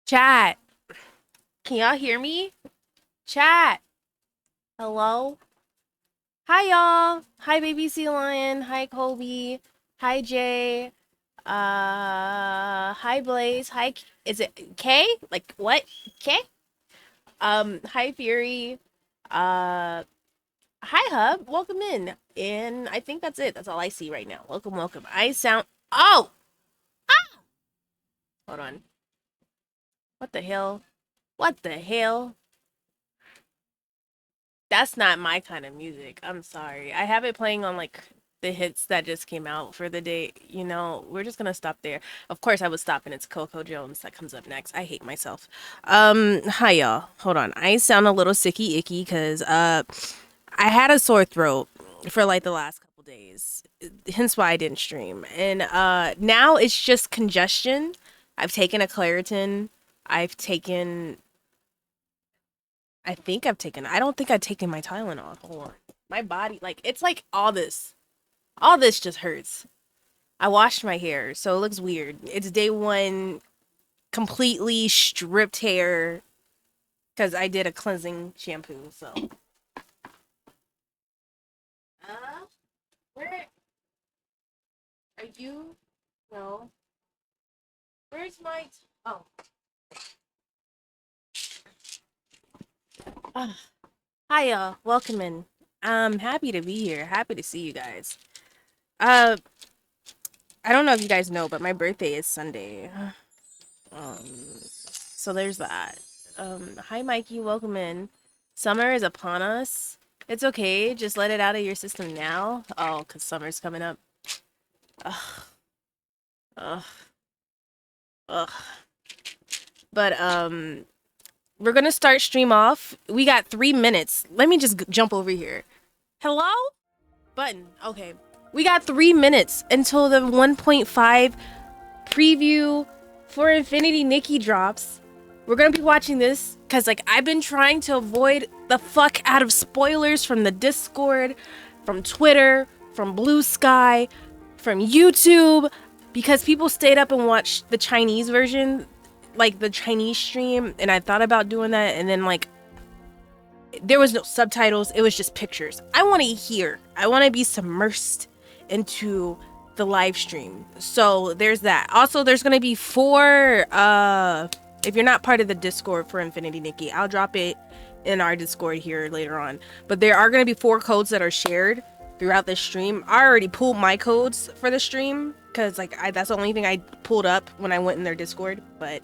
Chat. Can y'all hear me? Chat. Hello? Hi, y'all. Hi, Baby Sea Lion. Hi, Colby. Hi, Jay. Hi, Blaze. Hi, is it K? Like, what? K? Hi, Fury. Uh, Hi, Hub. Welcome in. And I think that's it. That's all I see right now. Welcome, welcome. I sound. Oh! Hold on. What the hell? What the hell? That's not my kind of music. I'm sorry. I have it playing on like the hits that just came out for the day. We're just gonna stop there. Of course I would stop and it's Coco Jones that comes up next. I hate myself. Hi y'all. Hold on. I sound a little sicky icky because I had a sore throat for like the last couple days. Hence why I didn't stream. And now it's just congestion. I've taken a Claritin. I've taken I don't think I've taken my Tylenol. Hold on. My body, like, it's like all this. All this just hurts. I washed my hair, so it looks weird. It's day one, completely stripped hair, because I did a cleansing shampoo, so. Where are you? No. Where's my, oh. Hi, y'all. Welcome in. I'm happy to be here. Happy to see you guys. Uh, I don't know if you guys know, but my birthday is Sunday. Um, so there's that. Hi Mikey, welcome in. Summer is upon us. It's okay, just let it out of your system now. Oh, cause summer's coming up. Ugh, ugh, ugh. But we're gonna start stream off. We got 3 minutes. Let me just jump over here. Hello? Button. Okay. We got 3 minutes until the 1.5 preview for Infinity Nikki drops. We're gonna be watching this because like I've been trying to avoid the fuck out of spoilers from the Discord, from Twitter, from Blue Sky, from YouTube, because people stayed up and watched the Chinese version, like the Chinese stream, and I thought about doing that, and then like there was no subtitles, it was just pictures. I want to hear. I want to be submersed into the live stream. So there's that. Also, there's gonna be 4 if you're not part of the Discord for Infinity Nikki, I'll drop it in our Discord here later on. But there are gonna be 4 codes that are shared throughout the stream. I already pulled my codes for the stream because like that's the only thing I pulled up when I went in their Discord. But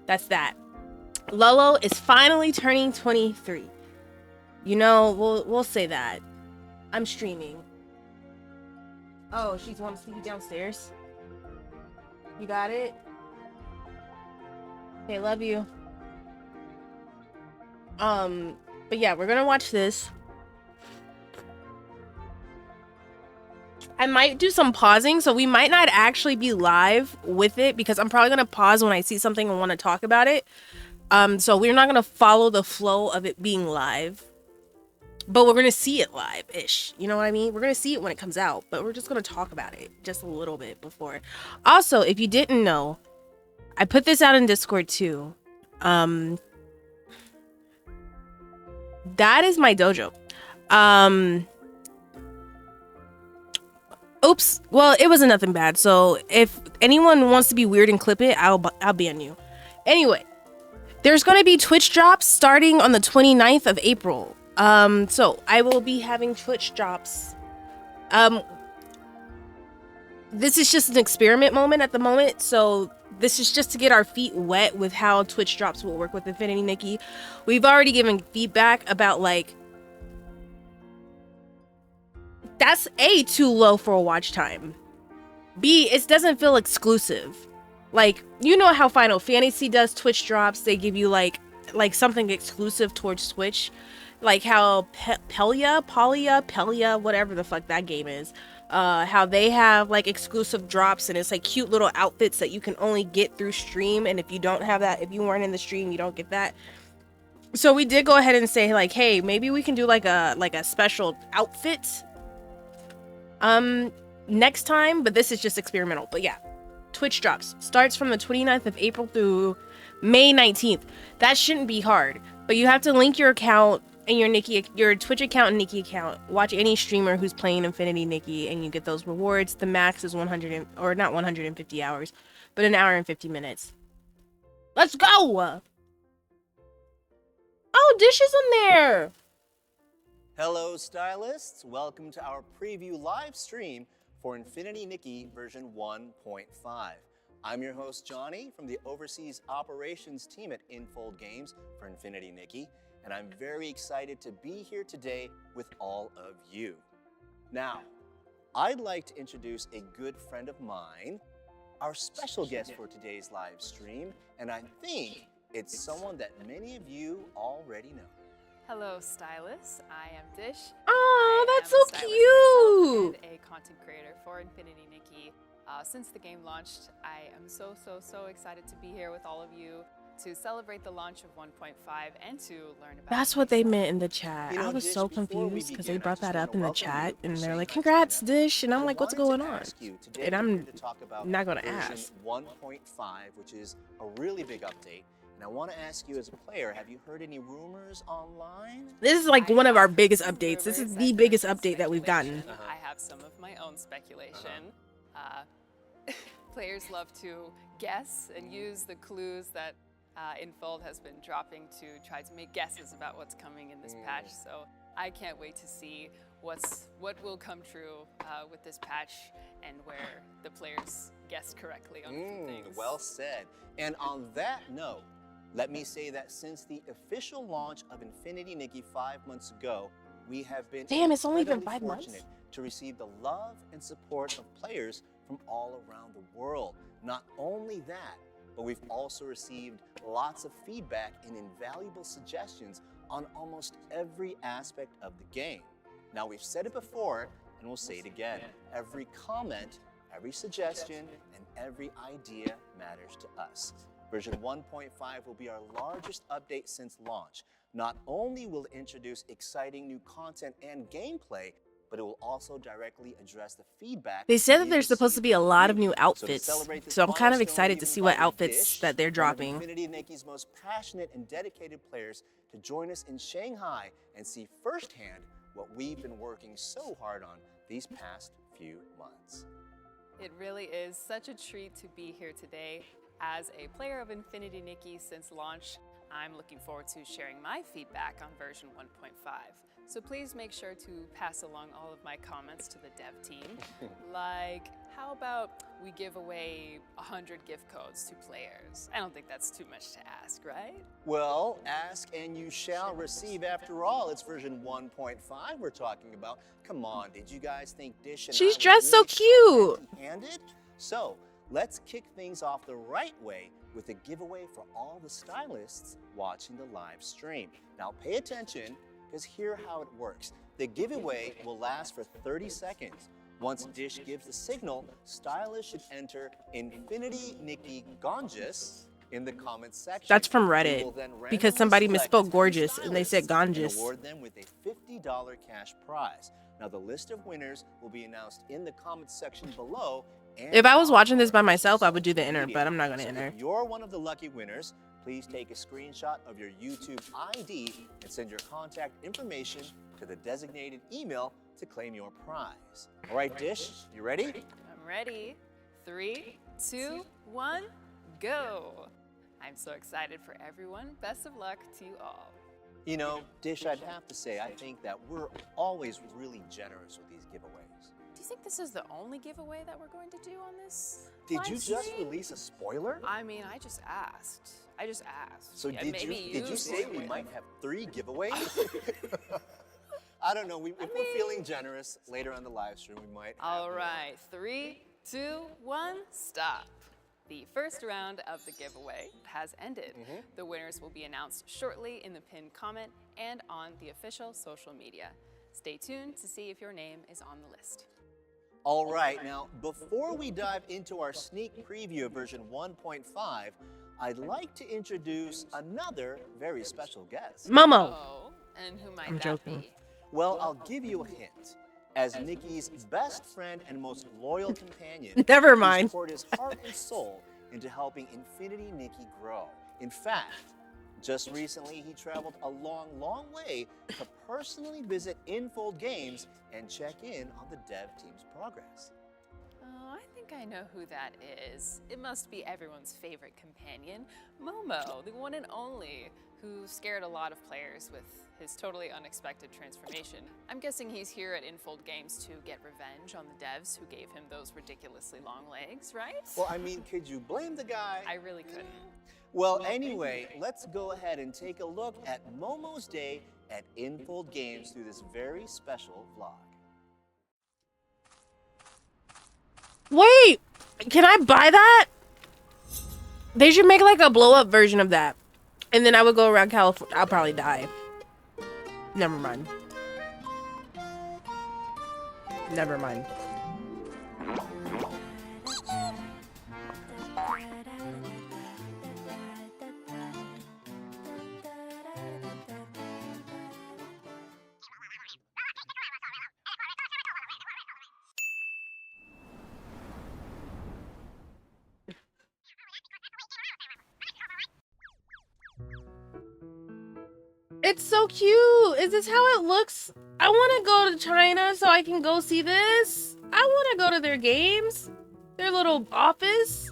that's that. Lolo is finally turning 23. We'll say that. I'm streaming. Oh, she's want to see you downstairs. You got it? Okay, love you. But yeah, we're gonna watch this. I might do some pausing, so we might not actually be live with it because I'm probably gonna pause when I see something and want to talk about it. So we're not gonna follow the flow of it being live, but we're gonna see it live-ish. You know what I mean? We're gonna see it when it comes out, but we're just gonna talk about it just a little bit before. Also, if you didn't know, I put this out in Discord too. That is my dojo. Oops. Well, it wasn't nothing bad. So if anyone wants to be weird and clip it, I'll ban you. Anyway, there's going to be Twitch drops starting on the 29th of April. So I will be having Twitch drops. This is just an experiment moment at the moment. So this is just to get our feet wet with how Twitch drops will work with Infinity Nikki. We've already given feedback about like, that's A, too low for a watch time. B, it doesn't feel exclusive. Like, you know how Final Fantasy does Twitch drops. They give you like something exclusive towards Twitch. Like how Pelia, whatever the fuck that game is. How they have like exclusive drops and it's like cute little outfits that you can only get through stream. And if you don't have that, if you weren't in the stream, you don't get that. So we did go ahead and say like, hey, maybe we can do like a special outfit next time, but this is just experimental. But yeah, Twitch drops. Starts from the 29th of April through May 19th. That shouldn't be hard, but you have to link your account and your Twitch account and Nikki account. Watch any streamer who's playing Infinity Nikki, and you get those rewards. The max is 100 or not 150 hours, but an hour and 50 minutes. Let's go! Oh, Dish is in there. Hello, stylists. Welcome to our preview live stream for Infinity Nikki version 1.5. I'm your host, Johnny, from the Overseas Operations team at Infold Games for Infinity Nikki, and I'm very excited to be here today with all of you. Now, I'd like to introduce a good friend of mine, our special guest for today's live stream, and I think it's someone that many of you already know. Hello, stylists. I am Dish. Oh, that's so cute. And a content creator for Infinity Nikki. Since the game launched, I am so excited to be here with all of you to celebrate the launch of 1.5 and to learn about. That's what they meant in the chat. I was so confused because they brought that up in the chat, and they're like, "Congrats, Dish," and I'm like, "What's going on?" And I'm not gonna ask. 1.5, which is a really big update. And I want to ask you as a player, have you heard any rumors online? This is like one of our biggest updates. This is the biggest update that we've gotten. I have some of my own speculation. Players love to guess and use the clues that Infold has been dropping to try to make guesses about what's coming in this patch. So I can't wait to see what will come true with this patch and where the players guessed correctly on things. Well said. And on that note, let me say that since the official launch of Infinity Nikki 5 months ago, we have been it's only been 5 months to receive the love and support of players from all around the world. Not only that, but we've also received lots of feedback and invaluable suggestions on almost every aspect of the game. Now, we've said it before, and we'll say it again. Every comment, every suggestion, and every idea matters to us. Version 1.5 will be our largest update since launch. Not only will it introduce exciting new content and gameplay, but it will also directly address the feedback. They said that there's supposed to be a lot of new outfits, so I'm kind of excited to see what outfits that they're dropping. Infinity Nikki's most passionate and dedicated players to join us in Shanghai and see firsthand what we've been working so hard on these past few months. It really is such a treat to be here today. As a player of Infinity Nikki since launch, I'm looking forward to sharing my feedback on version 1.5. So please make sure to pass along all of my comments to the dev team. Like, how about we give away 100 gift codes to players? I don't think that's too much to ask, right? Well, ask and you shall receive. After all, it's version 1.5 we're talking about. Come on, did you guys think Dish and She's I dressed really so cute. Handed? So, let's kick things off the right way with a giveaway for all the stylists watching the live stream. Now, pay attention, because here's how it works. The giveaway will last for 30 seconds. Once Dish gives the signal, stylists should enter Infinity Nikki Gorgeous in the comments section. That's from Reddit, because somebody misspoke gorgeous and they said Ganges. Award them with a $50 cash prize. Now, the list of winners will be announced in the comments section below. If I was watching this by myself, I would do the enter, but I'm not going to enter. If you're one of the lucky winners, please take a screenshot of your YouTube ID and send your contact information to the designated email to claim your prize. All right, Dish, you ready? I'm ready. 3, 2, 1, go. I'm so excited for everyone. Best of luck to you all. You know, Dish, I'd have to say, I think that we're always really generous with these giveaways. Do you think this is the only giveaway that we're going to do on this? Did you just release a spoiler? I mean, I just asked. So yeah, did you say we might have 3 giveaways? I don't know. If we're feeling generous later on the live stream, we might. All right, 3, 2, 1, stop. The first round of the giveaway has ended. The winners will be announced shortly in the pinned comment and on the official social media. Stay tuned to see if your name is on the list. All right, now, before we dive into our sneak preview of version 1.5, I'd like to introduce another very special guest. Momo. Oh, and who might I'm that joking. be? Well, I'll give you a hint. As Nikki's best friend and most loyal companion, Never he's mind. poured his heart and soul into helping Infinity Nikki grow. In fact, just recently he traveled a long, long way to personally visit Infold Games and check in on the dev team's progress. Oh, I think I know who that is. It must be everyone's favorite companion, Momo, the one and only, who scared a lot of players with his totally unexpected transformation. I'm guessing he's here at Infold Games to get revenge on the devs who gave him those ridiculously long legs, right? Well, I mean, could you blame the guy? I really couldn't. Well, anyway, let's go ahead and take a look at Momo's day at Infold Games through this very special vlog. Wait, can I buy that? They should make like a blow up version of that. And then I would go around California. I'll probably die. Never mind. Never mind. It's so cute. Is this how it looks? I want to go to China so I can go see this. I want to go to their games, their little office.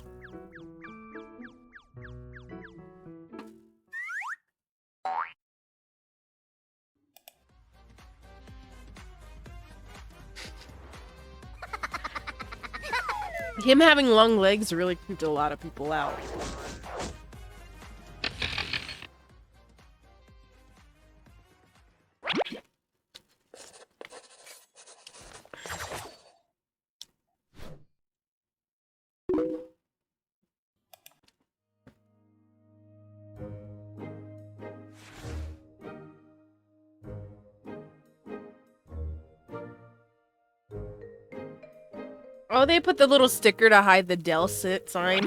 Him having long legs really creeped a lot of people out. Oh, they put the little sticker to hide the Dell sit sign.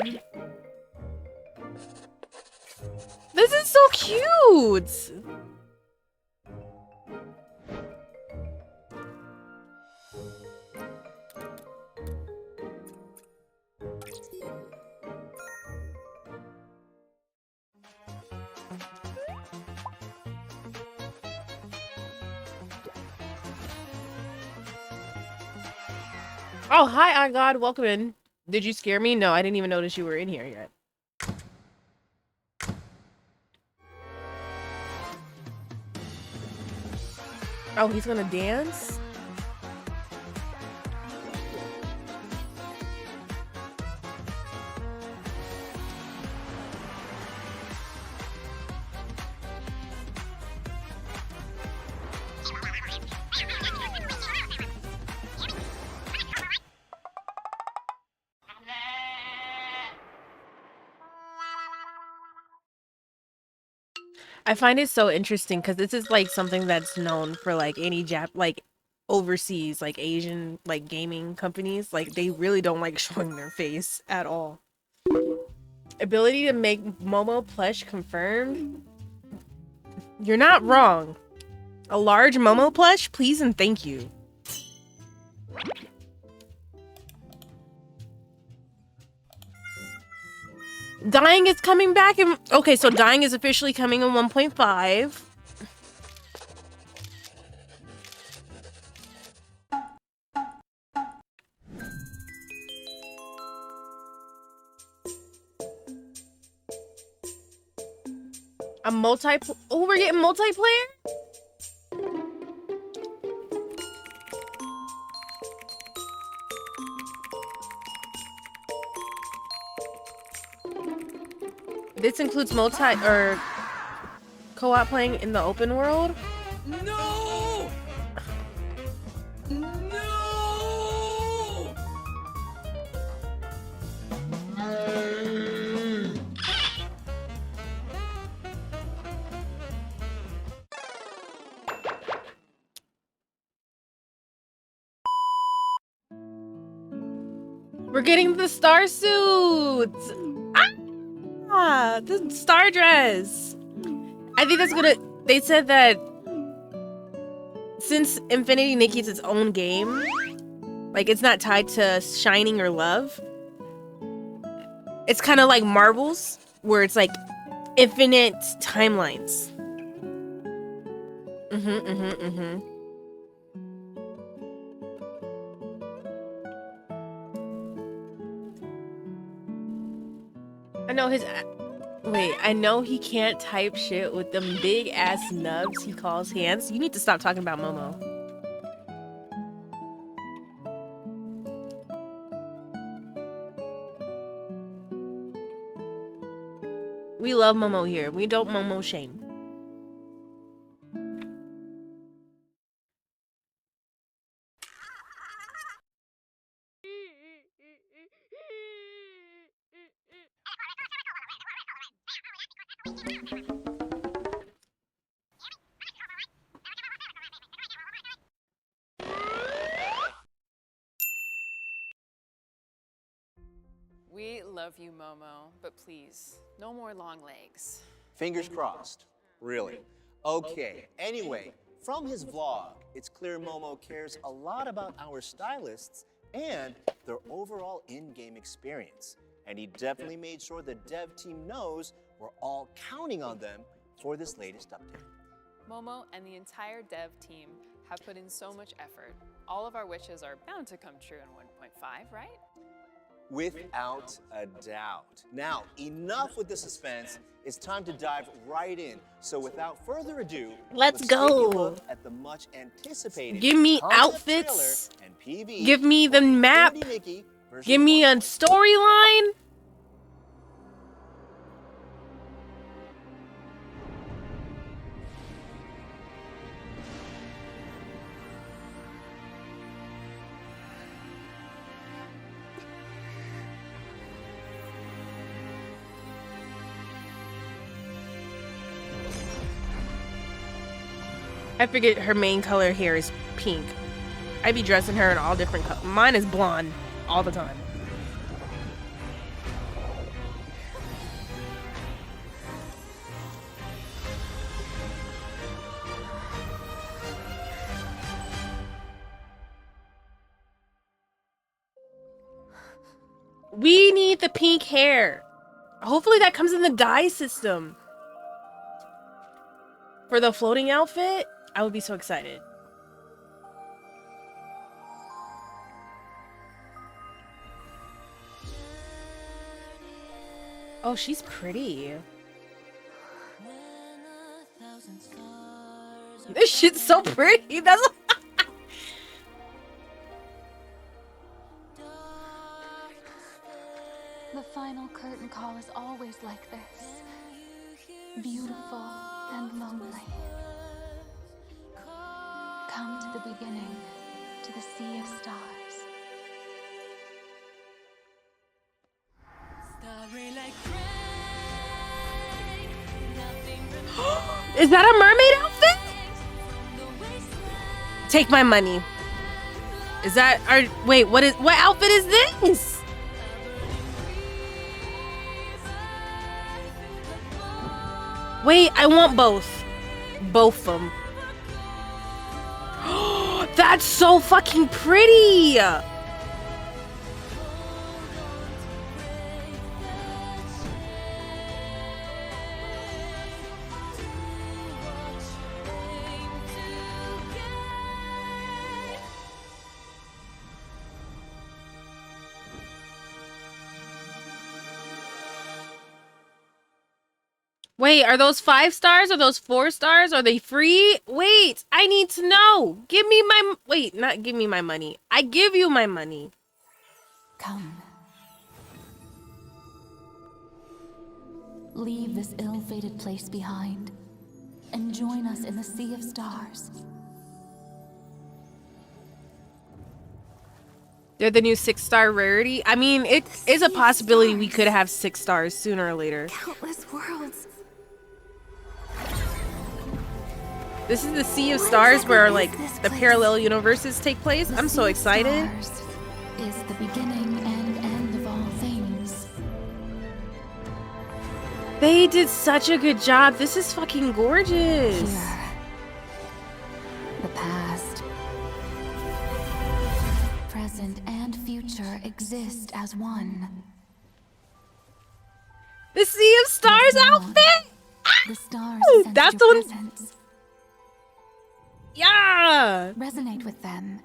This is so cute! Oh, hi, God. Welcome in. Did you scare me? No, I didn't even notice you were in here yet. Oh, he's gonna dance? I find it so interesting because this is like something that's known for like any like overseas, like Asian, like gaming companies. Like they really don't like showing their face at all. Ability to make Momo plush confirmed. You're not wrong. A large Momo plush, please and thank you. Dying is coming back in. Okay, so Dying is officially coming in 1.5. A oh, we're getting multiplayer? This includes co-op playing in the open world? No! No! We're getting the star suits! Ah, the star dress. I think that's gonna. They said that since Infinity Nikki's its own game, like it's not tied to Shining or Love. It's kind of like Marvel's, where it's like infinite timelines. I know his. Wait, I know he can't type shit with them big ass nubs he calls hands. You need to stop talking about Momo. We love Momo here. We don't Momo shame. We love you, Momo, but please, no more long legs. Fingers crossed. Really. Okay, anyway, from his vlog, it's clear Momo cares a lot about our stylists and their overall in-game experience. And he definitely made sure the dev team knows we're all counting on them for this latest update. Momo and the entire dev team have put in so much effort. All of our wishes are bound to come true in 1.5, right? Without a doubt. Now, enough with the suspense. It's time to dive right in. So without further ado, Let's take a go. look at the much anticipated Give me concept outfits. trailer and PV Give me the for map. Oodie Nikki version Give me a 1. storyline. I figured her main color here is pink. I'd be dressing her in all different colors. Mine is blonde all the time. We need the pink hair. Hopefully that comes in the dye system. For the floating outfit, I would be so excited. Oh, she's pretty. This shit's so pretty. That's The final curtain call is always like this. Beautiful and lonely. Come to the beginning, to the sea of stars. Is that a mermaid outfit? Take my money. Is that our wait, what outfit is this? Wait, I want both. Both of them. That's so fucking pretty. Wait, are those 5 stars? Are those 4 stars? Are they free? Wait, I need to know. Give me my... Wait, not give me my money. I give you my money. Come. Leave this ill-fated place behind and join us in the sea of stars. They're the new 6-star rarity. I mean, it is a possibility we could have 6 stars sooner or later. Countless worlds. This is the Sea of Stars where, like, the parallel universes take place. I'm so excited. Stars is the beginning and end of all things. They did such a good job. This is fucking gorgeous. Here, the past as one. The Sea of Stars From now on, outfit. The stars sense That's your the one. presence. Yeah. Resonate with them,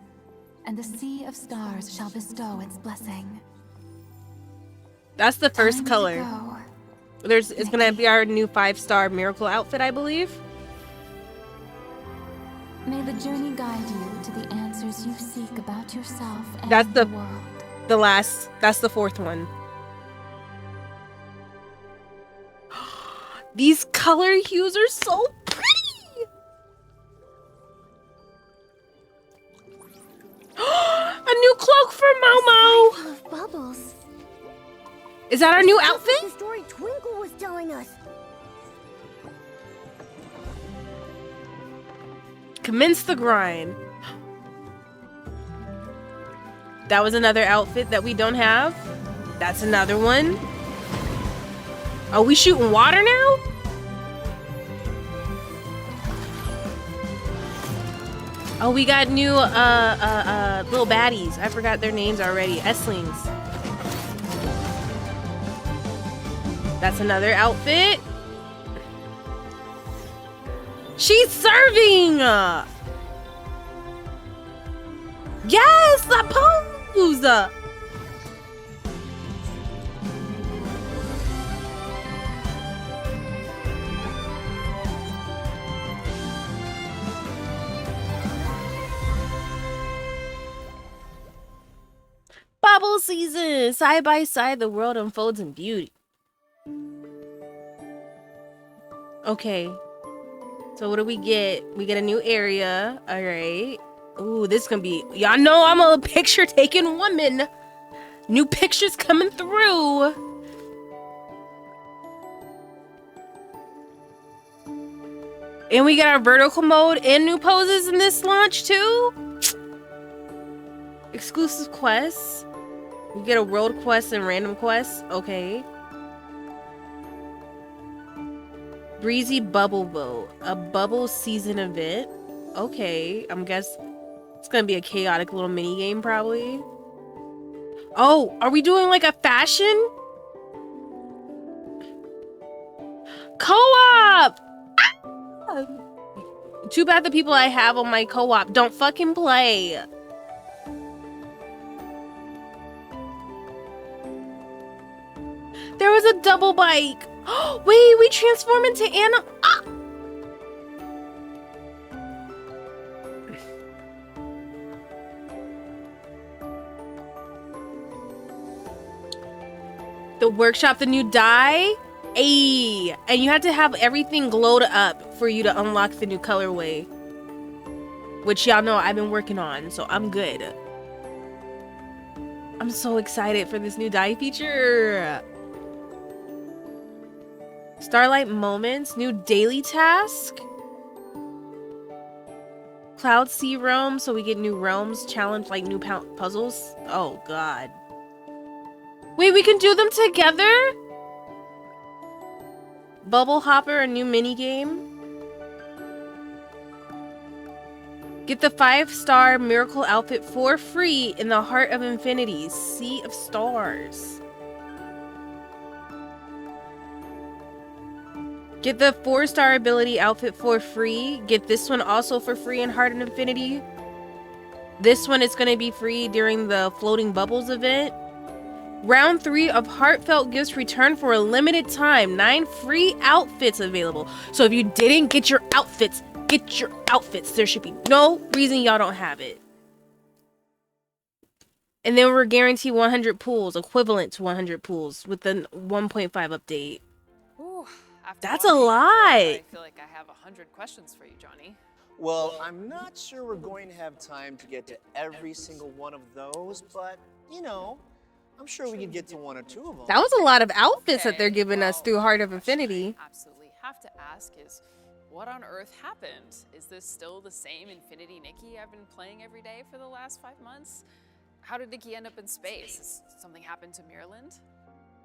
and the Sea of Stars shall bestow its blessing. That's the first Time to color. go. It's gonna be our new 5-star miracle outfit, I believe. May the journey guide you to the answers you seek about yourself and That's the world. That's the 4th one. These color hues are so pretty. A new cloak for Momo. Full of bubbles. Is that our new Just like outfit? the story Twinkle was telling us. Commence the grind. That was another outfit that we don't have. That's another one. Are we shooting water now? Oh, we got new little baddies. I forgot their names already. S-lings. That's another outfit. She's serving! Yes, the pose! Bubble season! Side by side, the world unfolds in beauty. Okay. So what do we get? We get a new area. All right. Ooh, this is gonna be... Y'all know I'm a picture-taking woman. New pictures coming through. And we got our vertical mode and new poses in this launch too. Exclusive quests. We get a world quest and random quests. Okay. Breezy Bubble Boat, a bubble season event. Okay, I'm guess it's gonna be a chaotic little mini game probably. Oh, are we doing like a fashion co-op? Ah! Too bad the people I have on my co-op don't fucking play. There was a double bike. Wait, we transform into Anna. Ah! The workshop, the new dye. Ayy. And you had to have everything glowed up for you to unlock the new colorway. Which y'all know I've been working on, so I'm good. I'm so excited for this new dye feature. Starlight Moments, new daily task. Cloud Sea Realm, so we get new realms, challenge like new puzzles. Oh god. Wait, we can do them together? Bubble Hopper, a new mini game. Get the 5-star miracle outfit for free in the Heart of Infinity, Sea of Stars. Get the 4-star ability outfit for free. Get this one also for free in Heart of Infinity. This one is going to be free during the Floating Bubbles event. Round 3 of Heartfelt Gifts return for a limited time. 9 free outfits available. So if you didn't get your outfits, get your outfits. There should be no reason y'all don't have it. And then we're guaranteed 100 pools, equivalent to 100 pools with the 1.5 update. Ooh, after That's a watching your lot. trailer, I feel like I have 100 questions for you, Johnny. Well, I'm not sure we're going to have time to get to every single one of those, but, you know, I'm sure we could get to 1 or 2 of them. That was a lot of outfits that they're Okay, giving us well, through Heart of the question Infinity. I absolutely have to ask is, what on earth happened? Is this still the same Infinity Nikki I've been playing every day for the last 5 months? How did Nikki end up in space? Has something happened to Mirland?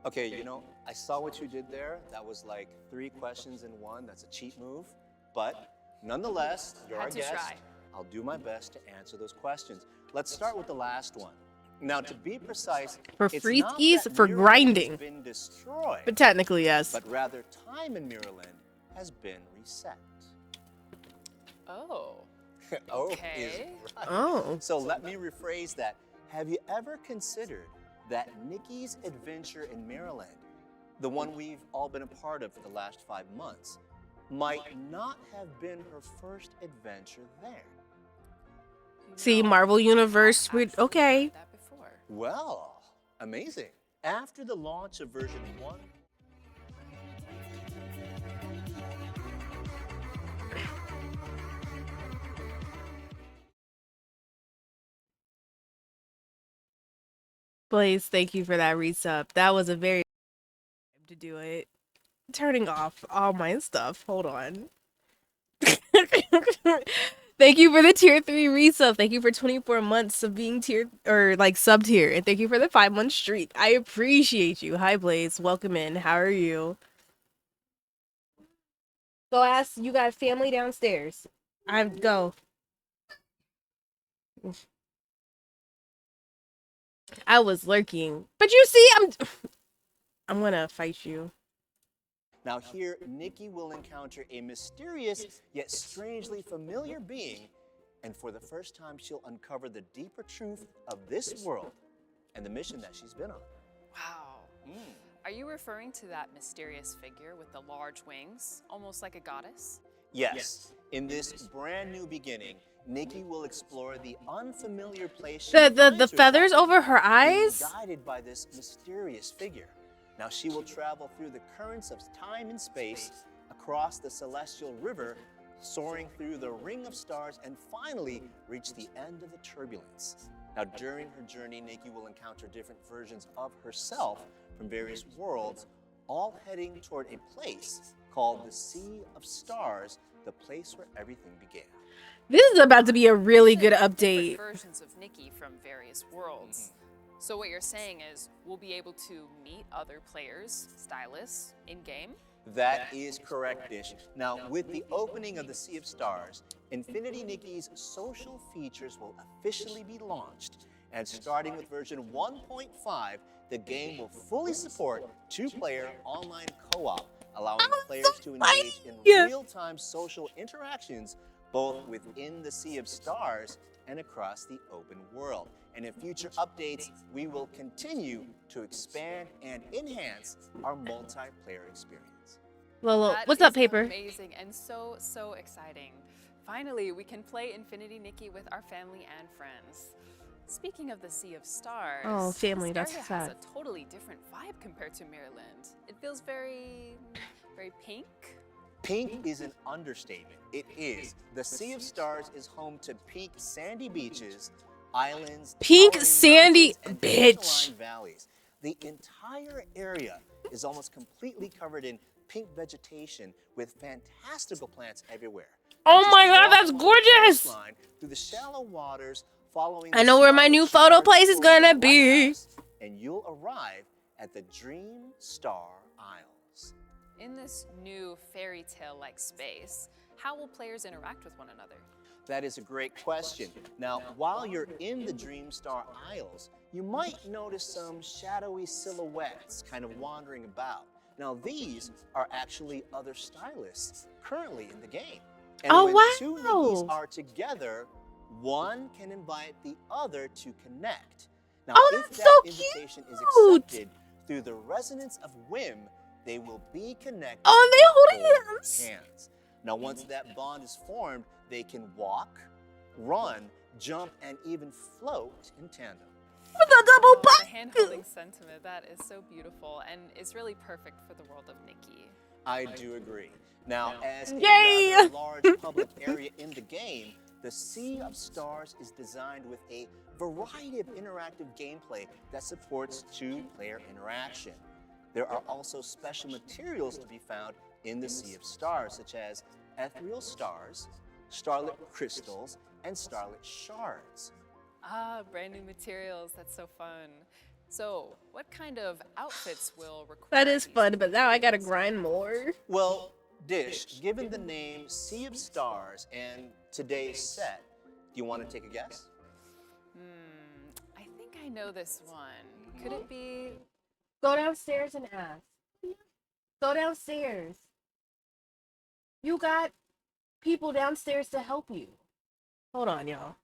Okay, you know, I saw what you did there. That was like 3 questions in 1. That's a cheat move. But nonetheless, you're our Had to guest. try. I'll do my best to answer those questions. Let's start with the last one. Now, to be precise, For it's free not skis, that for Mirrorland grinding. has been destroyed, But technically, yes. but rather time in Mirrorland has been reset. Oh. Oh, is Okay. right. Oh. So let me rephrase that. Have you ever considered that Nikki's adventure in Maryland, the one we've all been a part of for the last 5 months, might not have been her first adventure there? See, No, Marvel Universe, I've we actually okay. heard that before. Well, amazing. After the launch of version 1, Blaze, thank you for that resub. That was a very to do it. Turning off all my stuff. Hold on. Thank you for the tier 3 resub. Thank you for 24 months of being tier or like sub tier. And thank you for the 5-month streak. I appreciate you. Hi Blaze. Welcome in. How are you? Go ask, you got family downstairs. Go. I was lurking. But you see, I'm gonna fight you. now here Nikki will encounter a mysterious yet strangely familiar being, and for the first time she'll uncover the deeper truth of this world and the mission that she's been on. Wow. Are you referring to that mysterious figure with the large wings, almost like a goddess? Yes, in this brand new beginning, Nikki will explore the unfamiliar place she The finds feathers herself over her being eyes? guided by this mysterious figure. Now she will travel through the currents of time and space, across the celestial river, soaring through the ring of stars, and finally reach the end of the turbulence. Now during her journey, Nikki will encounter different versions of herself from various worlds, all heading toward a place called the Sea of Stars, the place where everything began. This is about to be a really good Different update. versions of Nikki from various worlds. So what you're saying is we'll be able to meet other players, stylists, in-game? That is correct, Dish. Now, with the opening of the Sea of Stars, Infinity Nikki's social features will officially be launched. And starting with version 1.5, the game will fully support 2-player online co-op, allowing players to engage in real-time social interactions both within the Sea of Stars and across the open world. And in future updates, we will continue to expand and enhance our multiplayer experience. Lolo, That what's up, is paper? Amazing and so exciting. Finally, we can play Infinity Nikki with our family and friends. Speaking of the Sea of Stars, Oh, family, this that's area sad. has a totally different vibe compared to Mirrorland. It feels very pink. Pink is an understatement. It is. The Sea of Stars is home to pink sandy beaches, islands, Pink towering sandy mountains, and bitch. crystalline valleys. The entire area is almost completely covered in pink vegetation with fantastical plants everywhere. Oh Just my God, walk that's along the gorgeous. coastline through the shallow waters, following I the know where my starlit new photo shores place is towards the gonna be. lighthouse, and you'll arrive at the Dream Star Isles. In this new fairy tale-like space, how will players interact with one another? That is a great question. Now, while you're in the Dream Star Isles, you might notice some shadowy silhouettes kind of wandering about. Now, these are actually other stylists currently in the game. And Oh, when wow. 2 Nikki's are together, one can invite the other to connect. Now, Oh, if that's that so invitation is cute. accepted through the resonance of whim, they will be connected. Oh, and they hold hold hands. Now, once that bond is formed, they can walk, run, jump, and even float in tandem. With a double Oh, the butt. hand-holding sentiment, that is so beautiful and is really perfect for the world of Nikki. I do agree. Now, as a Yay! rather large public area in the game, the Sea of Stars is designed with a variety of interactive gameplay that supports 2-player interaction. There are also special materials to be found in the Sea of Stars, such as ethereal stars, starlit crystals, and starlit shards. Ah, brand new materials, that's so fun. So, what kind of outfits will require That is these fun, but now I gotta materials? grind more. Well, Dish, given the name Sea of Stars and today's set, do you want to take a guess? I think I know this one. Could it be? Go downstairs and ask. Go downstairs. You got people downstairs to help you. Hold on, y'all.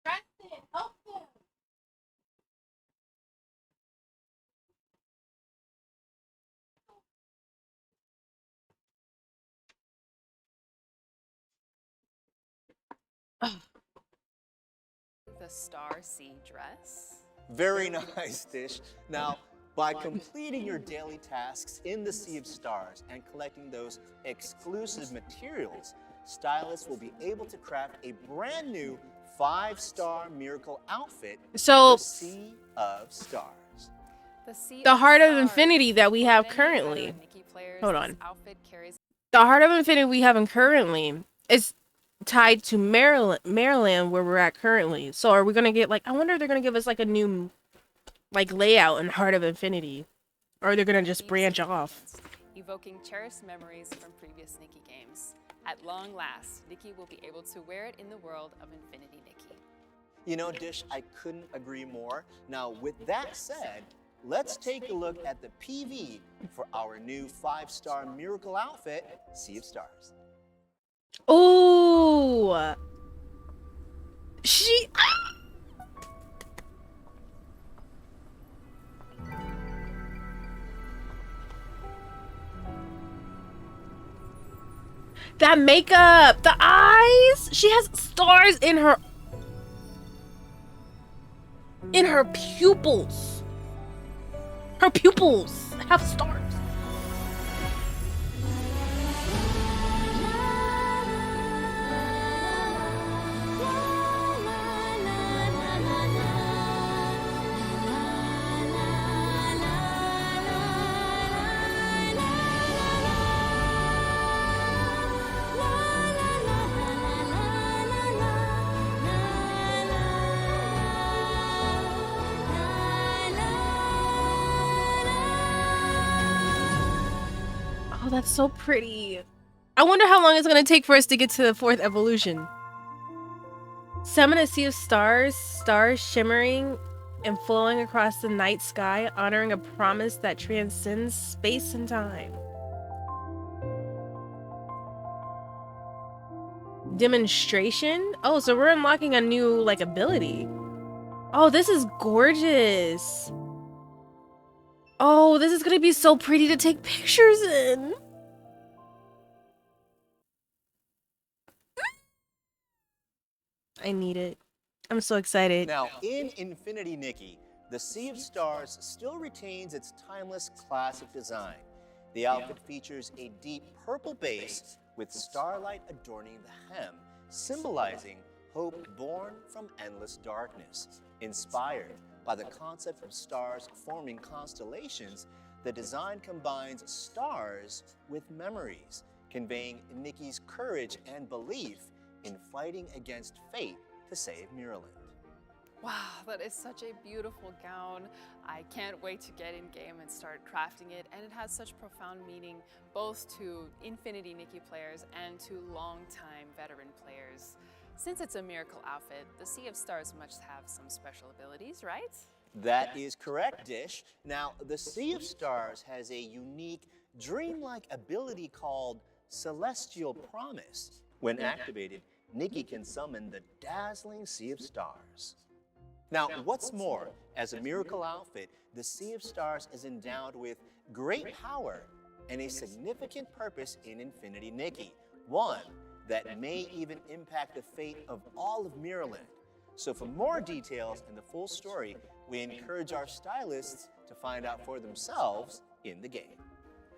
Preston, help them. The Star Sea dress? Very nice, Dish. Now, by completing your daily tasks in the Sea of Stars and collecting those exclusive materials, stylists will be able to craft a brand new 5-star miracle outfit, So, the Sea of Stars. the Heart of Stars. Infinity that we have Many currently. veteran Nikki players, Hold this on. outfit carries The Heart of Infinity we have currently is tied to Maryland, where we're at currently. So are we gonna get like? I wonder if they're gonna give us like a new like layout in Heart of Infinity, or they're gonna just deep branch off. significance, evoking cherished memories from previous Nikki games. At long last, Nikki will be able to wear it in the world of Infinity Nikki. You know, Dish, I couldn't agree more. Now, with that said, let's take a look at the PV for our new 5-star miracle outfit, Sea of Stars. Ooh, she. That makeup, the eyes. She has stars in her pupils. Her pupils have stars. Oh, that's so pretty. I wonder how long it's gonna take for us to get to the 4th evolution. Summon a sea of stars, stars shimmering and flowing across the night sky, honoring a promise that transcends space and time. Demonstration? Oh, so we're unlocking a new like ability. Oh, this is gorgeous. Oh, this is gonna be so pretty to take pictures in. I need it. I'm so excited. Now, in Infinity Nikki, the Sea of Stars still retains its timeless classic design. The outfit features a deep purple base with starlight adorning the hem, symbolizing hope born from endless darkness. Inspired by the concept of stars forming constellations, the design combines stars with memories, conveying Nikki's courage and belief in fighting against fate to save Maryland. Wow, that is such a beautiful gown. I can't wait to get in game and start crafting it, and it has such profound meaning both to Infinity Nikki players and to longtime veteran players. Since it's a miracle outfit, the Sea of Stars must have some special abilities, right? That is correct, Dish. Now, the Sea of Stars has a unique, dreamlike ability called Celestial Promise. When activated, Nikki can summon the dazzling Sea of Stars. Now, what's more, as a miracle outfit, the Sea of Stars is endowed with great power and a significant purpose in Infinity Nikki, one that may even impact the fate of all of Maryland. So for more details and the full story, we encourage our stylists to find out for themselves in the game.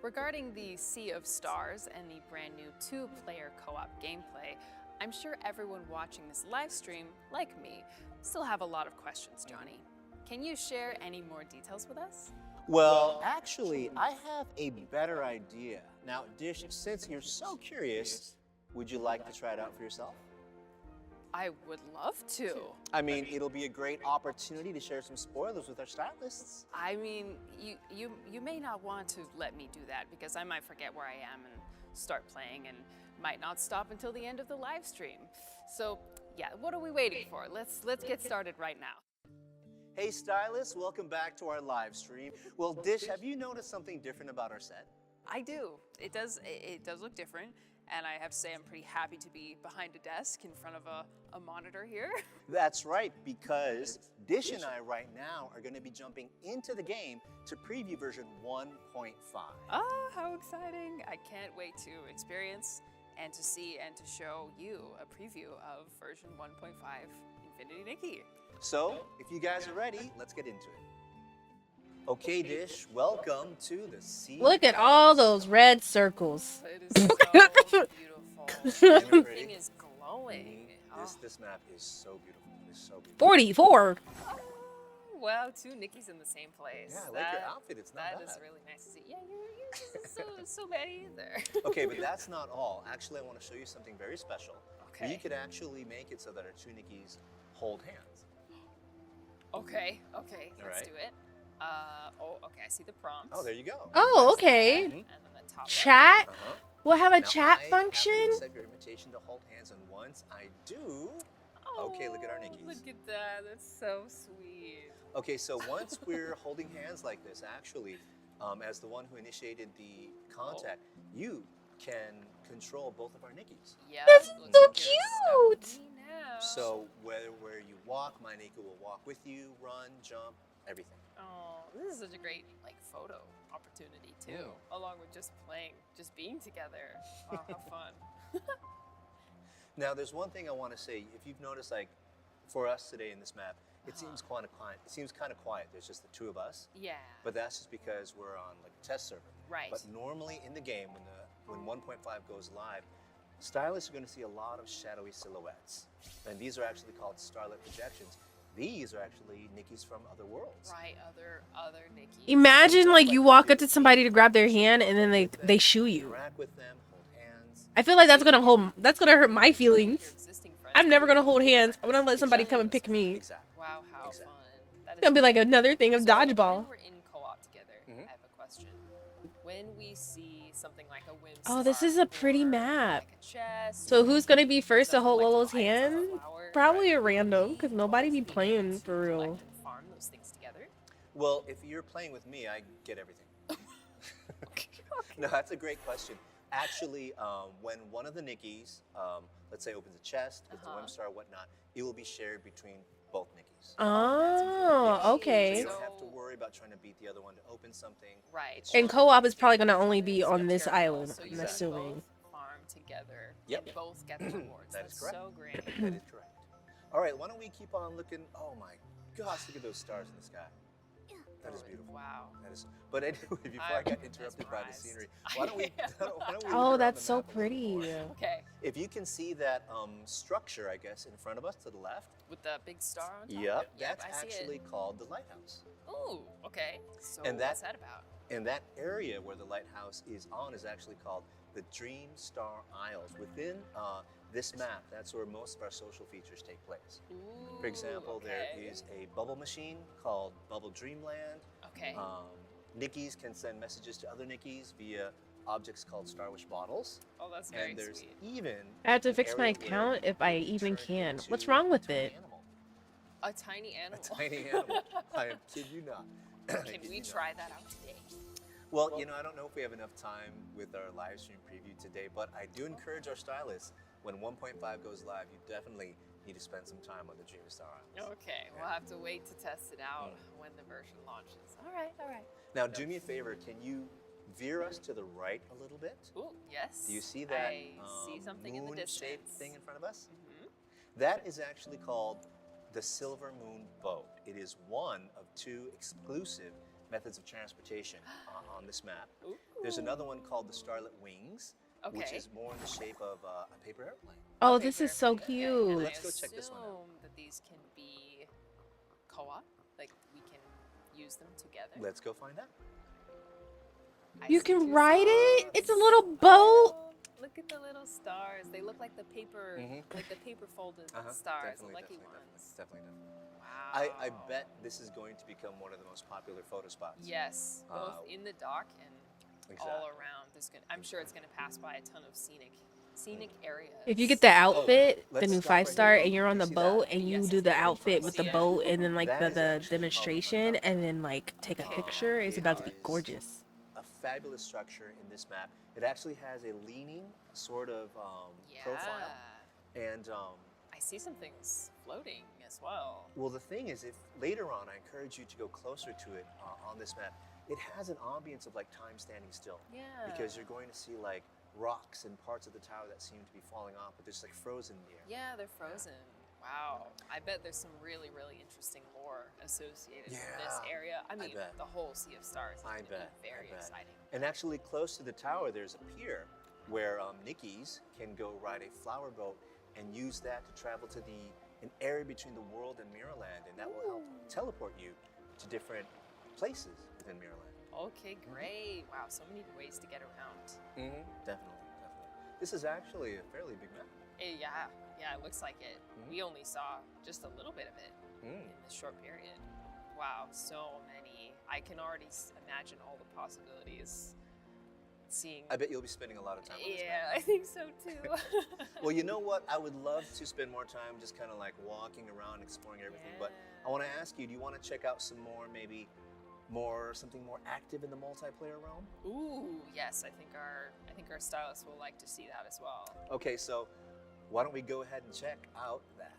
Regarding the Sea of Stars and the brand new 2-player co-op gameplay, I'm sure everyone watching this live stream, like me, still have a lot of questions, Johnny. Can you share any more details with us? Well, actually, I have a better idea. Now, Dish, since you're so curious, would you like to try it out for yourself? I would love to. I mean, it'll be a great opportunity to share some spoilers with our stylists. I mean, you may not want to let me do that because I might forget where I am and start playing and might not stop until the end of the live stream. So Yeah, what are we waiting for? Let's get started right now. Hey stylists, welcome back to our live stream. Well, Dish, have you noticed something different about our set? I do. It does look different, and I have to say I'm pretty happy to be behind a desk in front of a monitor here. That's right, because Dish and I right now are going to be jumping into the game to preview version 1.5. Ah, how exciting! I can't wait to experience and to see and to show you a preview of version 1.5 Infinity Nikki. So, if you guys are ready, let's get into it. Okay, Dish, welcome to the sea. Look at all those red circles. It is so beautiful. Everything is glowing. This map is so beautiful. It's so beautiful. 44. Oh, wow, two Nickies in the same place. Yeah, I like your outfit. It's not That bad. is really nice to see. Yeah, you're so bad either. Okay, but that's not all. Actually, I want to show you something very special. Okay. You could actually make it so that our two Nickies hold hands. Okay, let's right. do it. Okay, I see the prompt. Oh, there you go. Oh, okay. And then the top Chat? Uh-huh. We'll have a Now, chat I function? have to accept your invitation to hold hands, and once I do... Oh, Okay, look at our Nickies. Look at that. That's so sweet. Okay, so once we're holding hands like this, actually, as the one who initiated the contact, you can control both of our Nickies. Yeah. That's looks so like you're stuck with cute. me now. So where you walk, my Nikki will walk with you, run, jump, everything. Oh, this is such a great photo opportunity too, along with just playing, just being together. Wow, how fun. Now, there's one thing I want to say. If you've noticed, like, for us today in this map, it seems kind of quiet. It seems kind of quiet. There's just the two of us. Yeah. But that's just because we're on like a test server. Right. But normally in the game, when 1.5 goes live, stylists are going to see a lot of shadowy silhouettes, and these are actually called starlit projections. These are actually Nickies from other worlds. Right, other Nickies. Imagine like you walk up to somebody to grab their hand and then they shoo you. Interact with them, hold hands. I feel like that's gonna hurt my feelings. Your existing friends. I'm never gonna hold hands. I'm gonna let somebody come and pick me. Exactly. Wow, how Exactly. fun. That It's gonna be like another thing of So dodgeball. when we're in co-op together, I have a question. When we see something like a whim Oh, this is a pretty map. like a chest, So who's gonna be first to something hold like Lolo's lights on a hand? flower, Probably right? a random, because nobody be Both playing begin for to real. collect and farm those things together. Well, if you're playing with me, I get everything. No, that's a great question. Actually, when one of the Nickies, let's say, opens a chest, gets a whim star or whatnot, it will be shared between both Nickies. Oh, So okay. you don't have to worry about trying to beat the other one to open something. Right. And co-op is probably gonna only be on this Material, island, so you I'm can assuming. both farm together. Yep. And both get the rewards. That is That's correct. so great. That is correct. All right, why don't we keep on looking? Oh my gosh, look at those stars in the sky. That is beautiful. Wow. That is. But anyway, before I got interrupted by the mesmerized. scenery, why don't we? Why don't we look Oh, around that's the so map a little pretty. more? Okay. If you can see that structure, I guess, in front of us to the left. With the big star on top. Yep, Yep, that's I see actually it. called the lighthouse. Ooh. Okay. So And what's that- that about? And that area where the lighthouse is on is actually called the Dream Star Isles. Within this map, that's where most of our social features take place. Ooh, For example, there okay. is a bubble machine called Bubble Dreamland. Okay. Nickies can send messages to other Nickies via objects called Star Wish bottles. Oh, that's very And there's sweet. even I have to an fix my area where account you if I can even turn can. into What's wrong with a tiny it? animal. A tiny animal. A tiny animal. I kid you not. I Can kid we you not. try that out today? Well, you know, I don't know if we have enough time with our live stream preview today, but I do encourage our stylists, when 1.5 goes live, you definitely need to spend some time on the Dream Star Isles. Okay, we'll have to wait to test it out when the version launches. All right, all right. Now, do me a favor, can you veer us to the right a little bit? Ooh, yes. Do you see that I see something in the moon-shaped distance. thing in front of us? Mhm. That is actually called the Silver Moon Boat. It is one of two exclusive methods of transportation on this map. There's another one called the Starlit Wings, which Okay. is more in the shape of a paper airplane. Oh, Okay, this is very so good. Okay, cute. and Let's I go check this one out. assume that these can be co-op, like we can use them together. Let's go find out. I You see can two ride it? stars. It's a little boat. Oh, look at the little stars. They look like the paper, like the paper folded stars, the lucky ones. Definitely. Wow. I bet this is going to become one of the most popular photo spots. Yes, both in the dock and all Exactly. around. I'm sure it's going to pass by a ton of scenic Scenic areas. If you get the outfit, the let's new stop right 5-star, here. and you're on the See boat, that? and you Yes, do the I outfit with the see it. boat, and then like That is the actually called the demonstration, Mother. and then like take a Okay. picture, it's It about to be is gorgeous. A fabulous structure in this map. It actually has a leaning sort of profile. And I see some things floating as well. well, the thing is, if later on I encourage you to go closer to it on this map, it has an ambience of like time standing still. Yeah. Because you're going to see like rocks and parts of the tower that seem to be falling off, but there's like frozen in the air. Yeah, they're frozen. Wow. I bet there's some really, really interesting lore associated with this Yeah, area. I mean, bet. the whole Sea of Stars is I gonna be bet. very I bet. exciting. And actually, close to the tower, there's a pier where Nickies can go ride a flower boat and use that to travel to an area between the world and Mirrorland, and that will help teleport you to different places within Mirrorland. Okay, great. Wow, so many ways to get around. Definitely, definitely. This is actually a fairly big map. Yeah, it looks like it. We only saw just a little bit of it in this short period. Wow, so many. I can already imagine all the possibilities. Seeing. I bet you'll be spending a lot of time on this map. Yeah, I think so too. Well, you know what? I would love to spend more time just kind of like walking around, exploring everything. But I want to ask you, do you want to check out some more, maybe something more active in the multiplayer realm? Ooh, yes. I think our stylists will like to see that as well. Okay, so why don't we go ahead and check out that?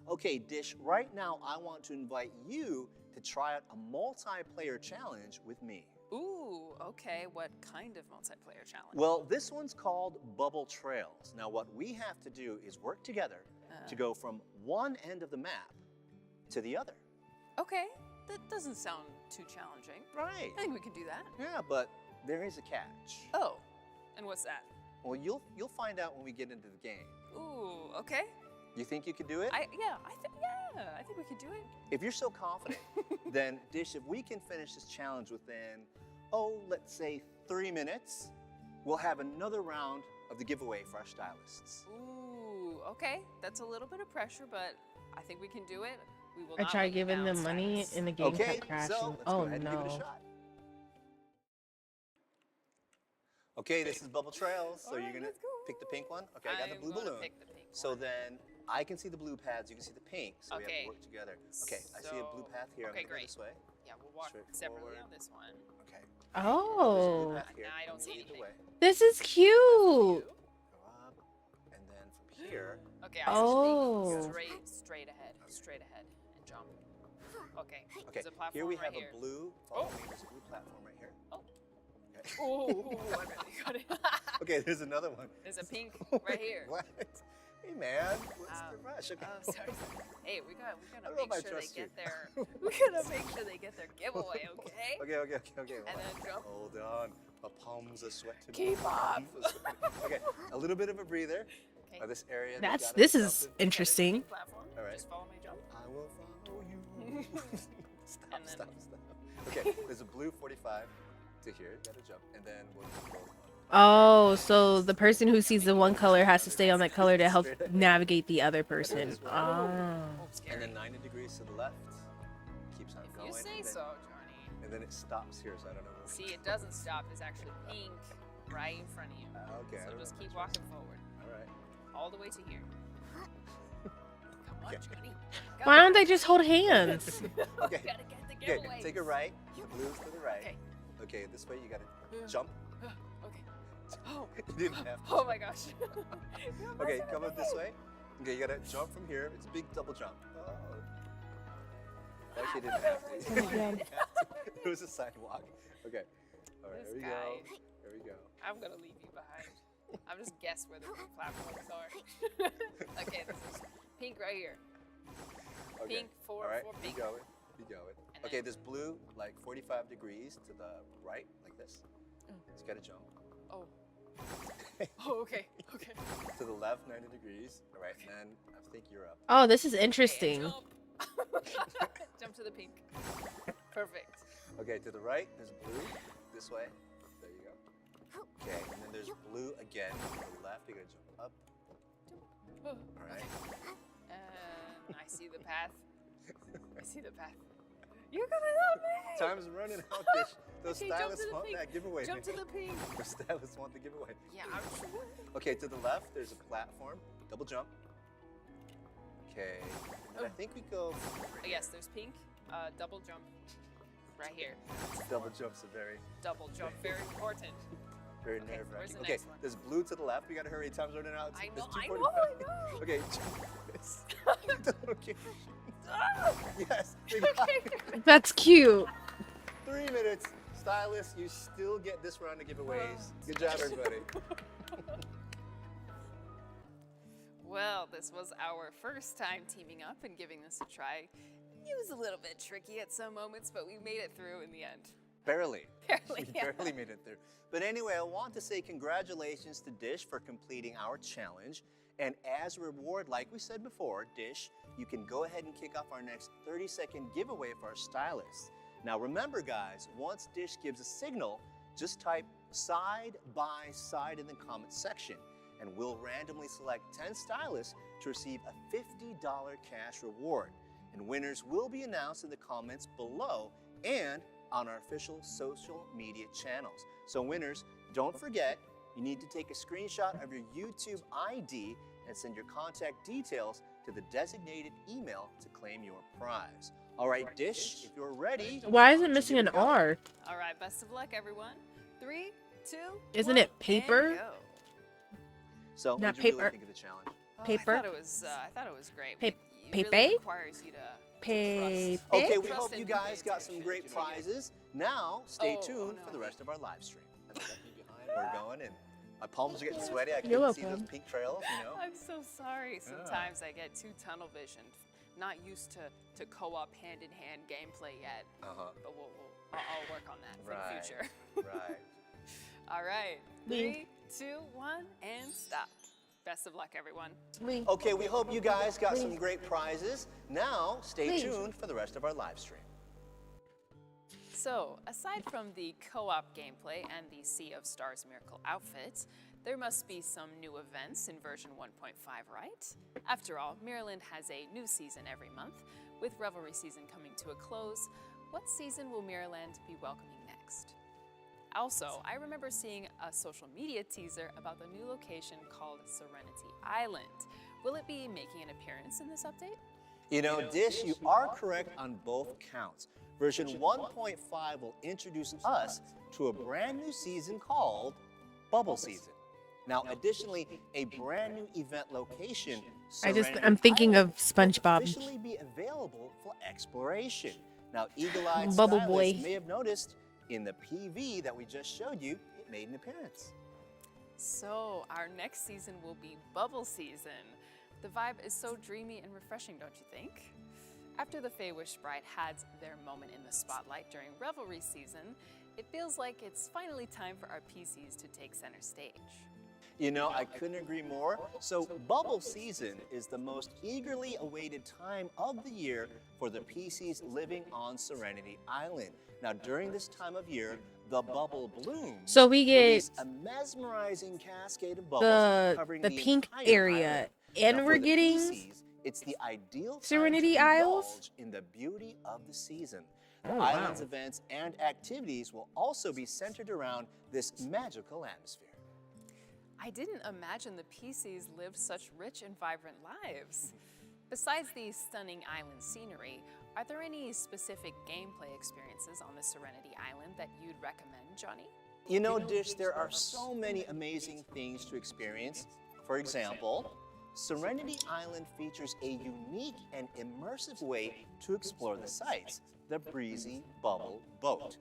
Okay, Dish, right now I want to invite you to try out a multiplayer challenge with me. Ooh, okay. What kind of multiplayer challenge? Well, this one's called Bubble Trails. Now, what we have to do is work together to go from one end of the map to the other. Okay, that doesn't sound too challenging. Right. I think we can do that. Yeah, but there is a catch. Oh, and what's that? Well, you'll find out when we get into the game. Ooh, okay. You think you could do it? I think we could do it. If you're so confident, then Dish, if we can finish this challenge within, let's say 3 minutes, we'll have another round of the giveaway for our stylists. Ooh, okay. That's a little bit of pressure, but I think we can do it. We will I not tried let you giving down, them money Cyrus. and the game Okay, kept crashing. so let's Oh go ahead and give it a no. shot. Okay, this is Bubble Trails, so Alright, you're gonna let's go. pick the pink one? Okay, I got the I'm blue gonna balloon. pick the pink So one. then I can see the blue pads, you can see the pink, so we have Okay. to work together. Okay, I see a blue So- path here. okay, I'm gonna go great. this way. Yeah, we'll walk Straightforward. separately on this one. Okay. Oh, Blue path here. Now I don't I'm see gonna lead the anything. way. this is cute. Go up, and then from here. Okay, I Oh. see. Straight ahead, and jump. Okay. Okay, There's a platform here we right have here. a blue. Follow me. There's a blue platform right here. Oh. Okay. Oh, I really got it. Okay, there's another one. There's a pink right here. What? Hey man, what's the Um, rush? Okay. Oh, sorry. Hey, we I gotta don't know make if I sure they trust you. get their. We gotta make sure they get their giveaway, okay? Okay. And then jump. Hold on. My palms are sweating. Keep My up. palms are sweating. Okay, a little bit of a breather. Okay. This area. This is Okay, interesting. there's a platform. All right. Just follow my jump. I will follow you. Stop, And then- stop. Okay, there's a blue 45 to here. Gotta jump, and then we'll just go. Oh, so the person who sees the one color has to stay on that color to help navigate the other person. Oh. Oh, And scary. then 90 degrees to the left. Keeps on If going. you say and then, so, Johnny. And then it stops here, so I don't know. Where See, it doesn't stop. It's actually pink right in front of you. Okay. I So don't just know keep much. walking forward, All right. all the way to here. Come on, Okay. Johnny. Why don't they just hold hands? Okay. Gotta get the Okay. giveaway. Take a right. The blue's to the right. Okay. Okay. This way you gotta jump. Okay. Oh. You didn't have to. Oh my gosh. Okay, come up this way. Okay, you gotta jump from here. It's a big double jump. Oh. Actually, didn't have to. You didn't have to. It was a sidewalk. Okay. All right, This here we guy. go. Here we go. I'm gonna leave you behind. I'm just guess where the blue platforms are. Okay, this is pink right here. Okay. Pink, four, All right, four keep pink. going. Keep going. And Okay, then- there's blue like 45 degrees to the right, like this. Just gotta jump. Oh. Oh, okay. Okay. To the left, 90 degrees. All right, and then I think you're up. Oh, this is Okay, and interesting. jump. Jump to the pink. Perfect. Okay, to the right, there's blue. This way. There you go. Okay, and then there's blue again. To the left, you're gonna jump up. Oh, All right. And I see the path. I see the path. You're gonna help me. Time's running out, Dish. Those Okay, jump stylists to the want pink. that giveaway. Jump to the pink. The stylists want the giveaway. Yeah, I'm sure. Okay, to the left, there's a platform. Double jump. Okay, and I think we go. Yes, there's pink. Double jump. Right here. Double jumps are very, Double jump. Very important. very Okay, nerve where's wracking. the Okay, next one? there's blue to the left. We gotta hurry. Time's running out. I It's know, I 2:45. know. Okay. Okay. Yes. We got it. That's cute. 3 minutes. Stylist, you still get this round of giveaways. Good job, everybody. Well, this was our first time teaming up and giving this a try. It was a little bit tricky at some moments, but we made it through in the end. Barely. Barely, We yeah. barely made it through. But anyway, I want to say congratulations to Dish for completing our challenge. And as a reward, like we said before, Dish, you can go ahead and kick off our next 30-second giveaway for our stylists. Now remember, guys, once Dish gives a signal, just type side by side in the comment section, and we'll randomly select 10 stylists to receive a $50 cash reward. And winners will be announced in the comments below and on our official social media channels. So winners, don't forget, you need to take a screenshot of your YouTube ID and send your contact details to the designated email to claim your prize. All right, Dish, if you're ready. Why is it missing an R? All right, best of luck, everyone. 3, 2, Isn't 1, it paper? and go. So, Not what did you paper. really think of the challenge? Oh, Paper? I thought it was great. Pa- It really paper? requires you to Paper? trust. Okay, we Trust hope in you people. guys got some great prizes. Now, stay Oh, tuned no. for the rest of our live stream. We're going, and my palms are getting sweaty. I You're couldn't see those welcome. pink trails, you know. I'm so sorry. Sometimes I get too tunnel visioned. Not used to co-op hand-in-hand gameplay yet. Uh-huh. But I'll work on that for Right. the future. Right. All right. Me. 3, 2, 1, and stop. Best of luck, everyone. Me. Okay, we hope you guys got some great prizes. Now, stay Please. tuned for the rest of our live stream. So, aside from the co-op gameplay and the Sea of Stars Miracle outfits, there must be some new events in version 1.5, right? After all, Maryland has a new season every month. With Revelry season coming to a close, what season will Maryland be welcoming next? Also, I remember seeing a social media teaser about the new location called Serenity Island. Will it be making an appearance in this update? You know, Dish, you are correct on both counts. Version 1.5 will introduce us to a brand new season called Bubble Season. Now, additionally, a brand new event location, Serenity I'm thinking of Island, SpongeBob. will officially be available for exploration. Now, eagle-eyed Bubble stylists Boy. may have noticed in the PV that we just showed you, it made an appearance. So, our next season will be Bubble Season. The vibe is so dreamy and refreshing, don't you think? After the Feywish Sprite had their moment in the spotlight during Revelry season, it feels like it's finally time for our PCs to take center stage. You know, I couldn't agree more. So, Bubble Season is the most eagerly awaited time of the year for the PCs living on Serenity Island. Now, during this time of year, the bubble blooms. So we get release a mesmerizing cascade of bubbles covering the the pink entire area, island. and Now, we're for the getting PCs, it's the ideal time Serenity to Isles? indulge in the beauty of the season. The Oh, island's wow. events and activities will also be centered around this magical atmosphere. I didn't imagine the PCs lived such rich and vibrant lives. Besides the stunning island scenery, are there any specific gameplay experiences on the Serenity Island that you'd recommend, Johnny? You know, Dish, there are so many amazing things to experience. For example, Serenity Island features a unique and immersive way to explore the sights, the Breezy Bubble Boat.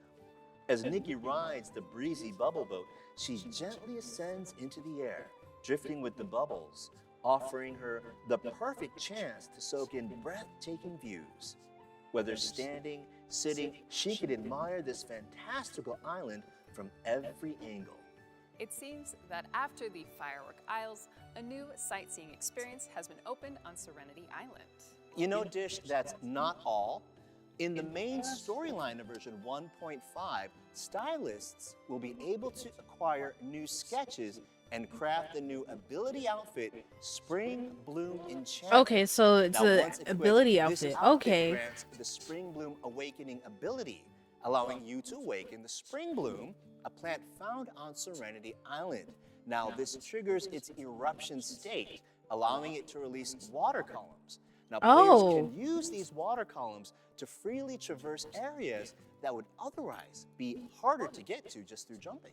As Nikki rides the Breezy Bubble Boat, she gently ascends into the air, drifting with the bubbles, offering her the perfect chance to soak in breathtaking views. Whether standing, sitting, she could admire this fantastical island from every angle. It seems that after the Firework Isles, a new sightseeing experience has been opened on Serenity Island. You know, Dish, that's not all. In the main storyline of version 1.5, stylists will be able to acquire new sketches and craft the new ability outfit, Spring Bloom Enchantment. Okay, so it's Now, a once equipped, ability this outfit. outfit Okay. grants the Spring Bloom Awakening ability, allowing you to awaken the Spring Bloom, a plant found on Serenity Island. Now, this triggers its eruption state, allowing it to release water columns. Now, players can use these water columns to freely traverse areas that would otherwise be harder to get to just through jumping.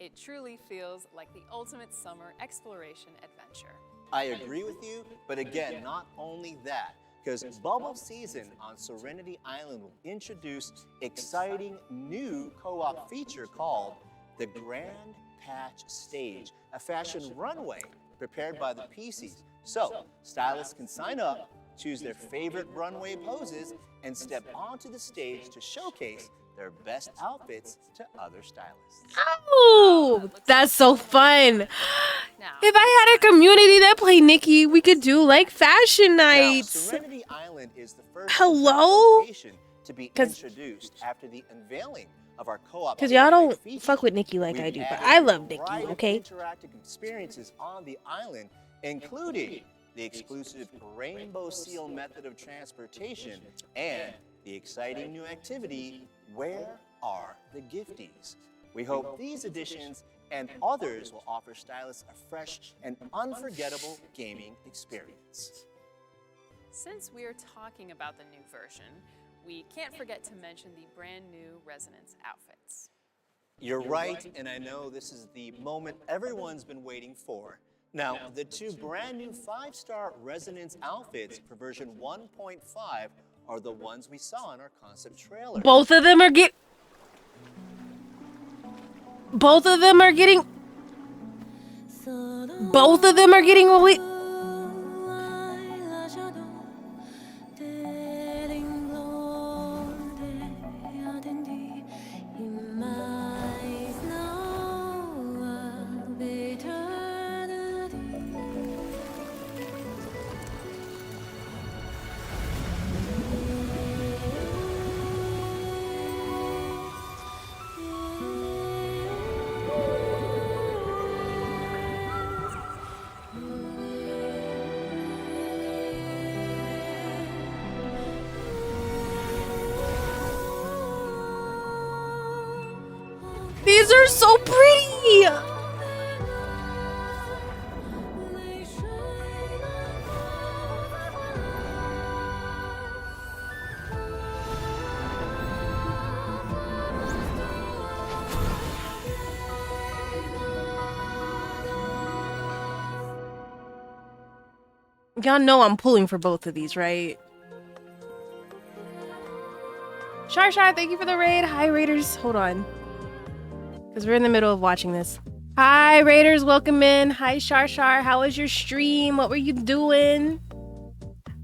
It truly feels like the ultimate summer exploration adventure. I agree with you, but again, not only that, because Bubble Season on Serenity Island will introduce exciting new co-op feature called the Grand Patch Stage, a fashion runway prepared by the PCs. So, stylists can sign up, choose their favorite runway poses, and step onto the stage to showcase their best outfits to other stylists. Oh, that's so fun. Now, If I had a community that played Nikki, we could do like fashion Now, nights. Serenity Island is the first Hello? location to be introduced after the unveiling of our co-op. Because y'all don't feature. fuck with Nikki like I We've do, but added I a love Nikki, variety of okay? interactive experiences on the island, including the exclusive Rainbow Seal method of transportation and the exciting new activity, Where Are the Gifties? We hope these additions and others will offer stylists a fresh and unforgettable gaming experience. since we are talking about the new version, we can't forget to mention the brand new Resonance outfits. You're right, and I know this is the moment everyone's been waiting for. Now, the two brand new 5-star Resonance outfits for version 1.5 are the ones we saw in our concept trailer. Both of them are getting released. These are so pretty. Y'all know I'm pulling for both of these, right? Shar, thank you for the raid. Hi, Raiders. Hold on. Because we're in the middle of watching this. Hi, Raiders. Welcome in. Hi, Shar. How was your stream? What were you doing?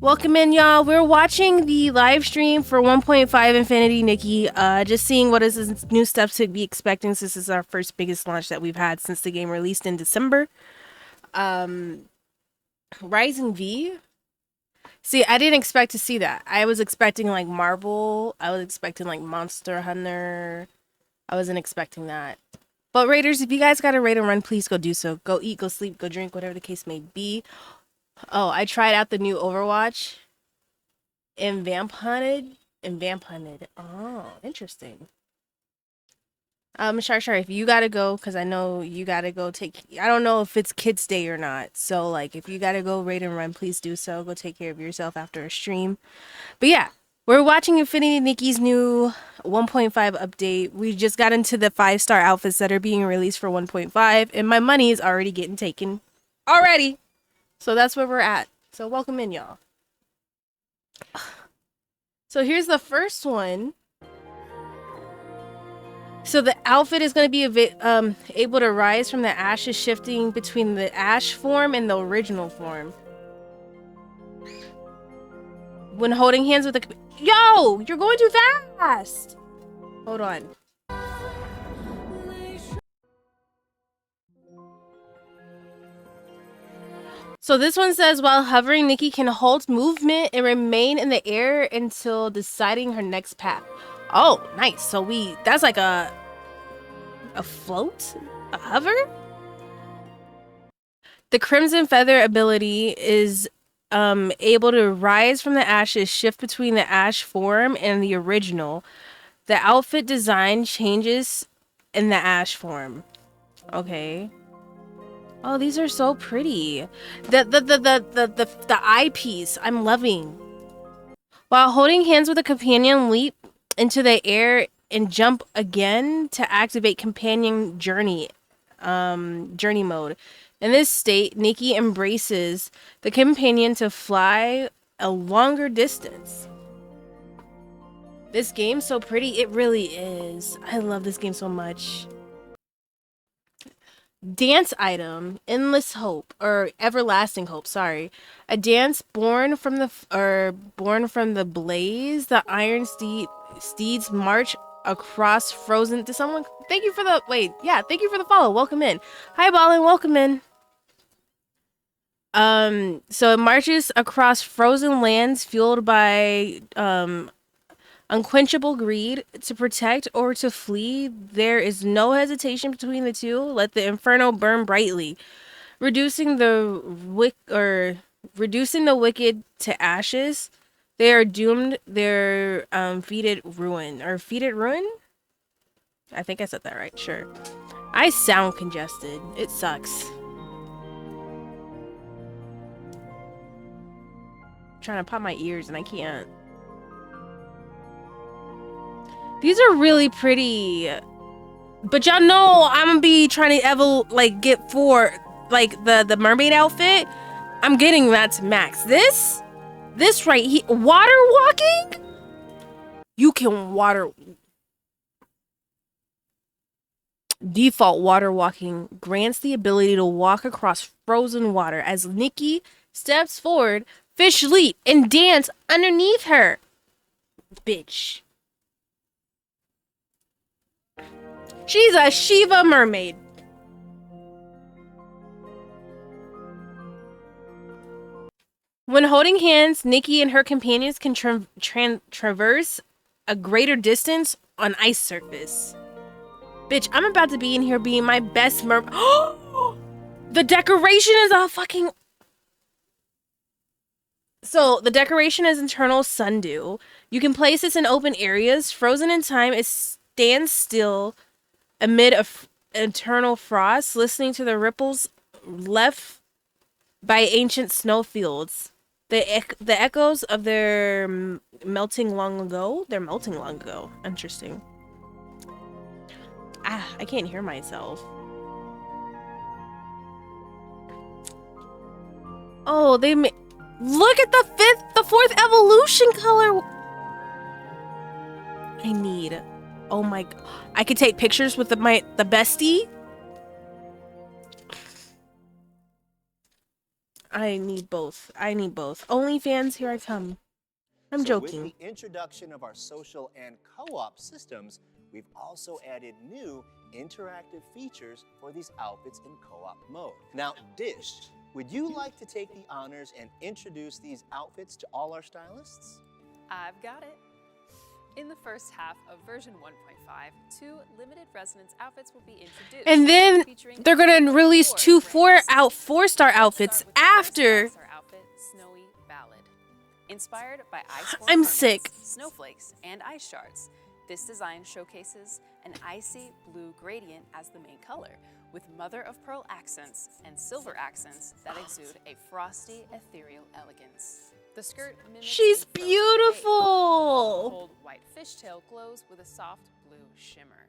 Welcome in, y'all. We're watching the live stream for 1.5 Infinity Nikki. Just seeing what is this new stuff to be expecting, since this is our first biggest launch that we've had since the game released in December. Rising V. See, I didn't expect to see that. I was expecting like Marvel. I was expecting like Monster Hunter. I wasn't expecting that. But Raiders, if you guys got a raid and run, please go do so. Go eat, go sleep, go drink, whatever the case may be. Oh, I tried out the new Overwatch and Vamp Hunted. Oh, interesting. Shar, if you gotta go, because I know you gotta go take, I don't know if it's kids day or not, so like if you gotta go raid and run, please do so. Go take care of yourself after a stream. But yeah, we're watching Infinity Nikki's new 1.5 update. We just got into the 5-star outfits that are being released for 1.5, and my money is already getting taken already. So that's where we're at. So welcome in, y'all. So here's the first one. So the outfit is going to be able to rise from the ashes, shifting between the ash form and the original form. When holding hands with the... Yo! You're going too fast! Hold on. So this one says, while hovering, Nikki can hold movement and remain in the air until deciding her next path. Oh, nice. So that's like a float? A hover? The Crimson Feather ability is able to rise from the ashes, shift between the ash form and the original. The outfit design changes in the ash form. Okay. Oh, these are so pretty. The eyepiece, I'm loving. While holding hands with a companion, leap into the air and jump again to activate companion journey mode. In this state, Nikki embraces the companion to fly a longer distance. This game's so pretty. It really is. I love this game so much. Dance item, endless hope or everlasting hope. Sorry, a dance born from the blaze. The iron steeds march across frozen. Did someone? Thank you for the wait. Yeah, thank you for the follow. Welcome in. Hi, Ballin. Welcome in. So it marches across frozen lands fueled by unquenchable greed. To protect or to flee, there is no hesitation between the two. Let the inferno burn brightly, reducing the wicked to ashes. They are doomed. Their feated ruin or feated ruin. I think I said that right. Sure. I sound congested. It sucks. Trying to pop my ears and I can't. These are really pretty, but y'all know I'm gonna be trying to get for like the mermaid outfit. I'm getting that to max. This right here, water walking. You can default water walking grants the ability to walk across frozen water as Nikki steps forward. Fish leap and dance underneath her. Bitch. She's a Shiva mermaid. When holding hands, Nikki and her companions can traverse a greater distance on ice surface. Bitch, I'm about to be in here being my best mermaid. The decoration is a fucking... So, the decoration is internal sundew. You can place this in open areas. Frozen in time, it stands still amid eternal frost, listening to the ripples left by ancient snowfields. The echoes of their melting long ago. They're melting long ago. Interesting. I can't hear myself. Oh, they made... Look at the fourth evolution color. I need... Oh my... I could take pictures with the bestie. I need both. OnlyFans, here I come. I'm joking. With the introduction of our social and co-op systems, we've also added new interactive features for these outfits in co-op mode. Now, Dish, would you like to take the honors and introduce these outfits to all our stylists? I've got it. In the first half of version 1.5, 2 limited resonance outfits will be introduced. And then they're gonna release 2 4-star outfits after. Outfit, Snowy Ballad. Inspired by iceborne I'm mermaids, sick. snowflakes, and ice shards, this design showcases an icy blue gradient as the main color, with mother-of-pearl accents and silver accents that exude a frosty, ethereal elegance. The skirt mimics She's a frozen beautiful. lake. The cold white fishtail glows with a soft blue shimmer.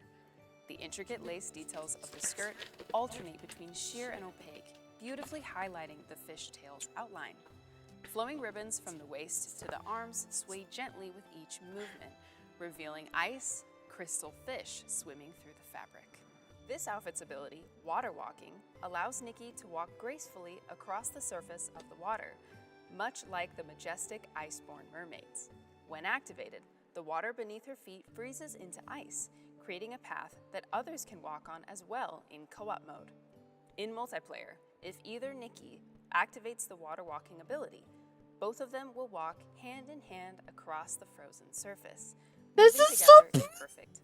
The intricate lace details of the skirt alternate between sheer and opaque, beautifully highlighting the fishtail's outline. Flowing ribbons from the waist to the arms sway gently with each movement, revealing ice, crystal fish swimming through the fabric. This outfit's ability, water walking, allows Nikki to walk gracefully across the surface of the water, much like the majestic iceborne mermaids. When activated, the water beneath her feet freezes into ice, creating a path that others can walk on as well in co-op mode. In multiplayer, if either Nikki activates the water walking ability, both of them will walk hand in hand across the frozen surface. This Moving is so together in perfect.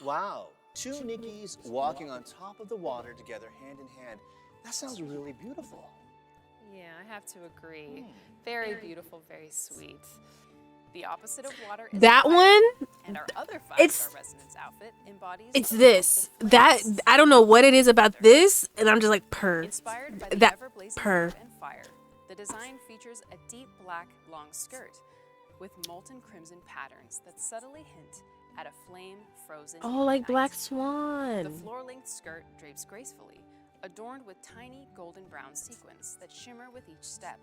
Wow, 2 Nickies walking on top of the water together hand in hand. That sounds really beautiful. Yeah, I have to agree. Very beautiful, very sweet. The opposite of water is That fire, one, and our other it's- 5-star resonance outfit embodies it's the this. warmth of That flames. I don't know what it is about this, and I'm just like purr. Inspired by the That ever-blazing purr. wood and fire, the design features a deep black long skirt with molten crimson patterns that subtly hint at a flame frozen Oh, in like night. Black The Swan. floor-length skirt drapes gracefully, adorned with tiny golden brown sequins that shimmer with each step.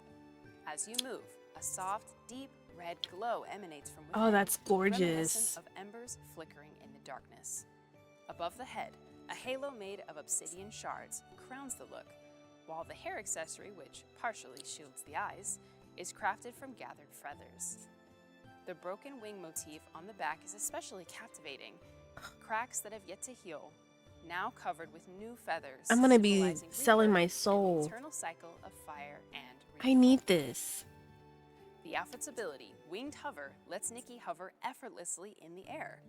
As you move, a soft, deep red glow emanates from within, Oh, that's gorgeous. reminiscent of embers flickering in the darkness. Above the head, a halo made of obsidian shards crowns the look, while the hair accessory, which partially shields the eyes, is crafted from gathered feathers. The broken wing motif on the back is especially captivating. Cracks that have yet to heal, now covered with new feathers. I'm gonna be symbolizing selling my rebirth and soul. the eternal cycle of fire and I need this. The outfit's ability, Winged Hover, lets Nikki hover effortlessly in the air.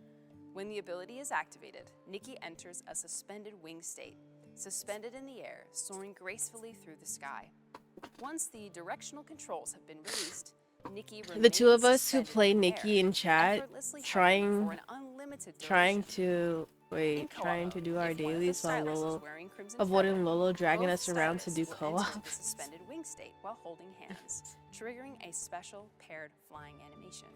When the ability is activated, Nikki enters a suspended wing state, suspended in the air, soaring gracefully through the sky. Once the directional controls have been released, Nikki The two of remains us who suspended play in the Nikki air, in chat, effortlessly hovering for trying an unlimited trying duration. to In trying to co-op, do our if one of the dailies while stylists is Lolo wearing crimson avoiding feather, Lolo dragging both us around to do stylists will enter co-op. the suspended wing state while holding hands, triggering a special paired flying animation.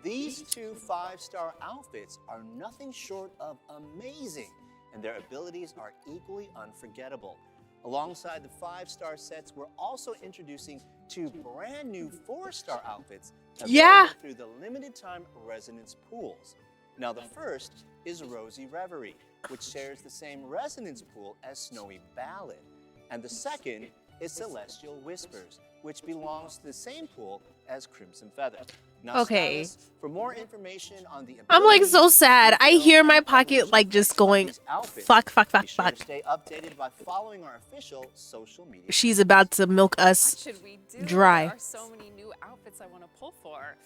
These two 5-star outfits are nothing short of amazing, and their abilities are equally unforgettable. Alongside the 5-star sets, we're also introducing two brand new 4-star outfits Yeah. available through the limited time resonance pools. Now, the first is Rosy Reverie, which shares the same resonance pool as Snowy Ballad, and the second is Celestial Whispers, which belongs to the same pool as Crimson Feather. Now, Okay. stylists, for more information on the I'm like abilities, so sad. I details, hear my and pocket coverage like just of going these outfits, fuck, fuck, be fuck, sure fuck. to stay updated by following our official social media. She's about to milk What us. should we do? Dry. There are so many new outfits I want to pull for.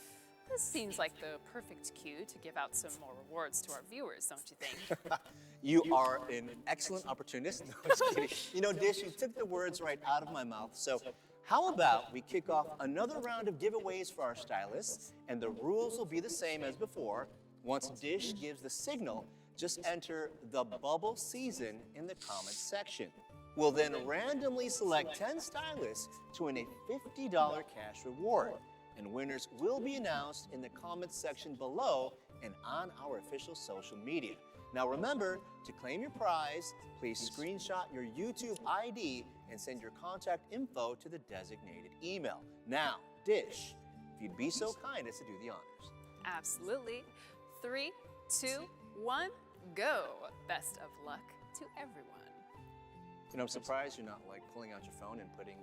This seems like the perfect cue to give out some more rewards to our viewers, don't you think? You are an excellent opportunist. No, I'm just kidding. You know, Dish, you took the words right out of my mouth. So how about we kick off another round of giveaways for our stylists, and the rules will be the same as before. Once Dish gives the signal, just enter the bubble season in the comments section. We'll then randomly select 10 stylists to win a $50 cash reward, and winners will be announced in the comments section below and on our official social media. Now remember, to claim your prize, please screenshot your YouTube ID and send your contact info to the designated email. Now, Dish, if you'd be so kind as to do the honors. Absolutely. 3, 2, 1, go. Best of luck to everyone. You know, I'm surprised you're not like pulling out your phone and putting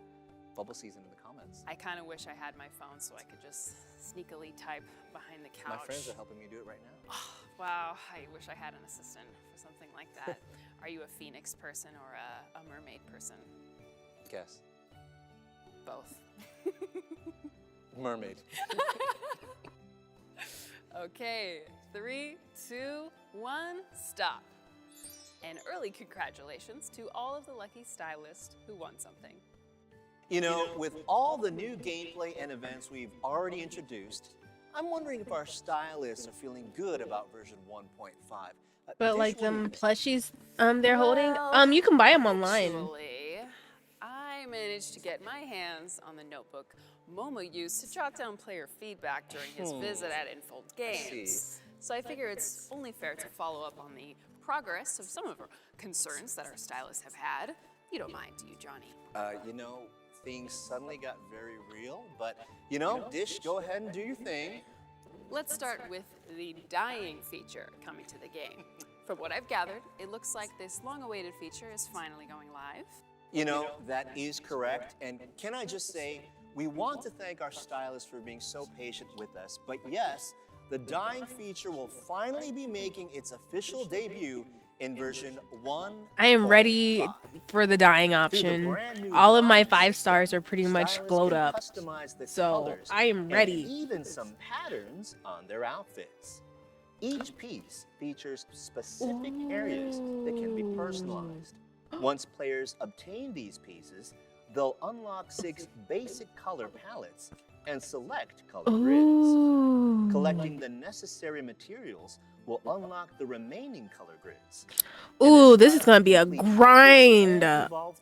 bubble season in the comments. I kind of wish I had my phone so I could just sneakily type behind the couch. My friends are helping me do it right now. Wow, I wish I had an assistant for something like that. Are you a phoenix person or a mermaid person? Guess. Both. Mermaid. Okay, 3, 2, 1, stop. And early congratulations to all of the lucky stylists who won something. You know, with all the new gameplay and events we've already introduced, I'm wondering if our stylists are feeling good about version 1.5. But Dish, like what do you them think? plushies they're holding, Well, you can buy them online. Actually, I managed to get my hands on the notebook Momo used to jot down player feedback during his visit at Infold Games. So I figure it's only fair to follow up on the progress of some of our concerns that our stylists have had. You don't mind, do you, Johnny? You know, things suddenly got very real, but you know, Dish, go ahead and do your thing. Let's start with the dying feature coming to the game. From what I've gathered, it looks like this long-awaited feature is finally going live. You know, that is correct. And can I just say, we want to thank our stylists for being so patient with us. But yes, the dying feature will finally be making its official debut in version 1. I am ready for the dying option. All of my 5 stars are pretty much glowed up. So I am ready. And even some patterns on their outfits. Each piece features specific areas that can be personalized. Once players obtain these pieces, they'll unlock 6 basic color palettes and select color grids. Collecting the necessary materials will unlock the remaining color grids. Ooh, this is gonna be a grind.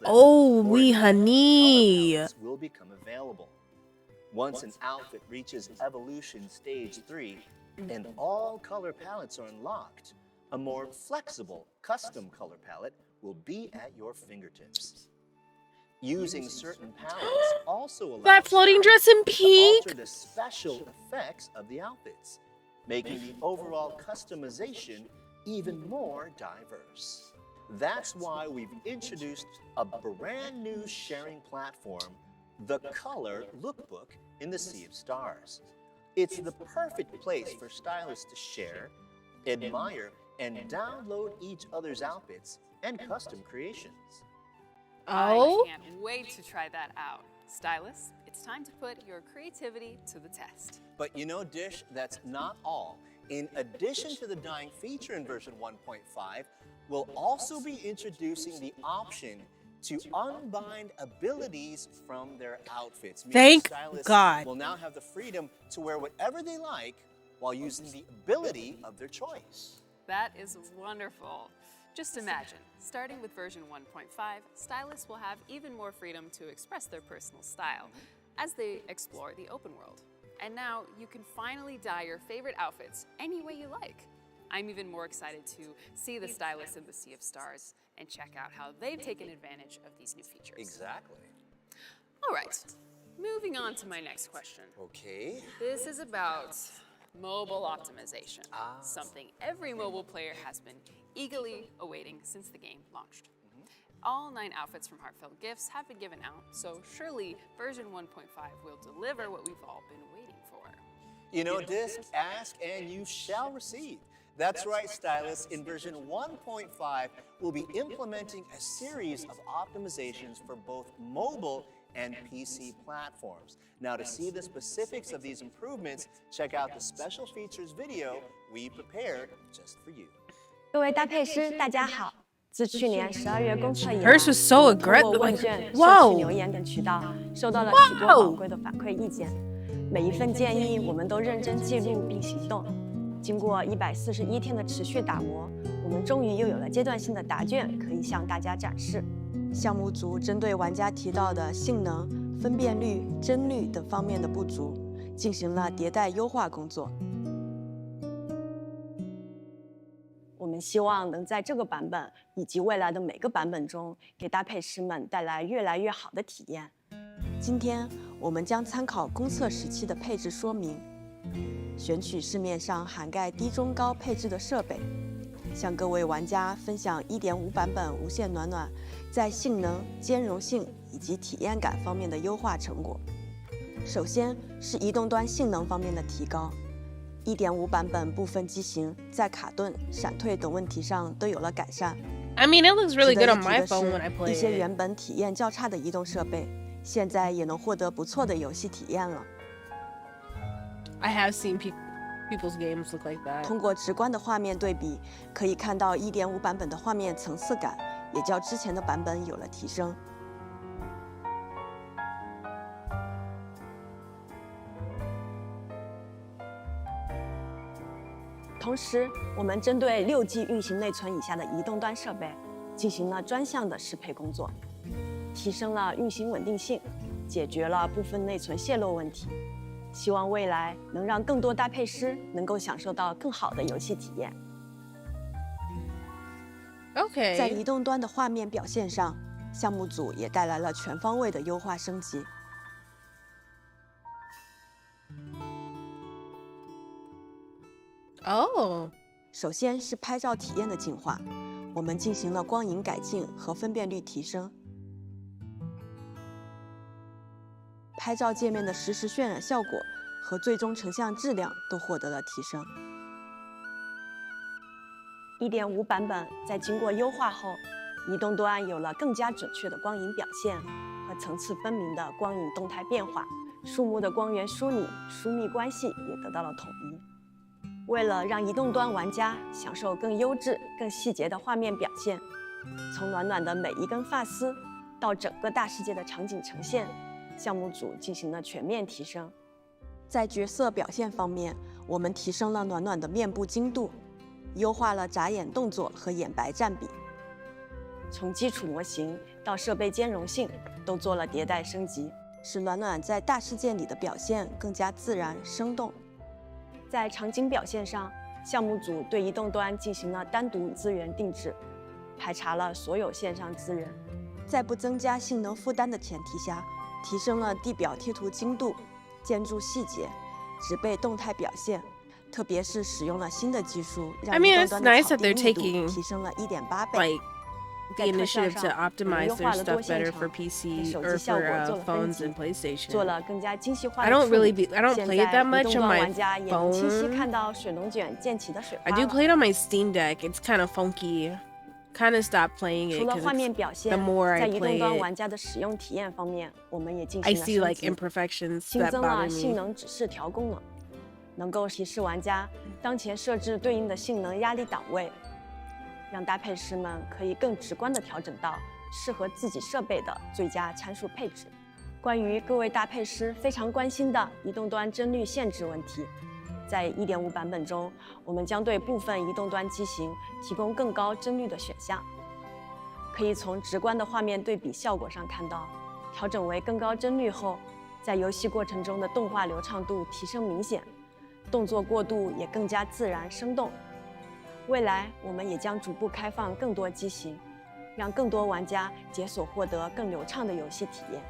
Oh, we honey. Will become available. Once an outfit reaches evolution stage 3 and all color palettes are unlocked, a more flexible custom color palette will be at your fingertips. Using certain palettes also allows That floating dress in to pink. alter the special effects of the outfits, making the overall customization even more diverse. That's why we've introduced a brand new sharing platform, the Color Lookbook in the Sea of Stars. It's the perfect place for stylists to share, admire, and download each other's outfits and custom creations. Oh, I can't wait to try that out. Stylists, it's time to put your creativity to the test. But you know, Dish, that's not all. In addition to the dyeing feature in version 1.5, we'll also be introducing the option to unbind abilities from their outfits. Thank stylists God. will now have the freedom to wear whatever they like while using the ability of their choice. That is wonderful. Just imagine, starting with version 1.5, stylists will have even more freedom to express their personal style as they explore the open world. And now you can finally dye your favorite outfits any way you like. I'm even more excited to see the stylists in the Sea of Stars and check out how they've taken advantage of these new features. Exactly. All right, moving on to my next question. Okay. This is about mobile optimization, something every mobile player has been eagerly awaiting since the game launched. All 9 outfits from Heartfelt Gifts have been given out, so surely version 1.5 will deliver what we've all been waiting for. You know, Disc, ask and you shall receive. That's right, stylists. In version 1.5, we'll be implementing a series of optimizations for both mobile and PC platforms. Now, to see the specifics of these improvements, check out the special features video we prepared just for you. 各位搭配师，大家好。自去年12月公测以来， Hers was so 我们通 aggressive, 过问 like, 卷、社 whoa. 区留言等渠道，收到了许多宝贵的反馈意见。每一份建议，我们都认真记录并行动。经过141天的持续打磨，我们终于又有了阶段性的答卷可以向大家展示。项目组针对玩家提到的性能、分辨率、帧率等方面的不足，进行了迭代优化工作。我们希望能在这个版本以及未来的每个版本中，给搭配师们带来越来越好的体验。今天我们将参考公测时期的配置说明，选取市面上涵盖低、中、高配置的设备，向各位玩家分享1.5版本无线暖暖在性能、兼容性以及体验感方面的优化成果。首先是移动端性能方面的提高。1.5版本部分机型在卡顿、闪退等问题上都有了改善。 I mean, it looks really 值 good 得 on 一提 my 的 phone when I 是， play 一些 it. 原本体验较差的移动设备，现在也能获得不错的游戏体验了。I have seen people's games look like that. 通过直观的画面对比，可以看到1.5版本的画面层次感也较之前的版本有了提升。同时，我们针对6G 运行内存以下的移动端设备进行了专项的适配工作，提升了运行稳定性，解决了部分内存泄露问题。希望未来能让更多搭配师能够享受到更好的游戏体验。Okay. 在移动端的画面表现上，项目组也带来了全方位的优化升级。Oh. 首先是拍照体验的进化，我们进行了光影改进和分辨率提升，拍照界面的实时渲染效果和最终成像质量都获得了提升。1.5版本在经过优化后，移动端有了更加准确的光影表现和层次分明的光影动态变化，树木的光源梳理、疏密关系也得到了统一。为了让移动端玩家享受更优质、更细节的画面表现，从暖暖的每一根发丝到整个大世界的场景呈现，项目组进行了全面提升。在角色表现方面，我们提升了暖暖的面部精度，优化了眨眼动作和眼白占比。从基础模型到设备兼容性都做了迭代升级，使暖暖在大事件里的表现更加自然生动。在场景表现上，项目组对移动端进行了单独资源定制，排查了所有线上资源，在不增加性能负担的前提下，提升了地表贴图精度、建筑细节、植被动态表现，特别是使用了新的技术，让 I mean, 移 it's 动端的 nice 草 that 地 they're 密度 taking 提升了1.8倍。 like the initiative to optimize their stuff better for PC or for phones and PlayStation. 做了更加精细化 I 的 don't 处理。 really I don't play it that much 现 on 在移动端 my 玩家也能清晰 phone. 看到水龙卷溅起的水 I 花 do 了。 play it on my Steam Deck. It's kind of funky. Kind of stopped playing it 除了 because 画面表现， the more 在 I 移动 play 端 it, 玩家的使用体验方面，我们也进 I 行了 see 升 like 级， imperfections 新 that 增 bother 了性 me. 能指示调功能，能够提示玩家当前设置对应的性能压力档位，让搭配师们可以更直观地调整到适合自己设备的最佳参数配置。关于各位搭配师非常关心的移动端帧率限制问题，在 1.5 版本中，我们将对部分移动端机型提供更高帧率的选项。可以从直观的画面对比效果上看到，调整为更高帧率后，在游戏过程中的动画流畅度提升明显，动作过渡也更加自然生动。未来我们也将逐步开放更多机型，让更多玩家解锁获得更流畅的游戏体验。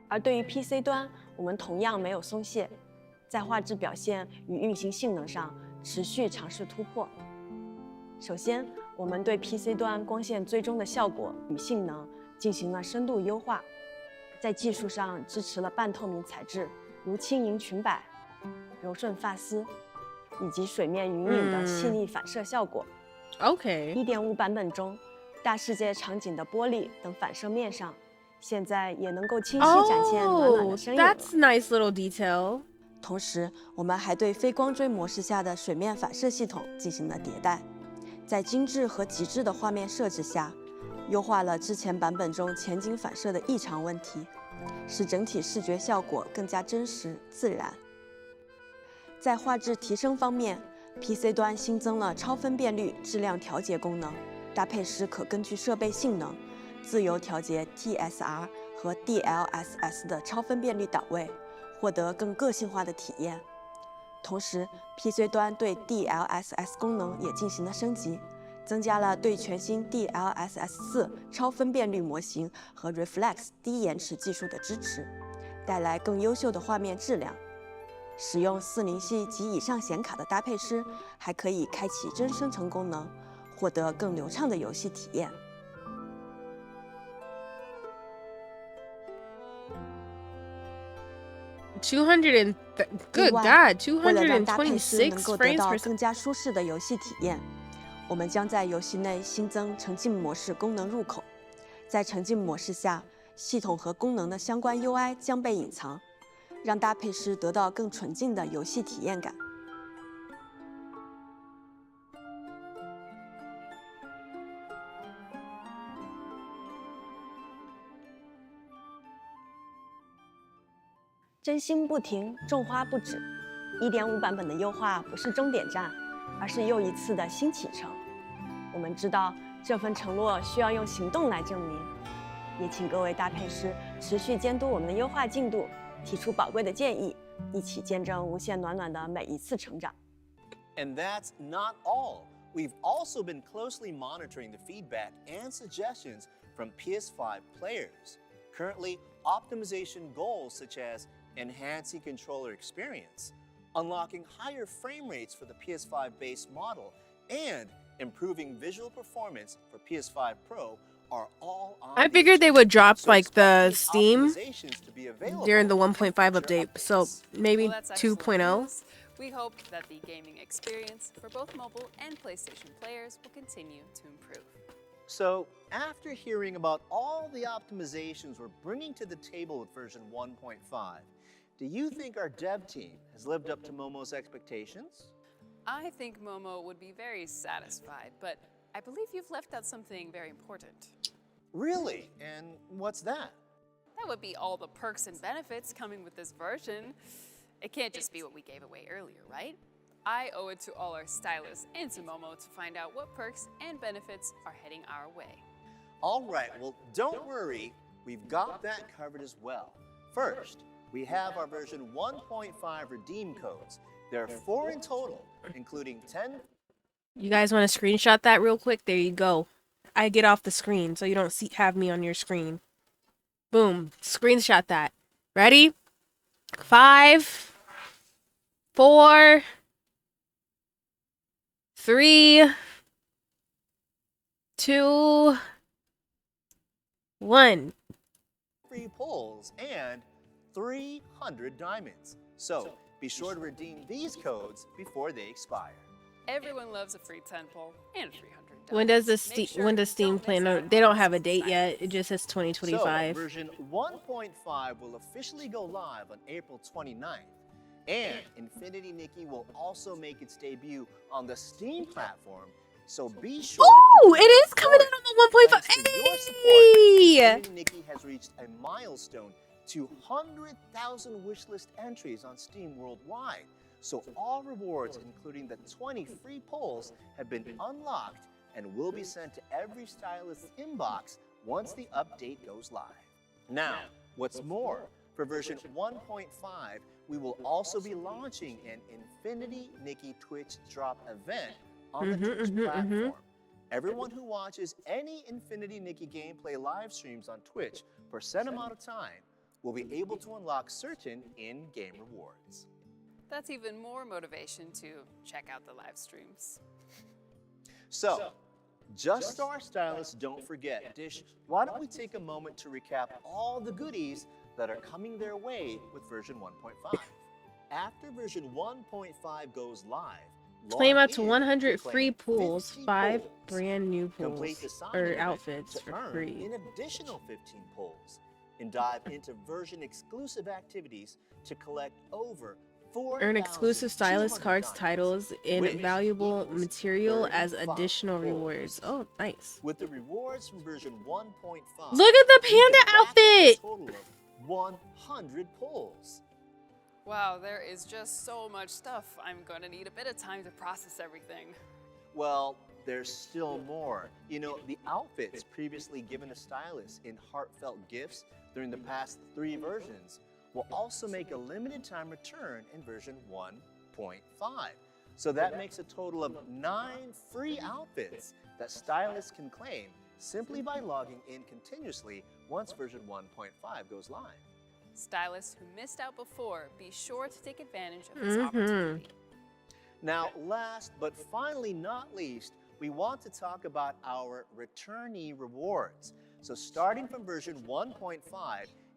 而对于 PC 端，我们同样没有松懈，在画质表现与运行性能上持续尝试突破。首先，我们对 PC 端光线追踪的效果与性能进行了深度优化，在技术上支持了半透明材质，如轻盈裙摆、柔顺发丝，以及水面云影的细腻反射效果。Okay. 1.5 版本中，大世界场景的玻璃等反射面上，现在也能够清晰展现暖暖 Oh, 的身影了。 that's a nice little detail. 同时，我们还对非光追模式下的水面反射系统进行了迭代，在精致和极致的画面设置下，优化了之前版本中前景反射的异常问题，使整体视觉效果更加真实自然。在画质提升方面， PC 端新增了超分辨率质量调节功能，搭配师可根据设备性能，自由调节 TSR 和 DLSS 的超分辨率档位，获得更个性化的体验。同时 ，PC 端对 DLSS 功能也进行了升级，增加了对全新 DLSS4 超分辨率模型和 Reflex 低延迟技术的支持，带来更优秀的画面质量。使用40系及以上显卡的搭配师，还可以开启真生成功能，获得更流畅的游戏体验。Good 另外 God, 为了让搭配师226能够得 frames 到 per 更加舒适的游戏体验，我们将在游戏内新增沉浸模式功能入口。在沉浸模式下，系统和功能的相关 UI 将被隐藏，让搭配师得到更纯净的游戏体验感。真心不停，种花不止。1.5 版本的优化不是终点站，而是又一次的新启程。我们知道这份承诺需要用行动来证明，也请各位搭配师持续监督我们的优化进度，提出宝贵的建议，一起见证无限暖暖的每一次成长。 And that's not all. We've also been closely monitoring the feedback and suggestions from PS5 players. Currently, optimization goals such as enhancing controller experience, unlocking higher frame rates for the PS5 base model, and improving visual performance for PS5 Pro are all on I the figured they would drop so like the expect these Steam optimizations to be available during the in 1.5 future update, so updates. maybe Well, that's excellent 2.0. news. We hope that the gaming experience for both mobile and PlayStation players will continue to improve. So, after hearing about all the optimizations we're bringing to the table with version 1.5, do you think our dev team has lived up to Momo's expectations? I think Momo would be very satisfied, but I believe you've left out something very important. Really? And what's that? That would be all the perks and benefits coming with this version. It can't just be what we gave away earlier, right? I owe it to all our stylists and to Momo to find out what perks and benefits are heading our way. All right, well, don't worry. We've got that covered as well. First, we have our version 1.5 redeem codes. There are 4 in total, including 10. You guys want to screenshot that real quick? There you go. I get off the screen so you don't have me on your screen. Boom. Screenshot that. Ready? 5, 4, 3, 2, 1. Free pulls and 300 diamonds. So be sure to redeem these codes before they expire. Everyone loves a free 10 pull and 300 diamonds. When does Make sure Steam don't plan? miss out They on don't this have a date exciting yet. It just says So 2025. version 1.5 will officially go live on April 29th. And Infinity Nikki will also make its debut on the Steam platform. So be sure Oh, to keep it is your coming support. out on the 1.5. Thanks to your support, Hey! Infinity Nikki has reached a milestone: 200,000 wishlist entries on Steam worldwide. So all rewards, including the 20 free pulls, have been unlocked and will be sent to every stylist's inbox once the update goes live. Now, what's more, for version 1.5, we will also be launching an Infinity Nikki Twitch drop event on the Twitch platform. Everyone who watches any Infinity Nikki gameplay live streams on Twitch for a set amount of time will be able to unlock certain in-game rewards. That's even more motivation to check out the live streams. So, just so our stylists don't forget, Dish, why don't we take a moment to recap all the goodies that are coming their way with version 1.5. After version 1.5 goes live, Claim log up to in 100 claim free pools, 50 5 pulls. brand new Complete pools, the sign or event outfits to for earn free. an additional 15 pulls, and dive into version exclusive activities to collect over 4,200 Earn exclusive stylist cards, diamonds, titles, and which valuable equals material as 35 additional pulls. rewards. Oh, nice. With the rewards from version 1.5, Look at the you can panda rack up outfit! a total of 100 pulls. Wow, there is just so much stuff. I'm gonna need a bit of time to process everything. Well, there's still more. You know, the outfits previously given to stylists in heartfelt gifts during the past 3 versions will also make a limited time return in version 1.5. So that makes a total of 9 free outfits that stylists can claim simply by logging in continuously once version 1.5 goes live. Stylists who missed out before, be sure to take advantage of this opportunity. Now, last but finally not least, we want to talk about our returnee rewards. So starting from version 1.5,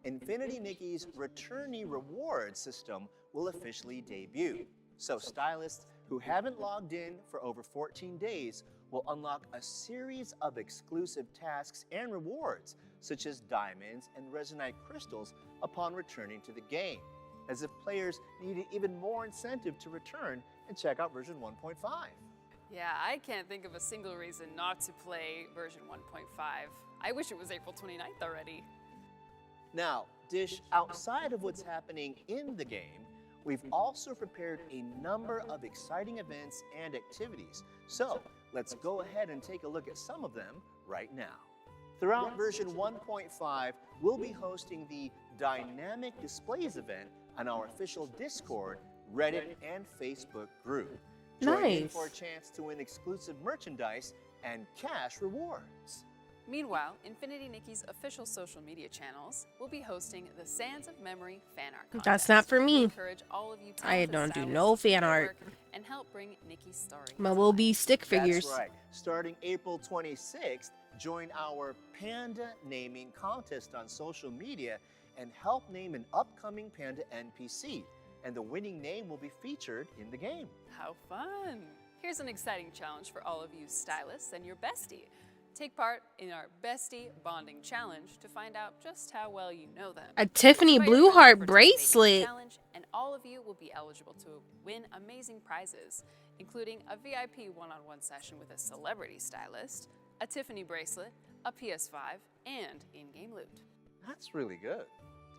Infinity Nikki's returnee reward system will officially debut. So stylists who haven't logged in for over 14 days will unlock a series of exclusive tasks and rewards, such as diamonds and resonite crystals upon returning to the game, as if players needed even more incentive to return and check out version 1.5. Yeah, I can't think of a single reason not to play version 1.5. I wish it was April 29th already. Now, Dish, outside of what's happening in the game, we've also prepared a number of exciting events and activities. So let's go ahead and take a look at some of them right now. Throughout version 1.5, we'll be hosting the Dynamic Displays event on our official Discord, Reddit, and Facebook group. Join in Nice. for a chance to win exclusive merchandise and cash rewards. Meanwhile, Infinity Nikki's official social media channels will be hosting the Sands of Memory fan art contest. That's not for We me. encourage all of you I talented don't do stylists no to share fan your art. work and help bring Nikki's story. But to will life. be stick figures. That's right. Starting April 26th, join our Panda naming contest on social media and help name an upcoming Panda NPC. And the winning name will be featured in the game. How fun! Here's an exciting challenge for all of you stylists and your bestie. Take part in our Bestie Bonding Challenge to find out just how well you know them. A Tiffany Invite Blue your friends Heart to participate in the bracelet. challenge and all of you will be eligible to win amazing prizes, including a VIP one-on-one session with a celebrity stylist, a Tiffany bracelet, a PS5, and in-game loot. That's really good.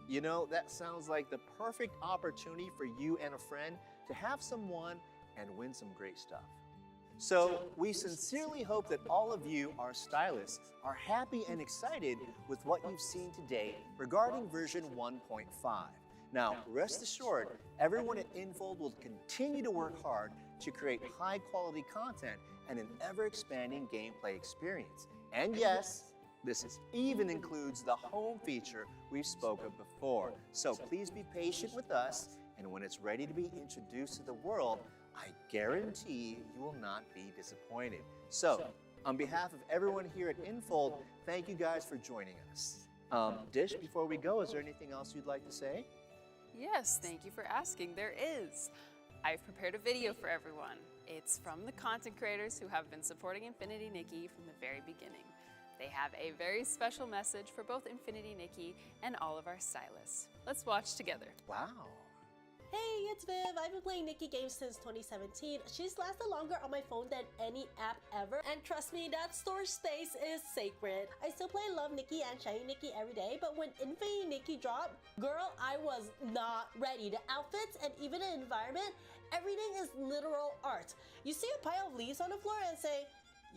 You know, that sounds like the perfect opportunity for you and a friend to have someone and win some great stuff. So we sincerely hope that all of you, our stylists, are happy and excited with what you've seen today regarding version 1.5. Now, rest assured, everyone at Infold will continue to work hard to create high-quality content and an ever-expanding gameplay experience. And yes, this even includes the home feature we've spoken of before. So please be patient with us, and when it's ready to be introduced to the world, I guarantee you will not be disappointed. So, on behalf of everyone here at Infold, thank you guys for joining us. Dish, before we go, is there anything else you'd like to say? Yes, thank you for asking. There is. I've prepared a video for everyone. It's from the content creators who have been supporting Infinity Nikki from the very beginning. They have a very special message for both Infinity Nikki and all of our stylists. Let's watch together. Wow. Hey, it's Viv. I've been playing Nikki games since 2017. She's lasted longer on my phone than any app ever, and trust me, that storage space is sacred. I still play Love Nikki and Shiny Nikki every day, but when Infinity Nikki dropped, girl, I was not ready. The outfits and even the environment, everything is literal art. You see a pile of leaves on the floor and say,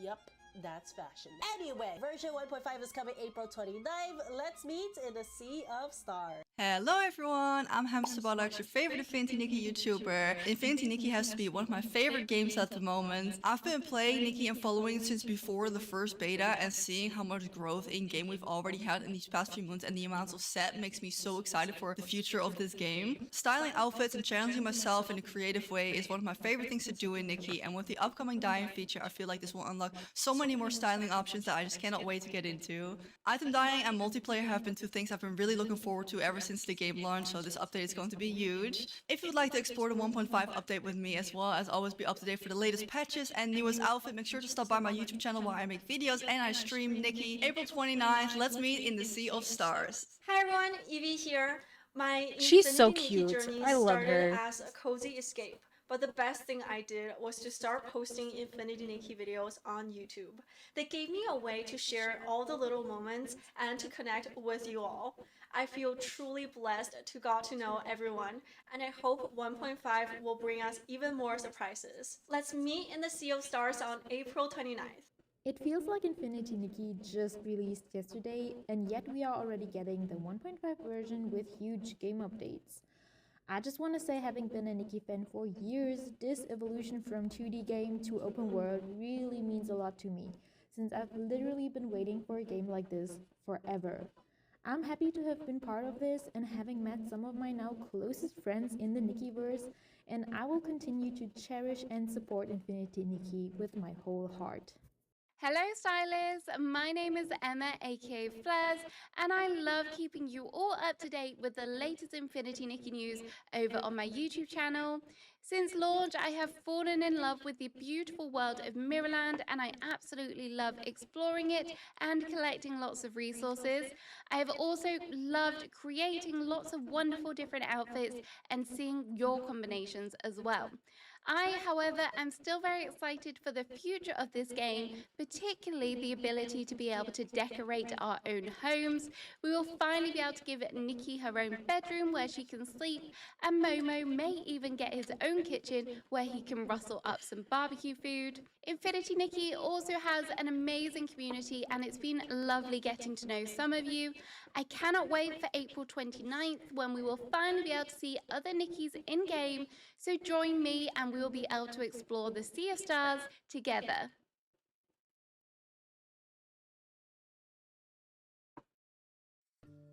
yep, that's fashion. Anyway, version 1.5 is coming April 29th. Let's meet in the Sea of Stars. Hello everyone, I'm Hamster Bollocks, your favorite Infinity Nikki YouTuber. Infinity Nikki has to be one of my favorite games at the moment. I've been playing Nikki and following it since before the first beta, and seeing how much growth in game we've already had in these past few months and the amounts of set makes me so excited for the future of this game. Styling outfits and challenging myself in a creative way is one of my favorite things to do in Nikki, and with the upcoming dyeing feature, I feel like this will unlock so many more styling options that I just cannot wait to get into. Item dyeing and multiplayer have been two things I've been really looking forward to ever since the game launched, so this update is going to be huge. If you'd like to explore the 1.5 update with me, as well as always be up to date for the latest patches and newest outfit, make sure to stop by my YouTube channel where I make videos and I stream Nikki. April 29th, let's meet in the Sea of Stars. Hi everyone, Evie here. My She's so Infinity Nikki cute. journey I love started her. as a cozy escape. But the best thing I did was to start posting Infinity Nikki videos on YouTube. They gave me a way to share all the little moments and to connect with you all. I feel truly blessed to got to know everyone, and I hope 1.5 will bring us even more surprises. Let's meet in the Sea of Stars on April 29th. It feels like Infinity Nikki just released yesterday, and yet we are already getting the 1.5 version with huge game updates. I just want to say, having been a Nikki fan for years, this evolution from 2D game to open world really means a lot to me, since I've literally been waiting for a game like this forever. I'm happy to have been part of this and having met some of my now closest friends in the Nikkiverse, and I will continue to cherish and support Infinity Nikki with my whole heart. Hello stylists, my name is Emma aka Flares, and I love keeping you all up to date with the latest Infinity Nikki news over on my YouTube channel. Since launch, I have fallen in love with the beautiful world of Mirrorland, and I absolutely love exploring it and collecting lots of resources. I have also loved creating lots of wonderful different outfits and seeing your combinations as well. I, however, am still very excited for the future of this game, particularly the ability to be able to decorate our own homes. We will finally be able to give Nikki her own bedroom where she can sleep, and Momo may even get his own kitchen where he can rustle up some barbecue food. Infinity Nikki also has an amazing community, and it's been lovely getting to know some of you. I cannot wait for April 29th when we will finally be able to see other Nikkis in-game, so join me and we will be able to explore the Sea of Stars together.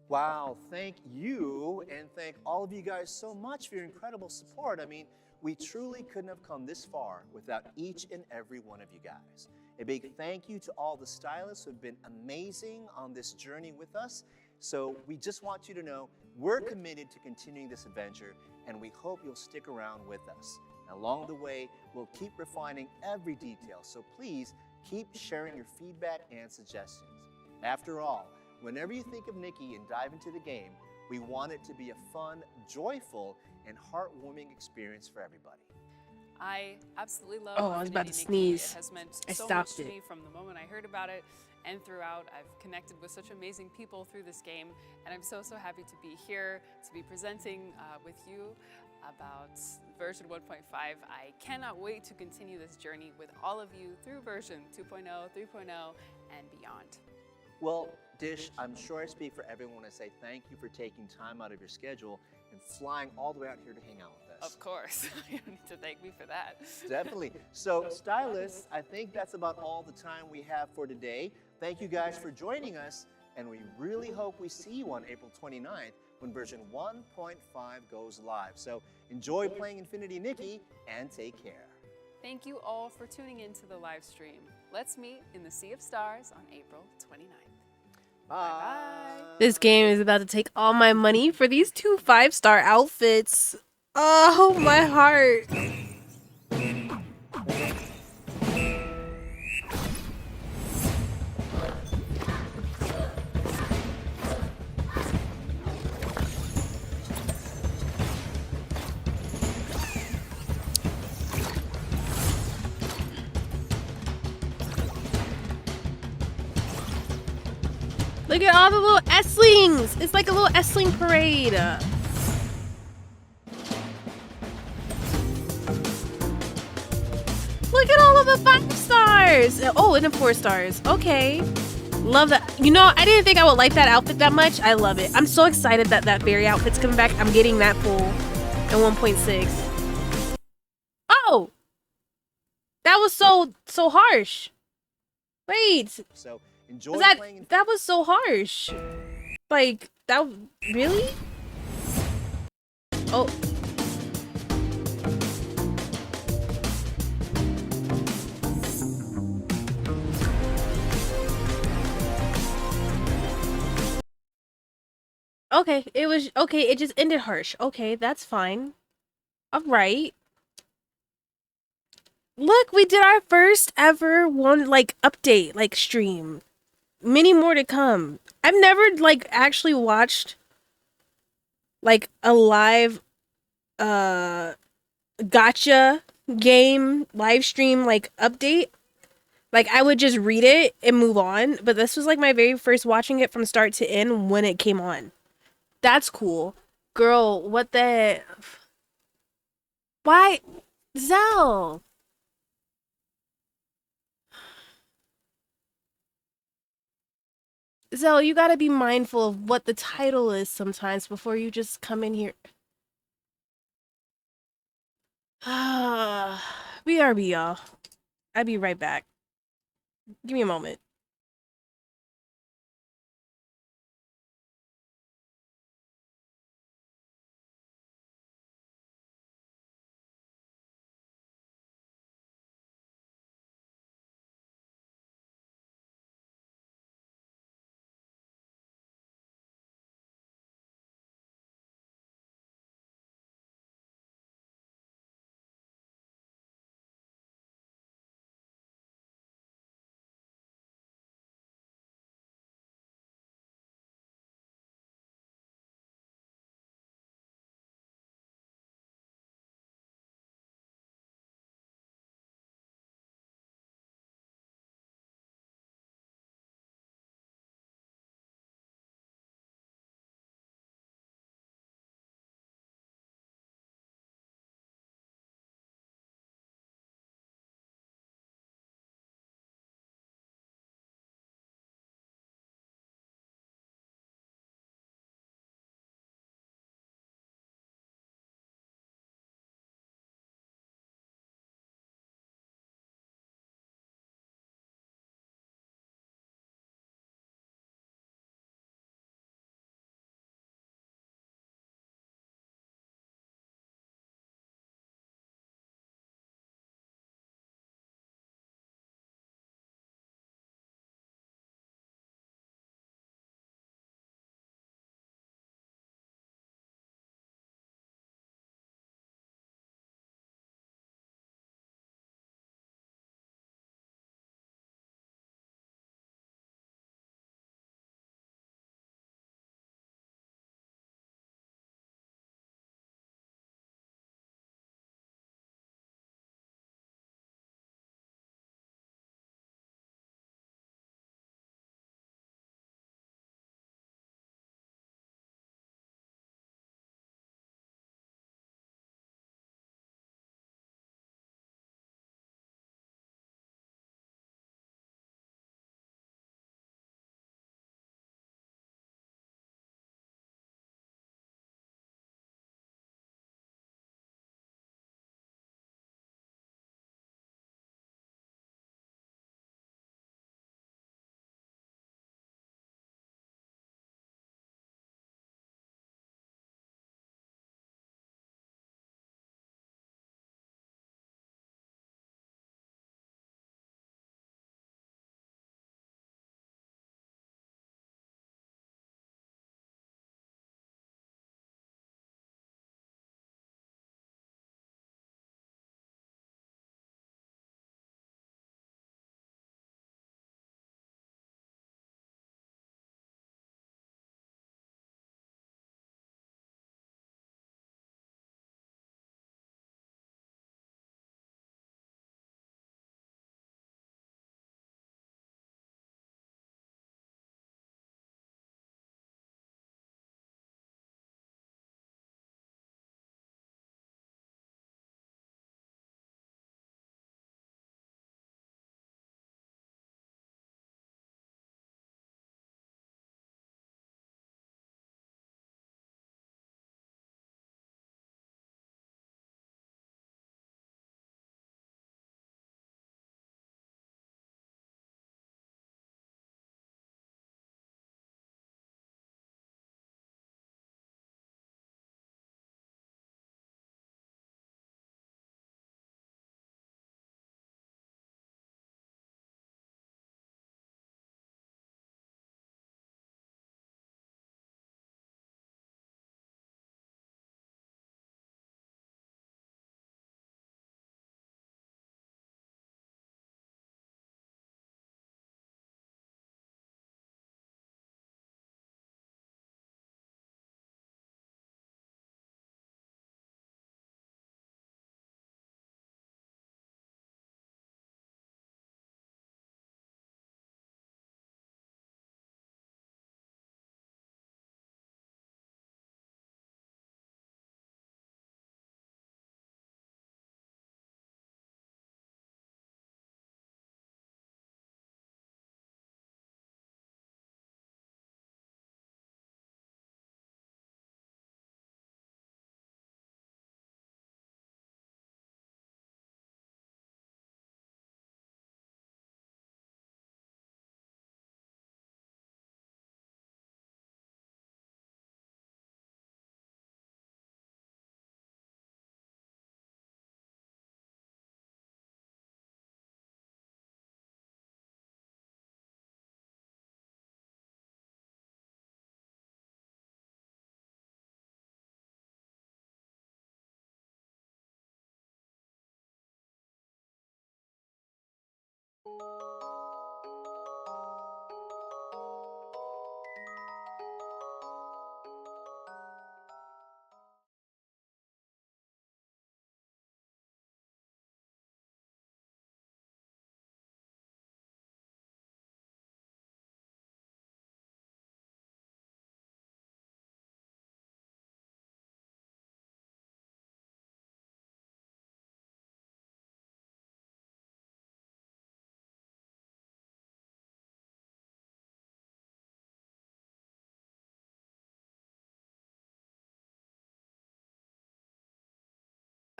Wow, thank you, and thank all of you guys so much for your incredible support. I mean, we truly couldn't have come this far without each and every one of you guys. A big thank you to all the stylists who have been amazing on this journey with us. So we just want you to know we're committed to continuing this adventure, and we hope you'll stick around with us. And along the way, we'll keep refining every detail, so please keep sharing your feedback and suggestions. After all, whenever you think of Nikki and dive into the game, we want it to be a fun, joyful, and heartwarming experience for everybody. I absolutely love Oh, I was about to Infinity Nikki. sneeze. It has meant I so stopped much to it. me from the moment I heard about it and throughout. I've connected with such amazing people through this game, and I'm so happy to be here, to be presenting with you about version 1.5. I cannot wait to continue this journey with all of you through version 2.0, 3.0, and beyond. Well, Dish, I'm sure I speak for everyone when I say thank you for taking time out of your schedule and flying all the way out here to hang out with us. Of course. You don't need to thank me for that. Definitely. So, stylists, I think that's about all the time we have for today. Thank you guys for joining us, and we really hope we see you on April 29th when version 1.5 goes live. So, enjoy playing Infinity Nikki and take care. Thank you all for tuning into the live stream. Let's meet in the Sea of Stars on April 29th. Bye-bye. This game is about to take all my money for these 2 5-star outfits. Oh, my heart. Look at all the little S-lings. It's like a little S-ling parade. Look at all of the 5 stars. Oh, and the 4 stars. Okay. Love that. You know, I didn't think I would like that outfit that much. I love it. I'm so excited that that fairy outfit's coming back. I'm getting that full in 1.6. Oh! That was so harsh. Wait. So, enjoy playing. That was so harsh. Like, that really? Oh. Okay, it was okay, it just ended harsh. Okay, that's fine. Alright. Look, we did our first ever update, stream. Many more to come. I've never actually watched a live gotcha game live stream update. I would just read it and move on, but this was my very first watching it from start to end when it came on. That's cool. Girl, what the... Why? Zell! Zell, you gotta be mindful of what the title is sometimes before you just come in here. BRB, y'all. I'll be right back. Give me a moment.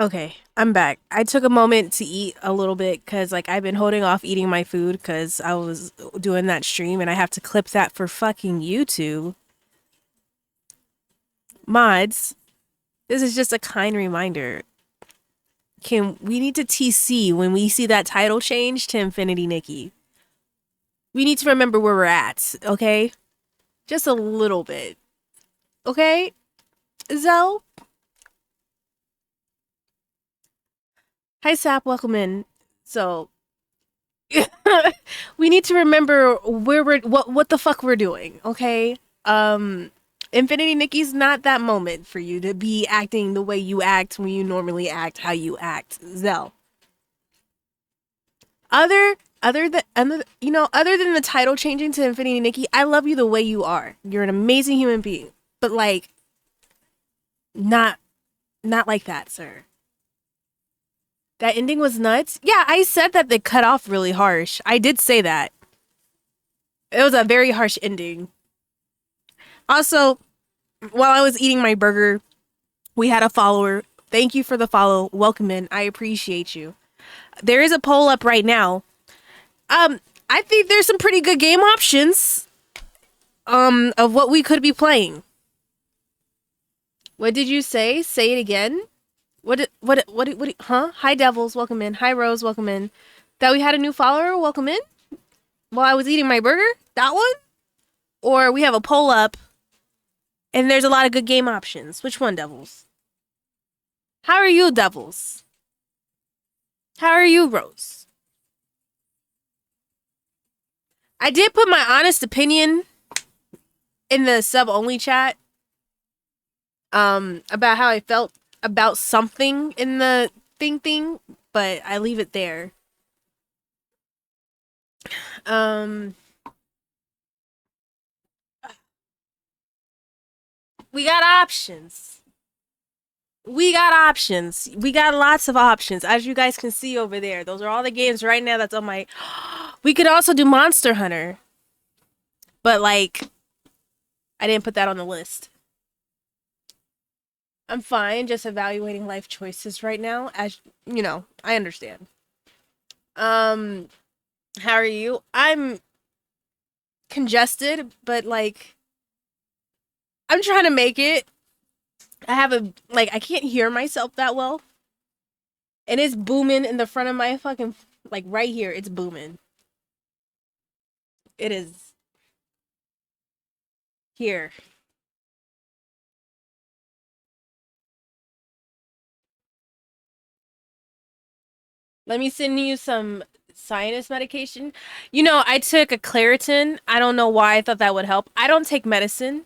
Okay, I'm back. I took a moment to eat a little bit because, like, I've been holding off eating my food because I was doing that stream and I have to clip that for fucking YouTube. Mods, this is just a kind reminder. We need to TC when we see that title change to Infinity Nikki. We need to remember where we're at, okay? Just a little bit. Okay? Zell? Hi, Sap. Welcome in. So, we need to remember where what the fuck we're doing, okay? Infinity Nikki's not that moment for you to be acting the way you act when you normally act how you act. Zell. Other than the title changing to Infinity Nikki, I love you the way you are. You're an amazing human being. But like not like that, sir. That ending was nuts. Yeah, I said that they cut off really harsh. I did say that. It was a very harsh ending. Also, while I was eating my burger, we had a follower. Thank you for the follow. Welcome in. I appreciate you. There is a poll up right now. I think there's some pretty good game options of what we could be playing. What did you say? Say it again. Huh? Hi Devils, welcome in. Hi Rose, welcome in. That we had a new follower, welcome in. While I was eating my burger? That one? Or we have a poll up and there's a lot of good game options. Which one, Devils? How are you, Devils? How are you, Rose? I did put my honest opinion in the sub-only chat about how I felt about something in the thing, but I leave it there. We got options. We got options. We got lots of options, as you guys can see over there. Those are all the games right now that's on my... We could also do Monster Hunter. But, like, I didn't put that on the list. I'm fine just evaluating life choices right now. As, you know, I understand. How are you? I'm congested, but, like, I'm trying to make it. I have I can't hear myself that well. And it's booming in the front of my fucking, like, right here. It's booming. It is. Here. Let me send you some sinus medication. You know, I took a Claritin. I don't know why I thought that would help. I don't take medicine.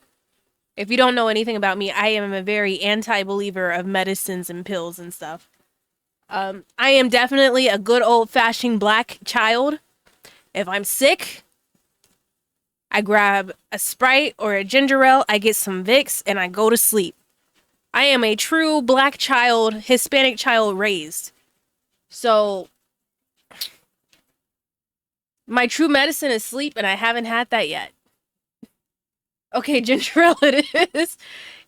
If you don't know anything about me, I am a very anti-believer of medicines and pills and stuff. I am definitely a good old-fashioned black child. If I'm sick, I grab a Sprite or a ginger ale, I get some Vicks, and I go to sleep. I am a true black child, Hispanic child raised. So, my true medicine is sleep, and I haven't had that yet. Okay, ginger ale it is.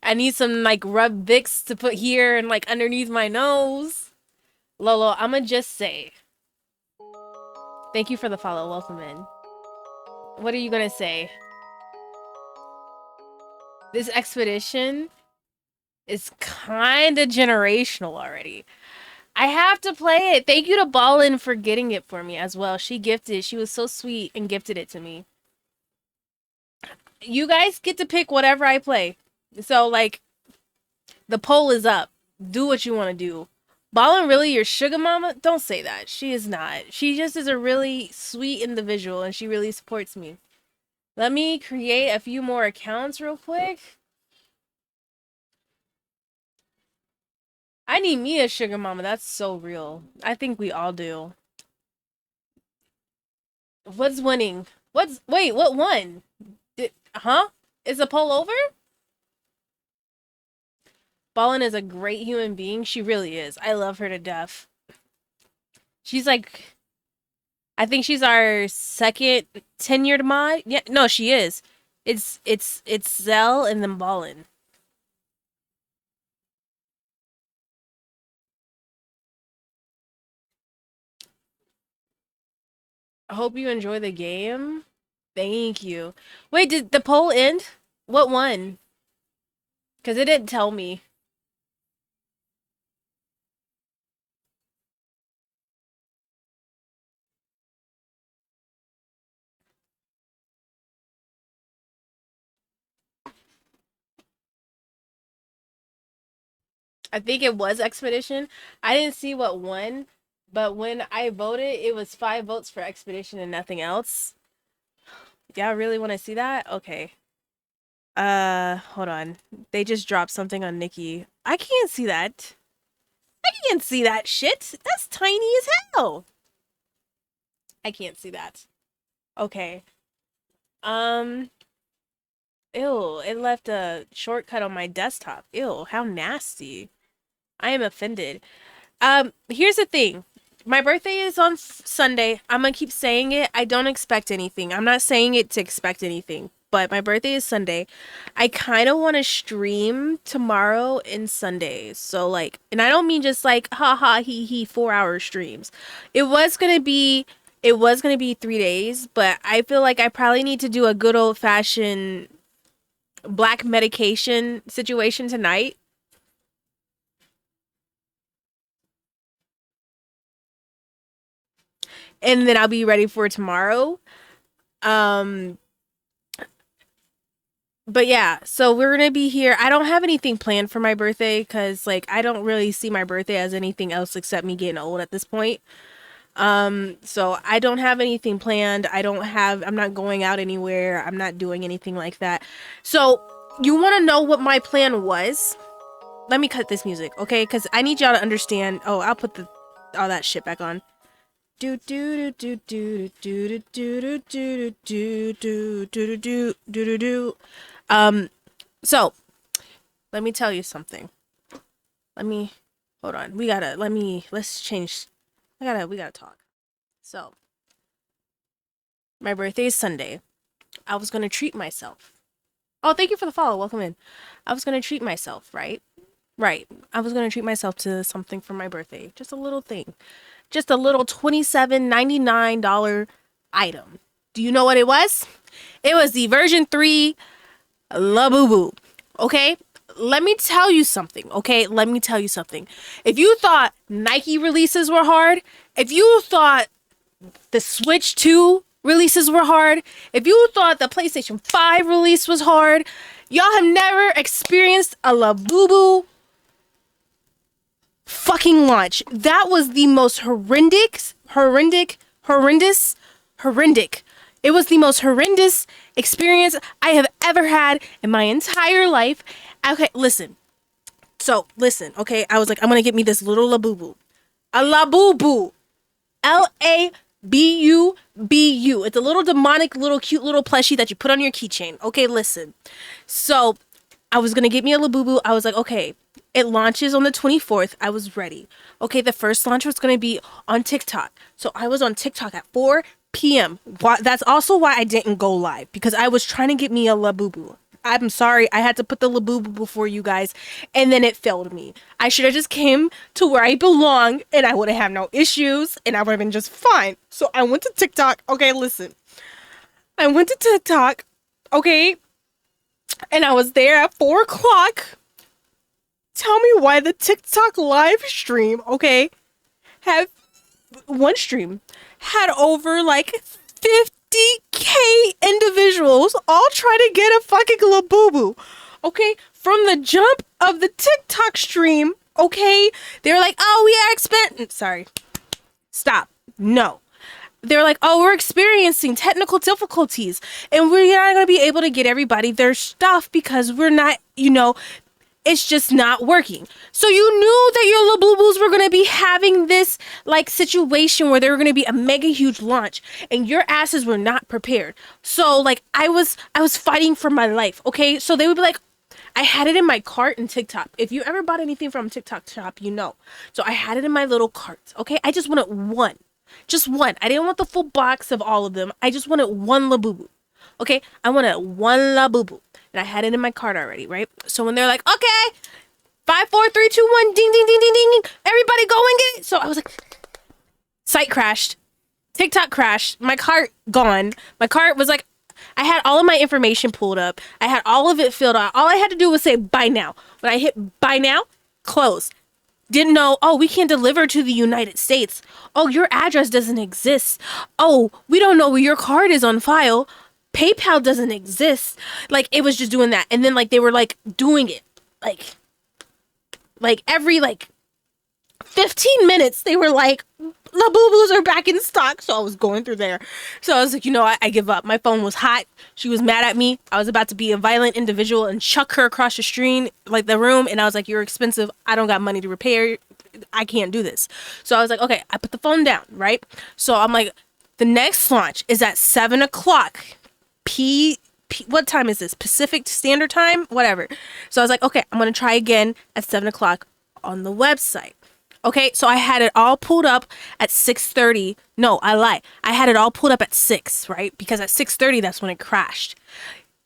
I need some, like, rub Vicks to put here and, like, underneath my nose. Lolo, I'ma just say. Thank you for the follow. Welcome in. What are you gonna say? This expedition is kinda generational already. I have to play it. Thank you to Ballin for getting it for me as well. She was so sweet and gifted it to me. You guys get to pick whatever I play. So, like, the poll is up. Do what you want to do. Ballin really your sugar mama? Don't say that. She is not. She just is a really sweet individual and she really supports me. Let me create a few more accounts real quick. I need me a sugar mama. That's so real. I think we all do. What's winning? Wait, what won? Huh? Is the poll over? Ballin is a great human being. She really is. I love her to death. She's like... I think she's our second tenured mod. Yeah, no, she is. It's Zell and then Ballin. I hope you enjoy the game. Thank you. Wait, did the poll end? What won? Because it didn't tell me. I think it was Expedition. I didn't see what won, but when I voted, it was 5 votes for Expedition and nothing else. Y'all really want to see that? Okay. Hold on. They just dropped something on Nikki. I can't see that. I can't see that shit. That's tiny as hell. I can't see that. Okay. Ew, it left a shortcut on my desktop. Ew, how nasty. I am offended. Here's the thing. My birthday is on Sunday. I'm gonna keep saying it. I don't expect anything. I'm not saying it to expect anything, but my birthday is Sunday. I kind of want to stream tomorrow and Sunday. So like, and I don't mean just like haha he 4-hour streams. It was gonna be 3 days, but I feel like I probably need to do a good old fashioned black medication situation tonight. And then I'll be ready for tomorrow. But yeah, so we're gonna be here. I don't have anything planned for my birthday because like I don't really see my birthday as anything else except me getting old at this point. So I don't have anything planned. I'm not going out anywhere. I'm not doing anything like that. So you want to know what my plan was? Let me cut this music, okay? Because I need y'all to understand. Oh, I'll put all that shit back on. Do do do do do do do do do do do do do do do. So let me tell you something. Hold on. Let's change. We gotta talk. So my birthday is Sunday. I was gonna treat myself. Oh, thank you for the follow. Welcome in. I was gonna treat myself, right? Right. I was gonna treat myself to something for my birthday. Just a little thing. Just a little $27.99 item. Do you know what it was? It was the version 3 Labubu. Okay? Let me tell you something. Okay? Let me tell you something. If you thought Nike releases were hard, if you thought the Switch 2 releases were hard, if you thought the PlayStation 5 release was hard, y'all have never experienced a Labubu fucking launch. That was the most horrendous. It was the most horrendous experience I have ever had in my entire life. Okay, listen. Okay, I was like, I'm gonna get me this little Labubu. A Labubu. Labubu. It's a little demonic, little cute little plushie that you put on your keychain. Okay, listen. So, I was gonna get me a Labubu. I was like, okay, it launches on the 24th. I was ready. Okay, the first launch was gonna be on TikTok. So I was on TikTok at 4 p.m. That's also why I didn't go live, because I was trying to get me a Labubu. I'm sorry, I had to put the Labubu before you guys, and then it failed me. I should have just came to where I belong, and I would have had no issues, and I would have been just fine. So I went to TikTok. Okay, listen. I went to TikTok, okay, and I was there at 4 o'clock. Tell me why the TikTok live stream, okay, had one stream, had over like 50K individuals all trying to get a fucking Labubu, okay? From the jump of the TikTok stream, okay? They were like, oh, we are sorry. Stop. No. They're like, oh, we're experiencing technical difficulties and we're not going to be able to get everybody their stuff because we're not, it's just not working. So you knew that your Labubus were going to be having this like situation where they were going to be a mega huge launch and your asses were not prepared. So like I was fighting for my life. Okay. So they would be like, I had it in my cart in TikTok. If you ever bought anything from TikTok shop, you know. So I had it in my little cart. Okay. I just wanted one. Just one. I didn't want the full box of all of them. I just wanted one Labubu. Okay. I wanted one Labubu. And I had it in my cart already, right? So when they're like, okay, 5, 4, 3, 2, 1, ding, ding, ding, ding, ding, everybody go and get it. So I was like, site crashed. TikTok crashed. My cart gone. My cart was like, I had all of my information pulled up. I had all of it filled out. All I had to do was say buy now. When I hit buy now, close. Didn't know, oh, we can't deliver to the United States. Oh, your address doesn't exist. Oh, we don't know where your card is on file. PayPal doesn't exist. Like, it was just doing that. And then, like, they were, like, doing it. Like every, like, 15 minutes, they were like, Labubu's are back in stock. So I was going through there. So I was like, you know, I give up. My phone was hot. She was mad at me. I was about to be a violent individual and chuck her across the street, like the room. And I was like, you're expensive. I don't got money to repair. I can't do this. So I was like, okay, I put the phone down, right? So I'm like, the next launch is at 7 o'clock. What time is this? Pacific Standard Time? Whatever. So I was like, okay, I'm going to try again at 7 o'clock on the website. Okay, so I had it all pulled up at 6:30. No, I lie. I had it all pulled up at 6, right? Because at 6:30, that's when it crashed.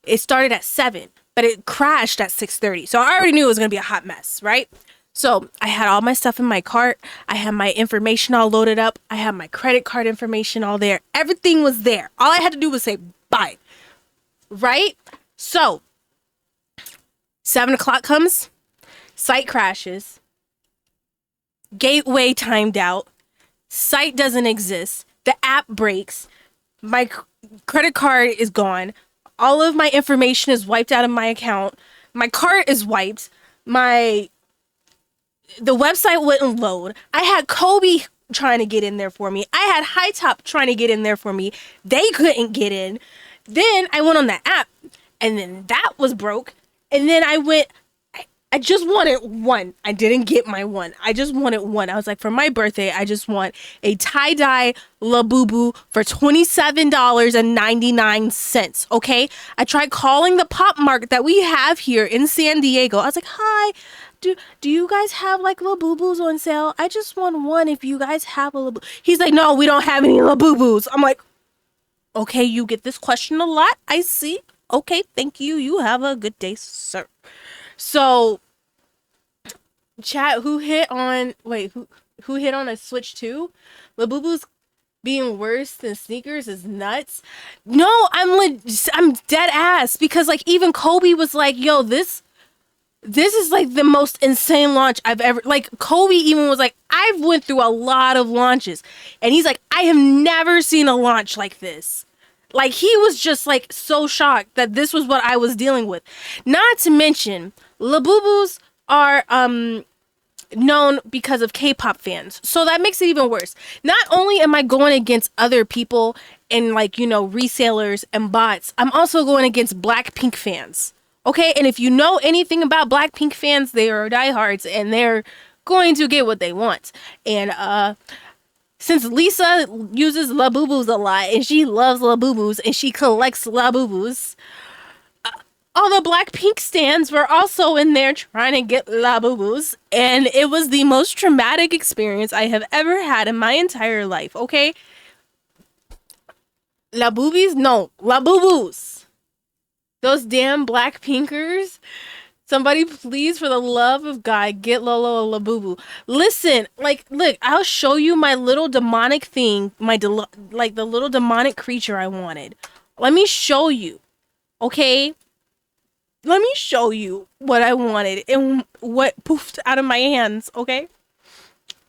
It started at 7, but it crashed at 6:30. So I already knew it was going to be a hot mess, right? So I had all my stuff in my cart. I had my information all loaded up. I had my credit card information all there. Everything was there. All I had to do was say buy, right? So 7 o'clock comes, site crashes. Gateway timed out, site doesn't exist, the app breaks, my credit card is gone, all of my information is wiped out of my account, my cart is wiped, the website wouldn't load. I had Kobe trying to get in there for me. I had High Top trying to get in there for me. They couldn't get in. Then I went on the app, and then that was broke. And then I just wanted one. I didn't get my one. I just wanted one. I was like, for my birthday, I just want a tie-dye Labubu for $27.99. Okay? I tried calling the Pop Mart that we have here in San Diego. I was like, hi, do you guys have like Labubus on sale? I just want one if you guys have a Labubu. He's like, no, we don't have any Labubus. I'm like, okay, you get this question a lot. I see. Okay, thank you. You have a good day, sir. So, chat, who hit on a Switch 2? Labubu's being worse than sneakers is nuts. No, I'm dead ass, because like even Kobe was like, yo, this is like the most insane launch I've ever, like Kobe even was like, I've went through a lot of launches, and he's like, I have never seen a launch like this. Like, he was just like so shocked that this was what I was dealing with. Not to mention, Labubus are known because of K-pop fans. So that makes it even worse. Not only am I going against other people and like, you know, resellers and bots, I'm also going against Blackpink fans. Okay? And if you know anything about Blackpink fans, they are diehards and they're going to get what they want. And since Lisa uses Labubus a lot and she loves Labubus and she collects Labubus, all the Blackpink stands were also in there trying to get Labubus, and it was the most traumatic experience I have ever had in my entire life, okay? Labubis? No, Labubus. Those damn Blackpinkers. Somebody please, for the love of God, get Lolo a Labubu. Listen, like, look, I'll show you my little demonic thing, the little demonic creature I wanted. Let me show you, okay? Let me show you what I wanted and what poofed out of my hands, okay?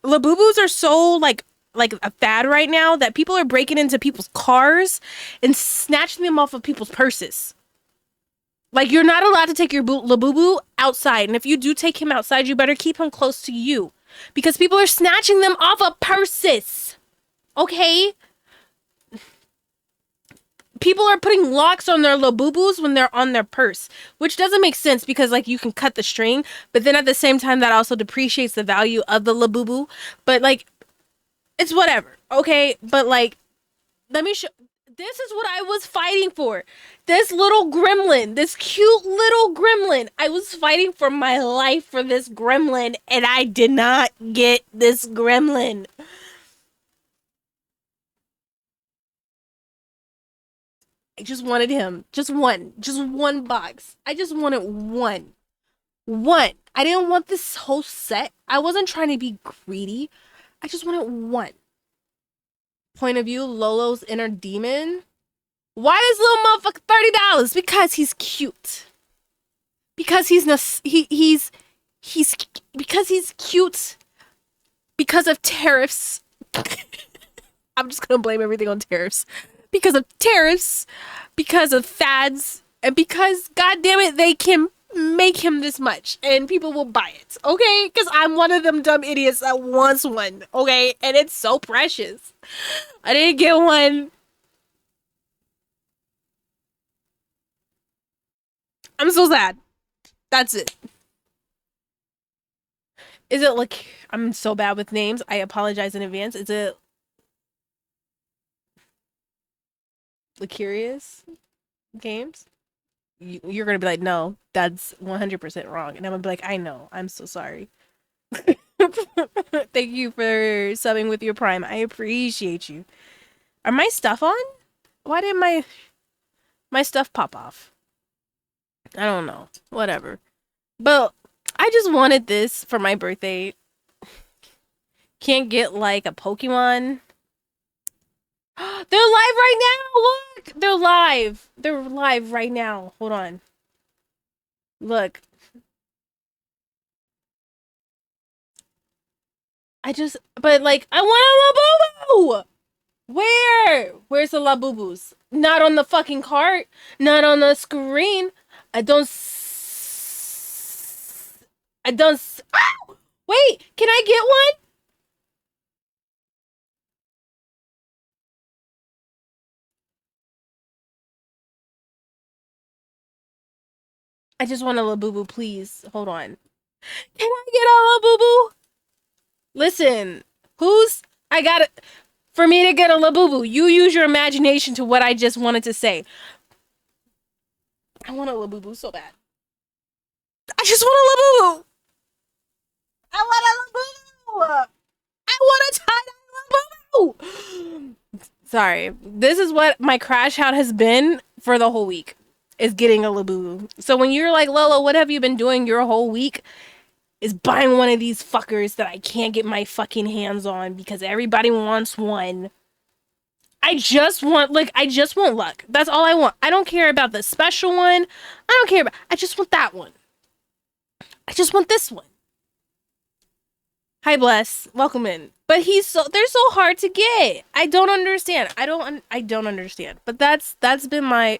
Labubus are so, like a fad right now that people are breaking into people's cars and snatching them off of people's purses. Like, you're not allowed to take your Labubu outside. And if you do take him outside, you better keep him close to you. Because people are snatching them off of purses. Okay? People are putting locks on their Labubus when they're on their purse. Which doesn't make sense because, like, you can cut the string. But then at the same time, that also depreciates the value of the Labubu. But, like, it's whatever. Okay? But, like, let me show... This is what I was fighting for. This little gremlin. This cute little gremlin. I was fighting for my life for this gremlin, and I did not get this gremlin. I just wanted him. Just one. Just one box. I just wanted one. One. I didn't want this whole set. I wasn't trying to be greedy. I just wanted one. point of view, Lolo's inner demon. Why is little motherfucker $30? Because he's cute. Because he's because he's cute. Because of tariffs. I'm just gonna blame everything on tariffs. Because of tariffs. Because of fads. And because, goddammit, they can make him this much. And people will buy it. Okay? Because I'm one of them dumb idiots that wants one. Okay? And it's so precious. I didn't get one. I'm so sad. That's it. Is it like... I'm so bad with names. I apologize in advance. Is it... Lucurious Games? You're gonna be like, no, that's 100% wrong. And I'm gonna be like, I know. I'm so sorry. Thank you for subbing with your Prime. I appreciate you. Are my stuff on? Why did my stuff pop off? I don't know. Whatever. But I just wanted this for my birthday. Can't get like a Pokemon. They're live right now. Look, they're live. They're live right now. Hold on. Look. But like, I want a Labubu. Where's the Labubus? Not on the fucking cart. Not on the screen. Ow! Wait, can I get one? I just want a Labubu, please. Hold on. Can I get a Labubu? Listen, for me to get a Labubu, you use your imagination to what I just wanted to say. I want a Labubu so bad. I just want a Labubu. I want a Labubu. I want a tie-dye Labubu. Sorry. This is what my crash out has been for the whole week. Is getting a Labubu. So when you're like, Lolo, what have you been doing your whole week? Is buying one of these fuckers that I can't get my fucking hands on because everybody wants one. I just want luck. That's all I want. I don't care about the special one. I just want that one. I just want this one. Hi, Bless. Welcome in. But they're so hard to get. I don't understand. I don't understand. But that's been my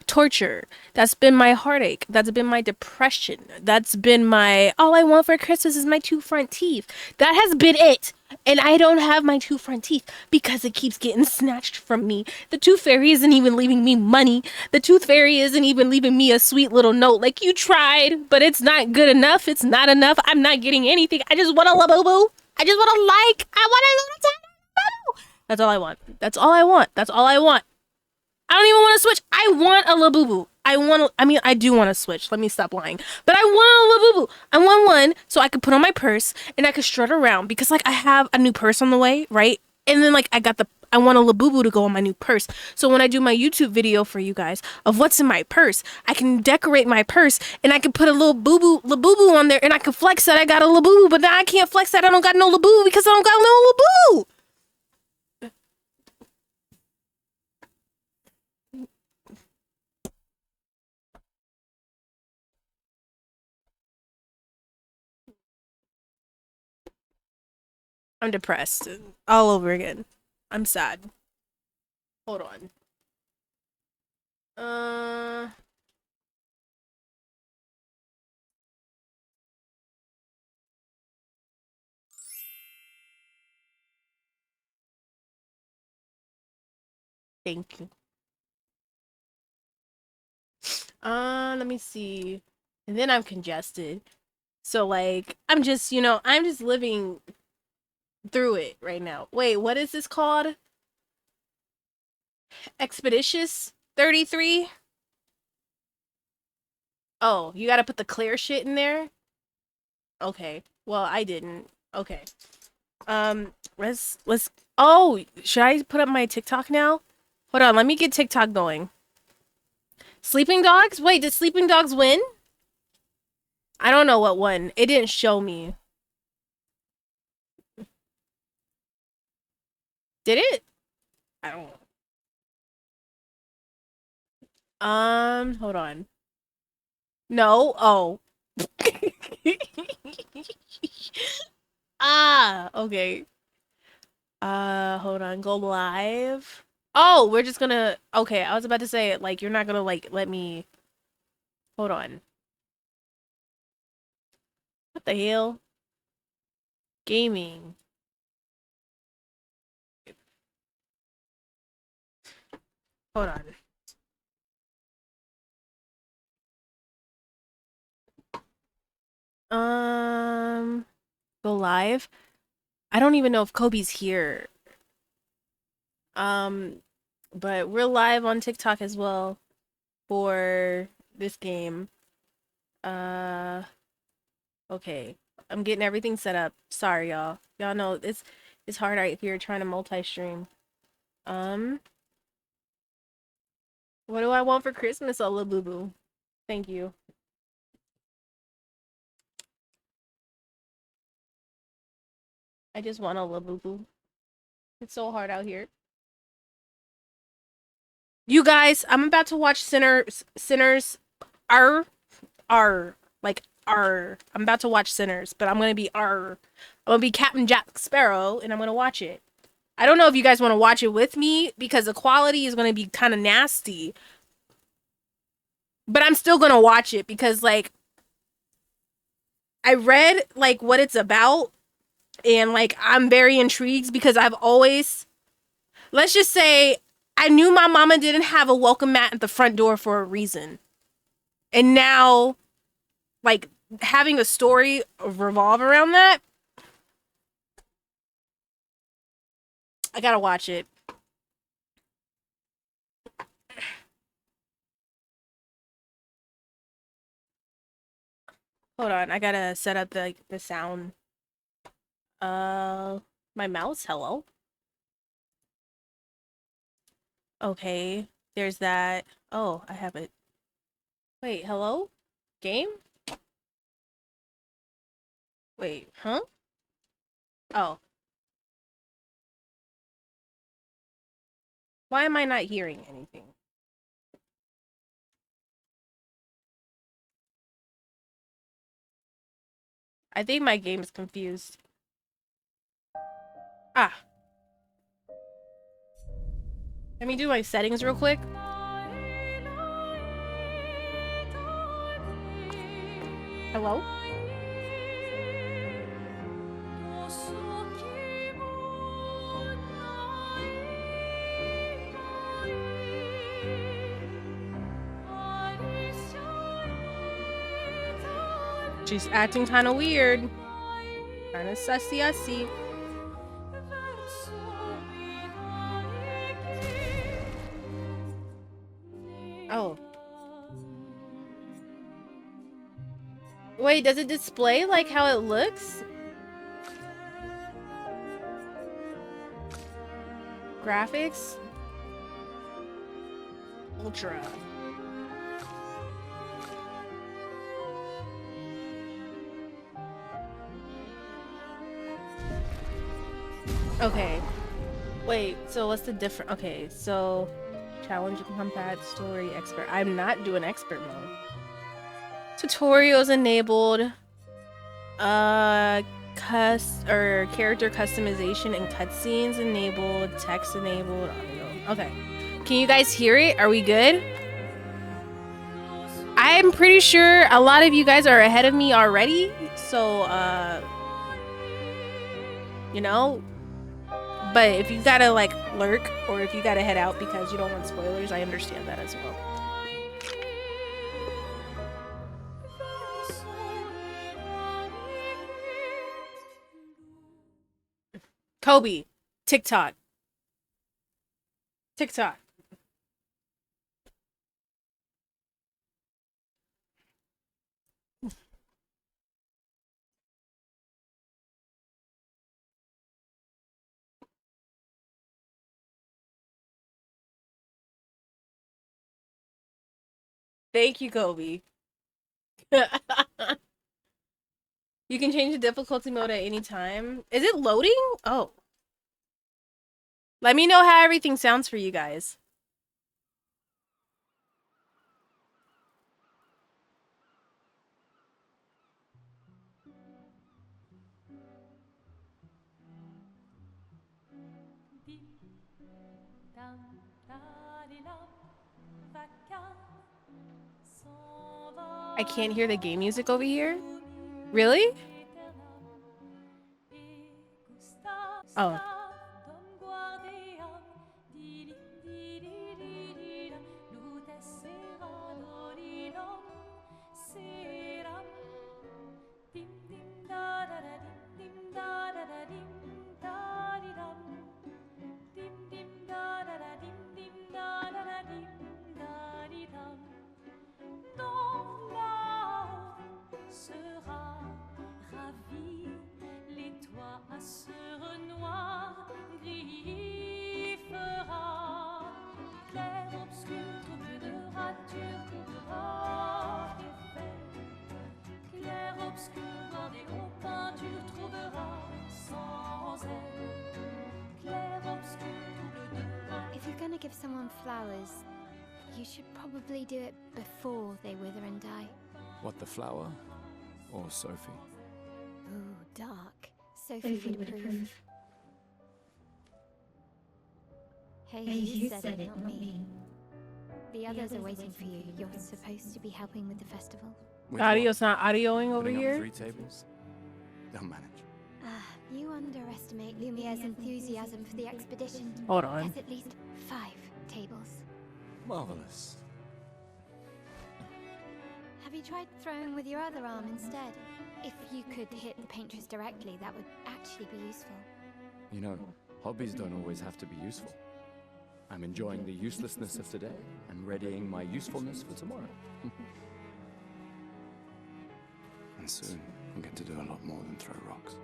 torture. That's been my heartache. That's been my depression. That's been my all I want for Christmas is my 2 front teeth. That has been it. And I don't have my 2 front teeth because it keeps getting snatched from me. The tooth fairy isn't even leaving me money. The tooth fairy isn't even leaving me a sweet little note like you tried, but it's not good enough. It's not enough. I'm not getting anything. I just want a Labubu. I just want a I want a little tiny Labubu. That's all I want. That's all I want. That's all I want. I don't even want to switch. I want a Labubu. I do want to switch. Let me stop lying. But I want a Labubu. I want one so I could put on my purse and I could strut around because like I have a new purse on the way, right? And then like I want a Labubu to go on my new purse. So when I do my YouTube video for you guys of what's in my purse, I can decorate my purse and I can put a little Labubu on there and I can flex that I got a Labubu, but now I can't flex that I don't got no Labubu because I don't got no Labubu. I'm depressed all over again. I'm sad. Hold on. Thank you. Let me see. And then I'm congested. So like I'm just living through it right now. Wait, what is this called? Expeditious 33? Oh, you gotta put the clear shit in there? Okay. Well, I didn't. Okay. Oh, should I put up my TikTok now? Hold on, let me get TikTok going. Sleeping Dogs? Wait, did Sleeping Dogs win? I don't know what won. It didn't show me. Did it? I don't know. Hold on. No. Oh. Ah, okay. Hold on. Go live. Oh, we're just gonna. Okay, I was about to say like you're not gonna like let me. Hold on. What the hell? Gaming. Hold on. Go live. I don't even know if Kobe's here. But we're live on TikTok as well for this game. Okay. I'm getting everything set up. Sorry, y'all. Y'all know it's hard out here trying to multi-stream. What do I want for Christmas, oh boo boo? Thank you. I just want a boo boo. It's so hard out here. You guys, I'm about to watch Sinners like R. I'm about to watch Sinners, but I'm gonna be R. I'm gonna be Captain Jack Sparrow, and I'm gonna watch it. I don't know if you guys want to watch it with me because the quality is gonna be kind of nasty. But I'm still gonna watch it because like I read like what it's about, and like I'm very intrigued because I've always, let's just say, I knew my mama didn't have a welcome mat at the front door for a reason. And now, like, having a story revolve around that, I gotta watch it. Hold on, I gotta set up the sound. My mouse, hello? Okay, there's that. Oh, I have it. Wait, hello? Game? Wait, huh? Oh. Why am I not hearing anything? I think my game is confused. Ah. Let me do my settings real quick. Hello? She's acting kind of weird. Kind of sussy-ussy. Oh. Wait, does it display like how it looks? Graphics? Ultra. Okay. Wait, so what's the difference? Okay, so challenge combat story expert. I'm not doing expert mode. Tutorials enabled. Character customization and cutscenes enabled. Text enabled. Audio. Okay. Can you guys hear it? Are we good? I'm pretty sure a lot of you guys are ahead of me already. So, you know, but if you gotta like lurk or if you gotta head out because you don't want spoilers, I understand that as well. Kobe, TikTok. TikTok. Thank you, Kobe. You can change the difficulty mode at any time. Is it loading? Oh. Let me know how everything sounds for you guys. I can't hear the game music over here. Really? Oh. Sera ravi, les toits à sœur noir gris fera, clair obscur trouble de rature trouvera effet, clair obscur bordé aux peintures trouvera sans elle, clair obscur trouble de rature. If you're gonna give someone flowers, you should probably do it before they wither and die. What, the flower? Or Sophie? Ooh, dark. Sophie would approve. Hey, you said it, not me. The others are waiting for you. You're supposed to be helping with the festival. Audio's not audioing over Putting up here. 3 tables? They'll manage. You underestimate Lumiere's enthusiasm for the expedition. Hold on. There's at least 5 tables. Marvelous. Have you tried throwing with your other arm instead? If you could hit the painters directly, that would actually be useful. You know, hobbies don't always have to be useful. I'm enjoying the uselessness of today and readying my usefulness for tomorrow. And soon, I'll get to do a lot more than throw rocks.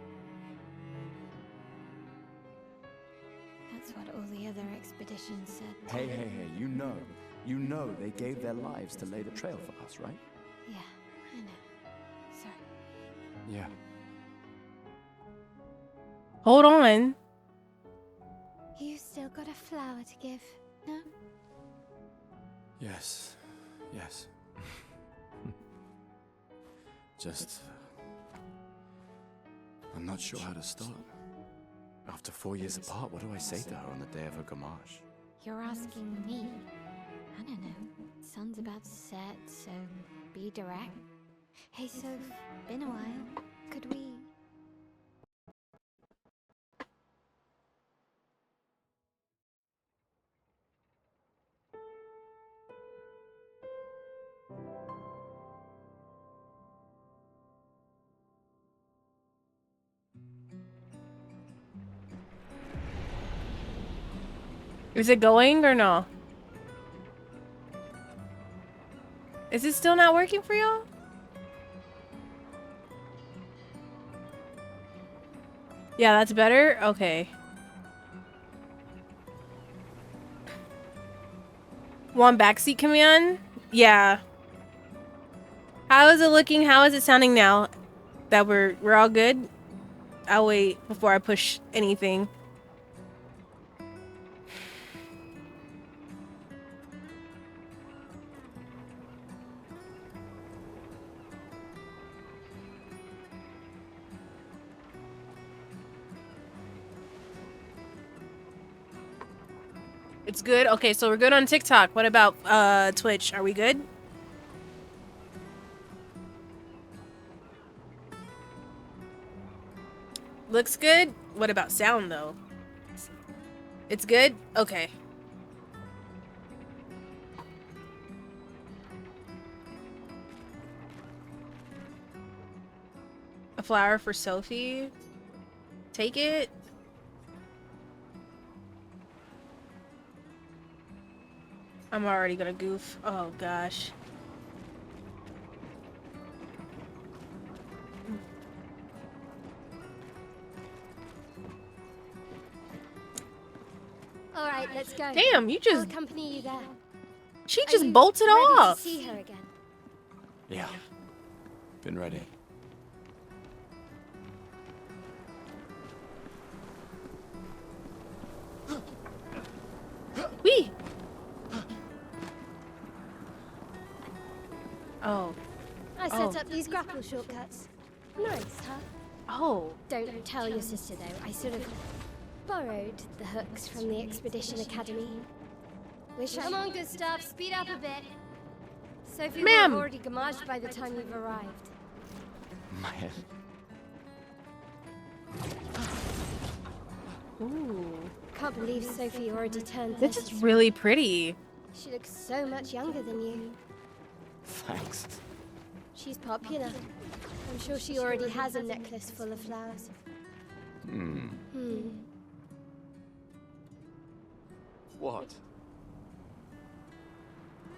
That's what all the other expeditions said. Hey, you know they gave their lives to lay the trail for us, right? Yeah, I know. Sorry. Yeah. Hold on. You still got a flower to give, no? Yes. Just... I'm not sure how to start. After 4 years apart, what do I say to her on the day of her gamache? You're asking me? I don't know. Sun's about to set, so be direct. Hey, Soph, been a while. Could we... Is it going or no? Is it still not working for y'all? Yeah, that's better? Okay. Want backseat command? Yeah. How is it looking? How is it sounding now? That we're all good? I'll wait before I push anything. It's good? Okay, so we're good on TikTok. What about Twitch? Are we good? Looks good? What about sound, though? It's good? Okay. A flower for Sophie? Take it? I'm already gonna goof. Oh, gosh. All right, let's go. Damn, you just... I'll accompany you there. She Are just you bolted ready off. to see her again? Yeah. Been ready. set up these grapple shortcuts. Nice, huh? Oh. Don't tell your sister though. I sort of borrowed the hooks from the Expedition Academy. Come on, good stuff. Speed up a bit. Sophie will have already gamaged by the time you've arrived. My head. Ooh. Can't believe Sophie already turned 30. This is really pretty. She looks so much younger than you. Thanks. She's popular. I'm sure she already has a necklace full of flowers. What?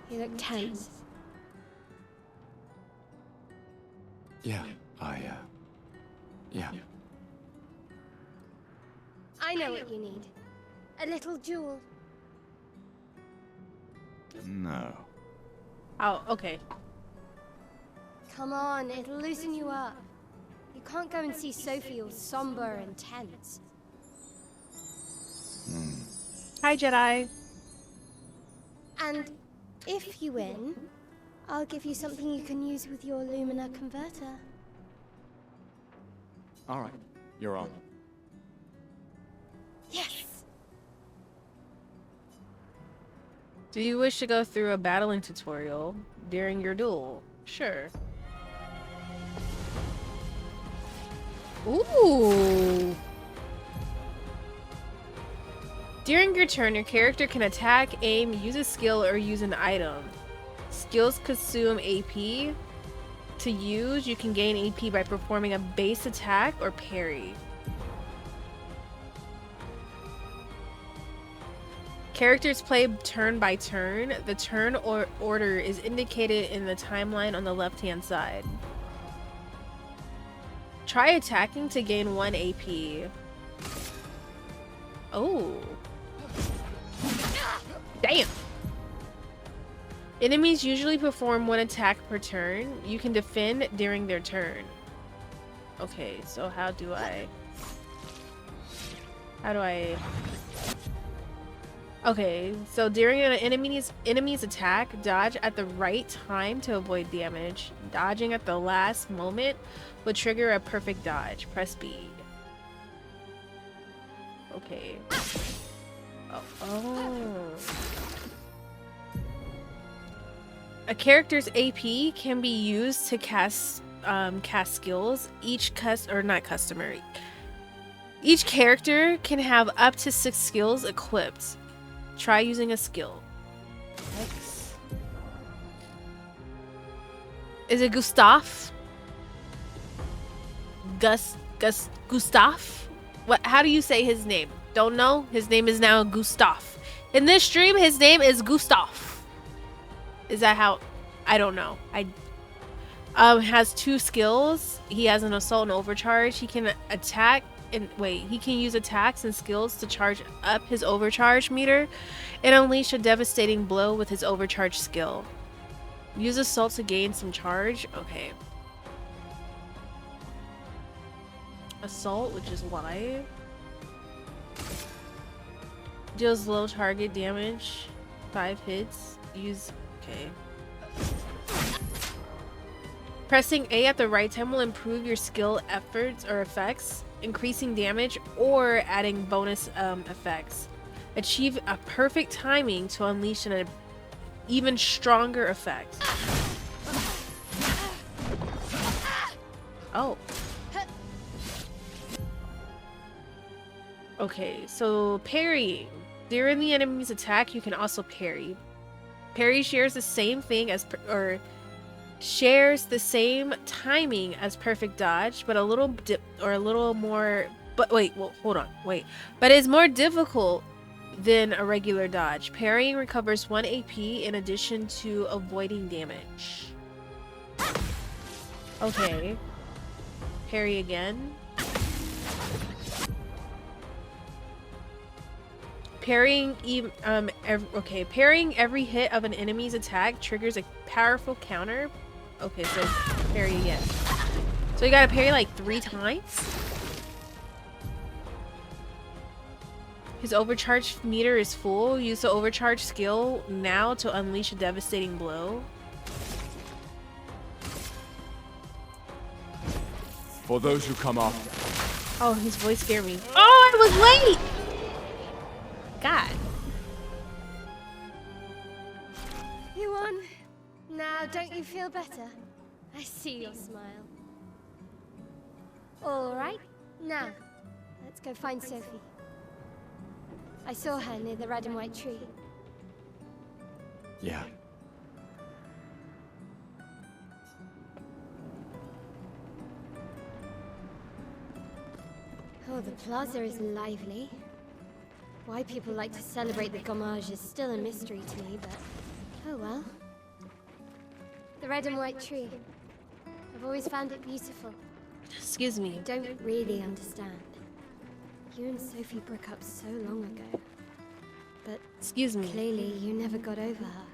You look tense. Yeah, yeah. I know what you need. A little jewel. No. Oh, okay. Come on, it'll loosen you up. You can't go and see Sophie all somber and tense. Hi, Jedi. And if you win, I'll give you something you can use with your Lumina converter. All right, you're on. Yes! Do you wish to go through a battling tutorial during your duel? Sure. Ooh! During your turn, your character can attack, aim, use a skill, or use an item. Skills consume AP. To use, you can gain AP by performing a base attack or parry. Characters play turn by turn. The turn order is indicated in the timeline on the left-hand side. Try attacking to gain 1 AP. Oh. Damn. Enemies usually perform 1 attack per turn. You can defend during their turn. Okay, so how do I... Okay, so during an enemy's attack, dodge at the right time to avoid damage. Dodging at the last moment will trigger a perfect dodge. Press B. Okay. Oh. A character's AP can be used to cast skills. Each character can have up to 6 skills equipped. Try using a skill. X. Is it Gustav? Gustav? What? How do you say his name? Don't know. His name is now Gustav. In this stream, his name is Gustav. Is that how? I don't know. Has 2 skills. He has an assault and overcharge. He can attack. He can use attacks and skills to charge up his overcharge meter and unleash a devastating blow with his overcharge skill. Use assault to gain some charge. Okay. Assault, which is Y. Deals low target damage. 5 hits. Use... Okay. Pressing A at the right time will improve your skill efforts or effects, increasing damage or adding bonus effects. Achieve a perfect timing to unleash an even stronger effect. Oh. Okay, so parrying. During the enemy's attack, you can also parry. Parry shares the same thing as shares the same timing as perfect dodge, but a little more. But wait, well, hold on, wait. But it's more difficult than a regular dodge. Parrying recovers 1 AP in addition to avoiding damage. Okay. Parry again. Parrying every hit of an enemy's attack triggers a powerful counter. Okay, so parry again. So you gotta parry like 3 times? His overcharge meter is full. Use the overcharge skill now to unleash a devastating blow. For those who come after. Oh, his voice scared me. Oh, I was late! God. You won. Now, don't you feel better? I see your smile. All right. Now, let's go find Sophie. I saw her near the red and white tree. Yeah. Oh, the plaza is lively. Why people like to celebrate the gommage is still a mystery to me, but oh well. The red and white tree. I've always found it beautiful. Excuse me. I don't really understand. You and Sophie broke up so long ago. But excuse me. Clearly you never got over her.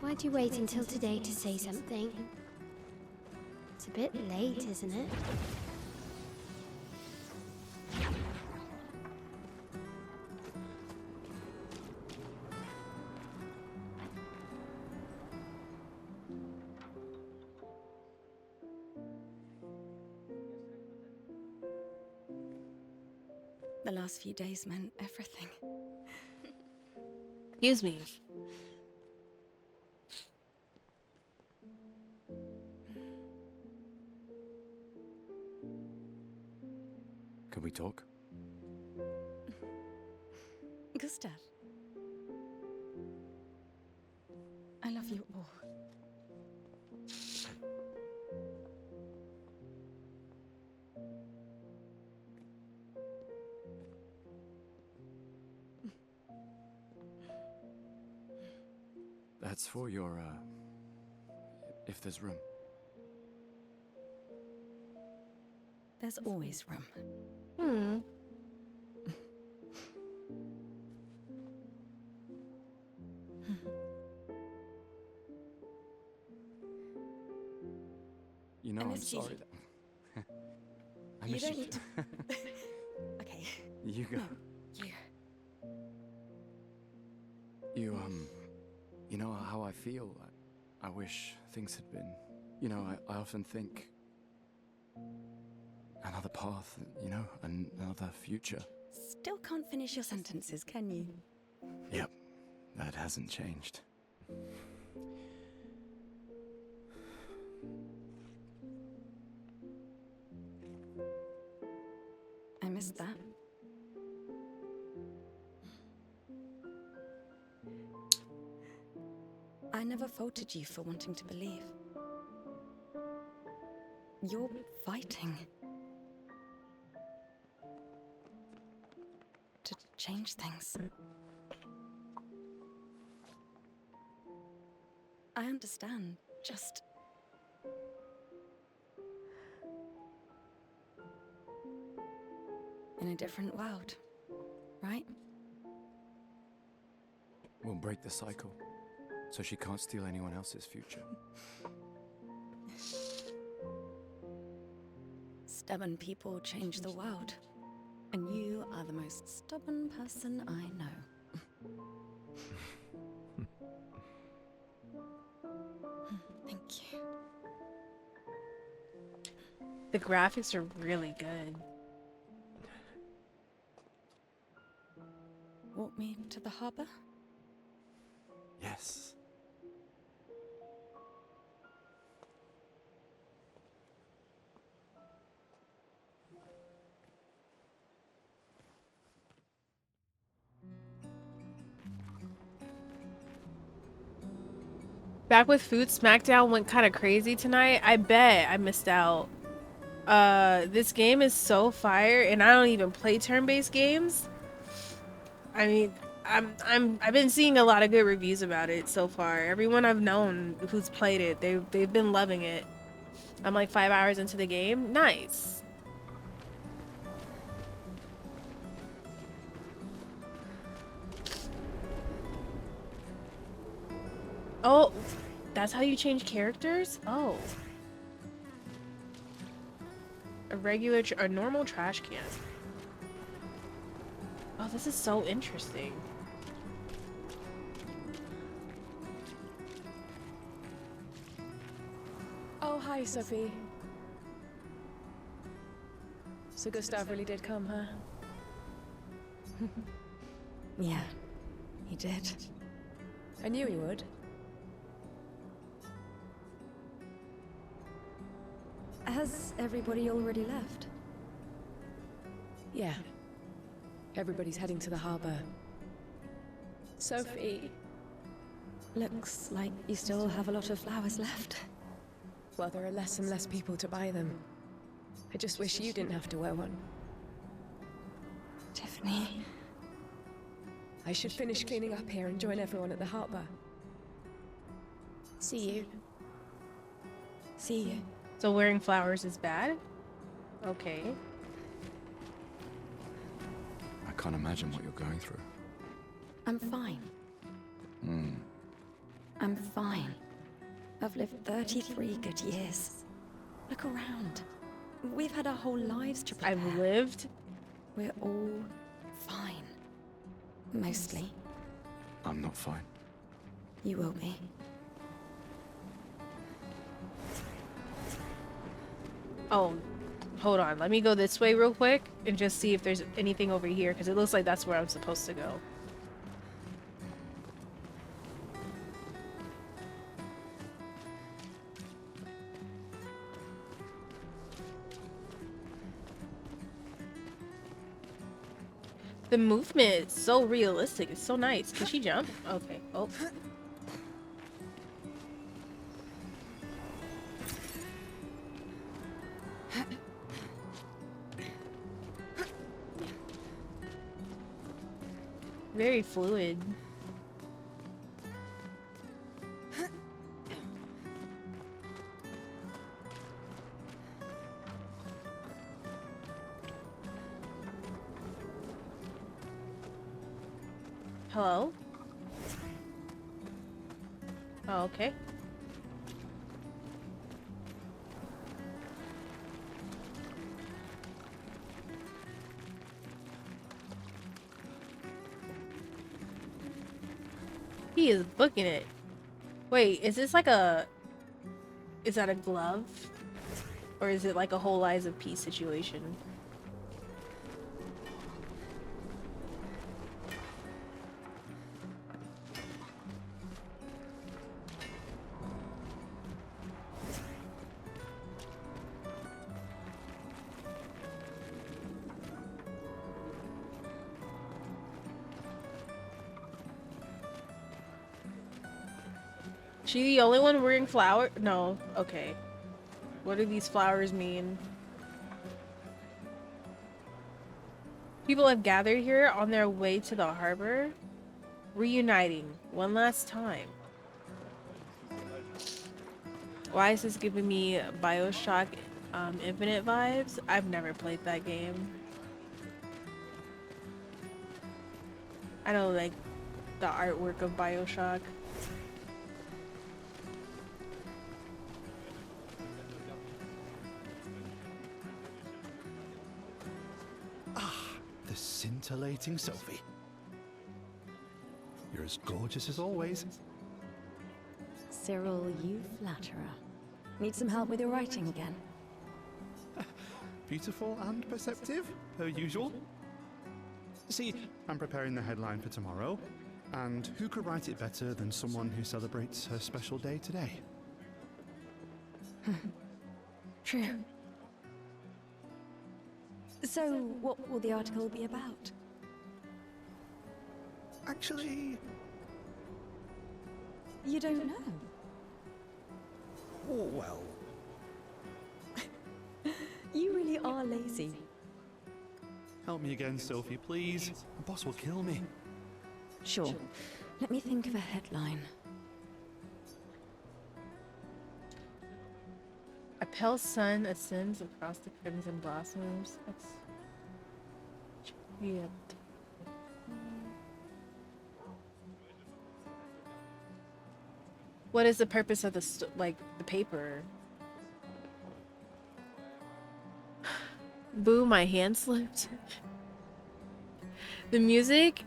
Why'd you wait until today to say something? It's a bit late, isn't it? The last few days meant everything. Excuse me. Can we talk? Gustav. I love you all. That's for your, if there's room. There's always room. You know, And I'm it's you. sorry that... I You miss don't you. need to... Okay. You go. You. You know how I feel? I wish things had been... You know, I often think... Another path, you know, another future. Still can't finish your sentences, can you? Yep, that hasn't changed. I missed that. I never faulted you for wanting to believe. You're fighting to change things. I understand, just... in a different world, right? We'll break the cycle, so she can't steal anyone else's future. Stubborn people change the world. And you are the most stubborn person I know. Thank you. The graphics are really good. Walk me to the harbor? Yes. Back with food, SmackDown went kind of crazy tonight. I bet I missed out. This game is so fire, and I don't even play turn-based games. I mean, I've been seeing a lot of good reviews about it so far. Everyone I've known who's played it, they've been loving it. I'm like 5 hours into the game. Nice. Oh, that's how you change characters? Oh. A normal trash can. Oh, this is so interesting. Oh, hi, Sophie. So Gustav really did come, huh? Yeah, he did. I knew he would. Has everybody already left? Yeah. Everybody's heading to the harbor. Sophie. Looks like you still have a lot of flowers left. Well, there are less and less people to buy them. I just wish you didn't have to wear one. Tiffany. I should finish cleaning up here and join everyone at the harbor. See you. See you. So wearing flowers is bad? Okay. I can't imagine what you're going through. I'm fine. I'm fine. I've lived 33 good years. Look around. We've had our whole lives to prepare. I've lived? We're all fine. Mostly. I'm not fine. You will be. Oh, hold on. Let me go this way real quick and just see if there's anything over here, because it looks like that's where I'm supposed to go. The movement is so realistic. It's so nice. Can she jump? Okay. Oh. Very fluid. Hello? Oh, okay. He is booking it. Wait, is this like a... Is that a glove? Or is it like a whole Lies of P situation? She the only one wearing flower? No. Okay. What do these flowers mean? People have gathered here on their way to the harbor, reuniting one last time. Why is this giving me BioShock Infinite vibes? I've never played that game. I don't like the artwork of BioShock. The scintillating Sophie. You're as gorgeous as always. Cyril, you flatterer. Need some help with your writing again? Beautiful and perceptive, per usual. See, I'm preparing the headline for tomorrow, and who could write it better than someone who celebrates her special day today? True. So, what will the article be about? Actually... You don't know? Oh, well... You really are lazy. Help me again, Sophie, please. The boss will kill me. Sure. Let me think of a headline. A pale sun ascends across the crimson blossoms. That's weird. What is the purpose of the the paper? Boo, my hand slipped. The music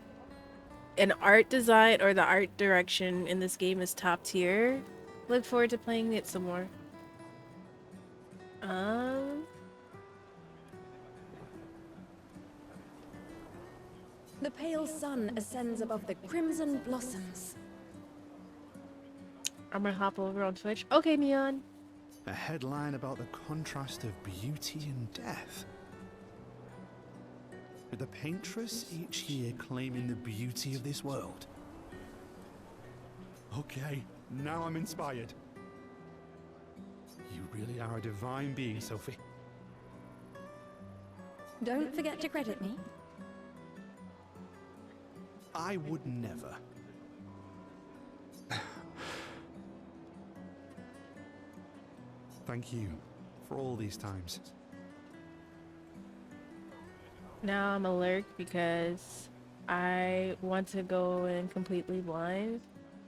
and art design, or the art direction in this game, is top tier. Look forward to playing it some more. The pale sun ascends above the crimson blossoms. I'm gonna hop over on Twitch. Okay, Neon. A headline about the contrast of beauty and death. With the paintress each year claiming the beauty of this world. Okay, now I'm inspired. You really are a divine being, Sophie. Don't forget to credit me. I would never. Thank you for all these times. Now I'm alert because I want to go in completely blind.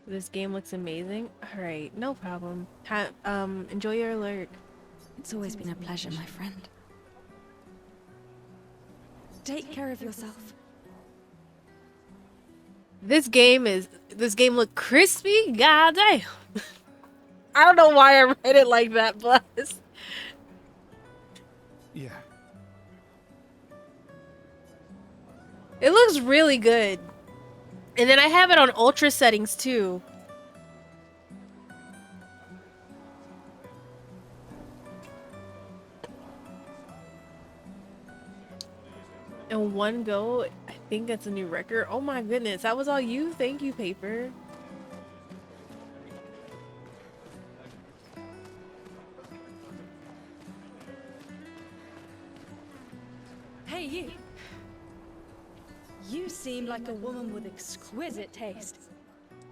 This game looks amazing. Alright, no problem. Enjoy your alert. It's always been a pleasure, my friend. Take care of yourself. This game look crispy? God damn. I don't know why I read it like that, Bless. Yeah. It looks really good. And then I have it on ultra settings too. In one go, I think that's a new record. Oh my goodness, that was all you? Thank you, Paper. Hey, you. You seem like a woman with exquisite taste.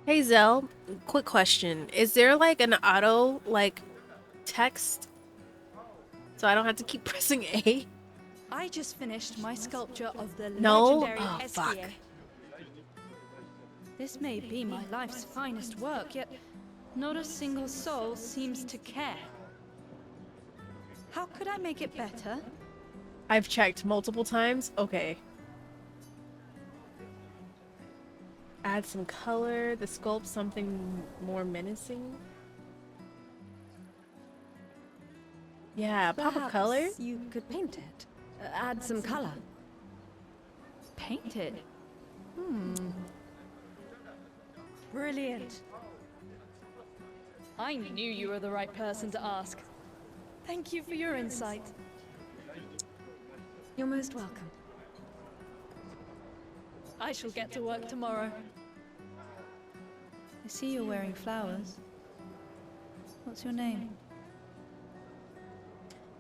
Hey Zell, quick question. Is there like an auto text so I don't have to keep pressing A? I just finished my sculpture of the No? legendary Oh, fuck. Esquier. This may be my life's finest work, yet not a single soul seems to care. How could I make it better? I've checked multiple times. Okay. Add some color. The sculpt something more menacing. Yeah, pop a color. You could paint it. Add some color. Paint it? Brilliant. I knew you were the right person to ask. Thank you for your insight. You're most welcome. I shall get to work tomorrow. I see you're wearing flowers. What's your name?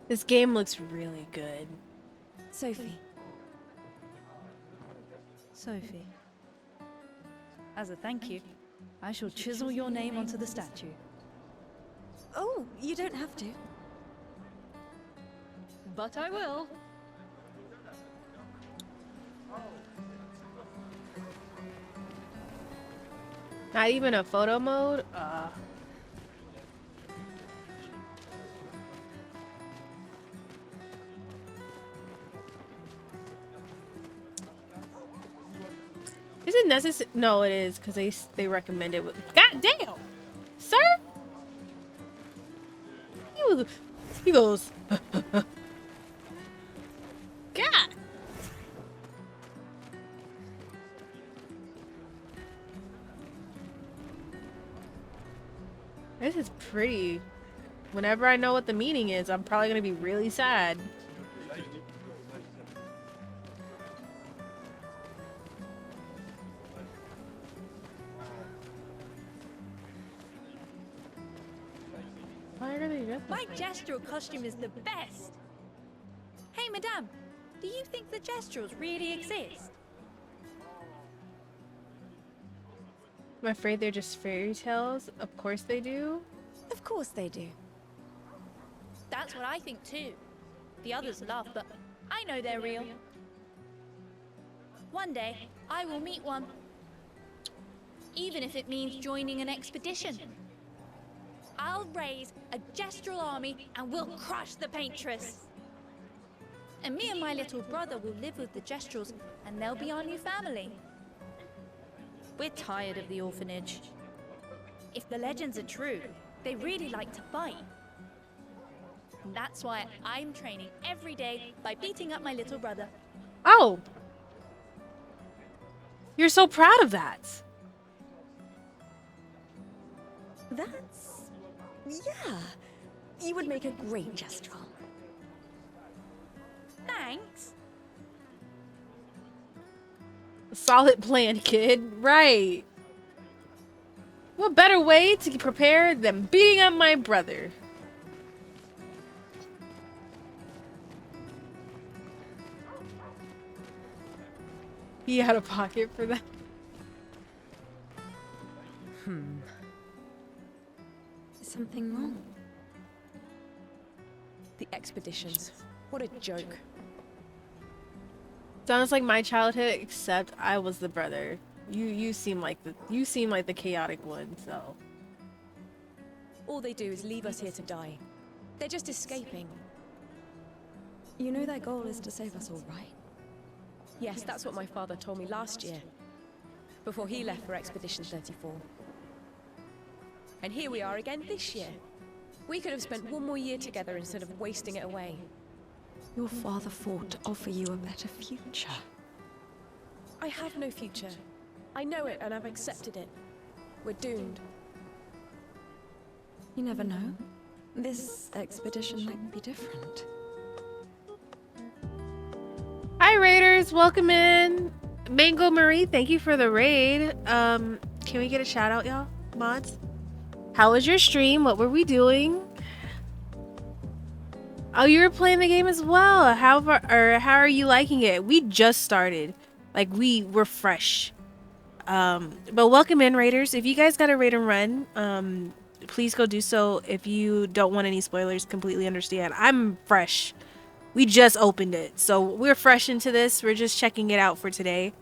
This game looks really good. Sophie. Sophie. As a thank you, I shall chisel your name onto the statue. Oh, you don't have to. But I will. Not even a photo mode? Is it necessary? No, it is because they recommend it. God damn, sir. He goes. God. This is pretty. Whenever I know what the meaning is, I'm probably gonna be really sad. Why are they dressed My like that? gestural costume is the best. Hey, madame, do you think the gesturals really exist? I'm afraid they're just fairy tales. Of course they do. Of course they do. That's what I think too. The others laugh, but I know they're real. One day, I will meet one. Even if it means joining an expedition. I'll raise a gestural army and we'll crush the paintress. And me and my little brother will live with the gesturals and they'll be our new family. We're tired of the orphanage. If the legends are true, they really like to fight. And that's why I'm training every day by beating up my little brother. Oh. You're so proud of that. That's... yeah. You would make a great Jestral. Thanks. Solid plan, kid. Right. What better way to prepare than beating up my brother? He had a pocket for that. Something wrong? The expeditions. What a joke. Sounds like my childhood, except I was the brother. You seem like the chaotic one, so. All they do is leave us here to die. They're just escaping. You know their goal is to save us all, right? Yes, that's what my father told me last year, before he left for Expedition 34. And here we are again this year. We could have spent one more year together instead of wasting it away. Your father fought to offer you a better future. I have no future. I know it and I've accepted it. We're doomed. You never know. This expedition might be different. Hi Raiders, welcome in. Mango Marie, thank you for the raid. Can we get a shout out, y'all? Mods? How was your stream? What were we doing? Oh, you were playing the game as well. How are you liking it? We just started. Like we're fresh. But welcome in, Raiders. If you guys got a raid and run, please go do so. If you don't want any spoilers, completely understand. I'm fresh. We just opened it, so we're fresh into this. We're just checking it out for today.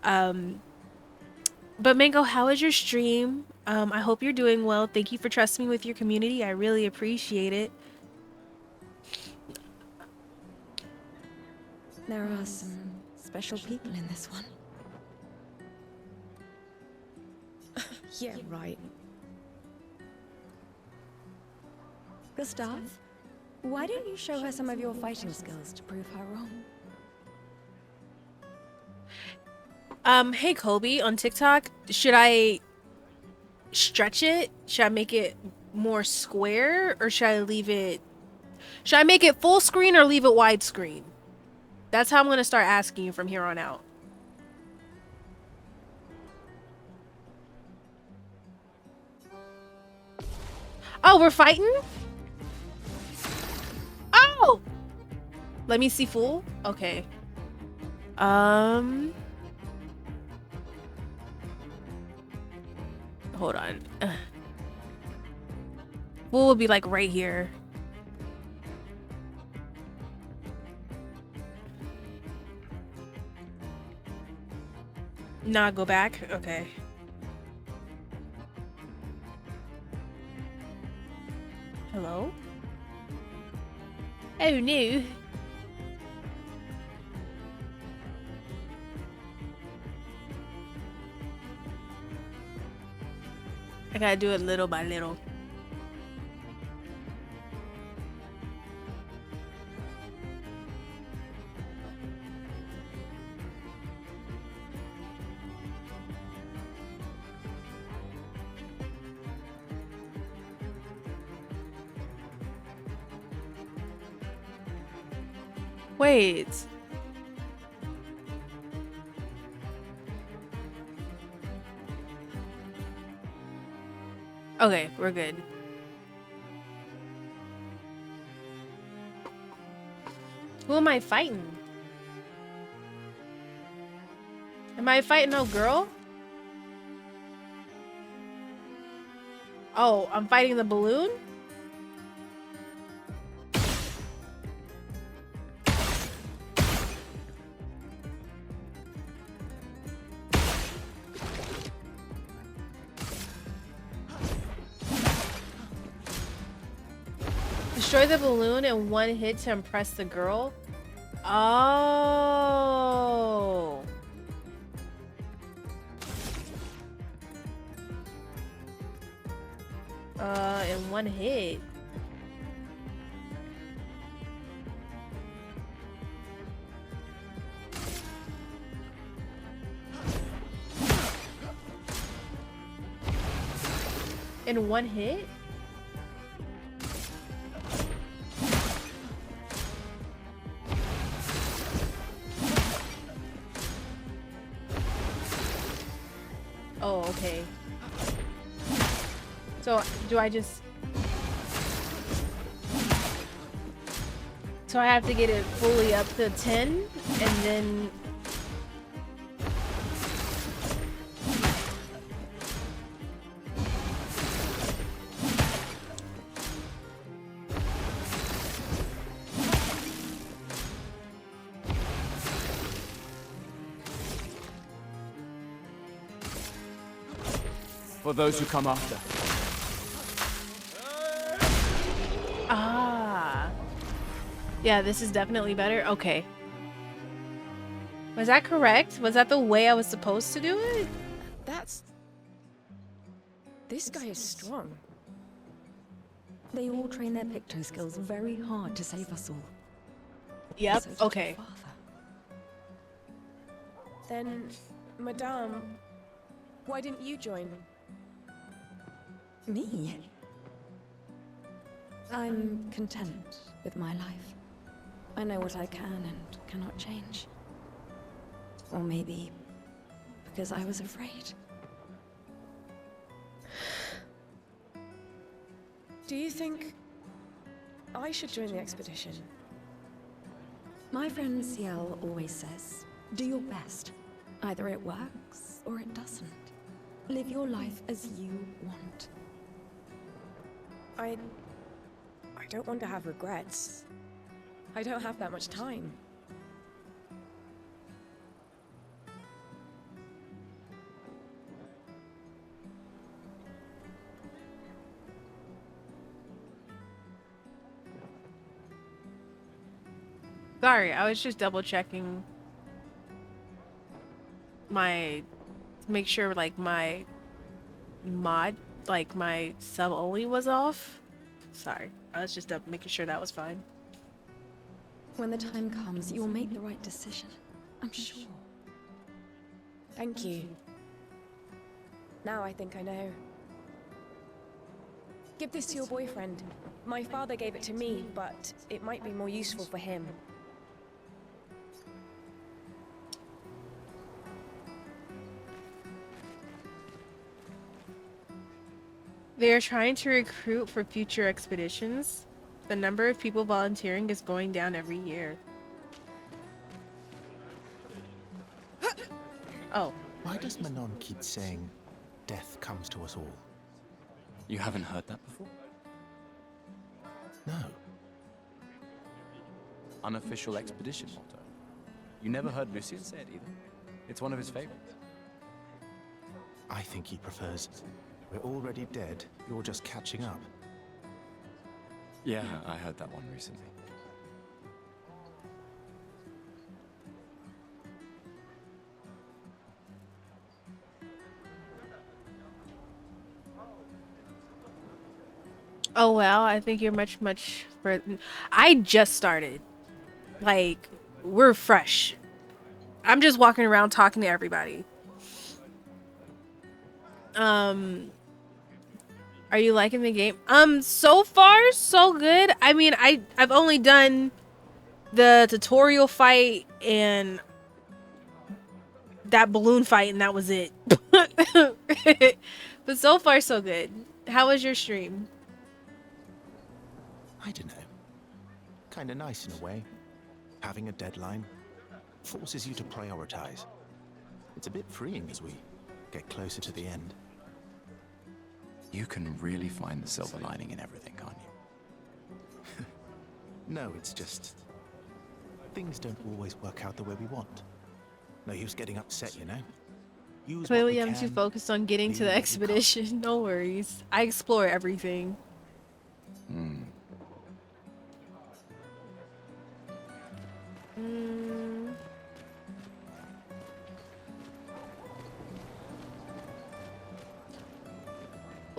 But Mango, how was your stream? I hope you're doing well. Thank you for trusting me with your community. I really appreciate it. There are some special people in this one. Yeah, right. Gustav, why don't you show her some of your fighting skills to prove her wrong? Hey Kobe on TikTok, should I stretch it? Should I make it more square, or should I leave it? Should I make it full screen or leave it widescreen? That's how I'm gonna start asking you from here on out. Oh, we're fighting? Oh! Let me see full? Okay. Hold on. Full will be like right here. Nah, go back? Okay. Hello? Oh no. I gotta do it little by little. Wait. Okay, we're good. Who am I fighting? Am I fighting no girl? Oh, I'm fighting the balloon? Destroy the balloon in one hit to impress the girl? Oh. In one hit. in one hit? Oh, okay. So, do I just... So I have to get it fully up to 10, and then... For those who come after. Ah. Yeah, this is definitely better. Okay. Was that correct? Was that the way I was supposed to do it? That's... This guy is strong. They all train their picto skills very hard to save us all. Yep, So did okay. your father. Then, Madame, why didn't you join? Me? I'm content with my life. I know what I can and cannot change. Or maybe because I was afraid. Do you think I should join the expedition? My friend Ciel always says, do your best. Either it works or it doesn't. Live your life as you want. I don't want to have regrets. I don't have that much time. Sorry, I was just double checking my... Make sure, like, my mod, like, my sub only was off. Sorry, I was just making sure that was fine. When the time comes, you will make the right decision. I'm sure. Thank you. Now I think I know. Give this to your boyfriend. My father gave it to me, but it might be more useful for him. They are trying to recruit for future expeditions. The number of people volunteering is going down every year. Oh. Why does Manon keep saying, death comes to us all? You haven't heard that before? No. Unofficial expedition motto. You never heard Lucien say it either. It's one of his favorites. I think he prefers, we're already dead, you're just catching up. Yeah, I heard that one recently. Oh well, I think you're much further. I just started. Like, we're fresh. I'm just walking around talking to everybody. Are you liking the game? So far so good. I mean, I've only done the tutorial fight and that balloon fight, and that was it. But so far so good. How was your stream? I don't know. Kinda nice in a way. Having a deadline forces you to prioritize. It's a bit freeing as we get closer to the end. You can really find the silver lining in everything, can't you? No, it's just... things don't always work out the way we want. No use getting upset, you know? Use Clearly I'm too focused on getting to the expedition. No worries. I explore everything.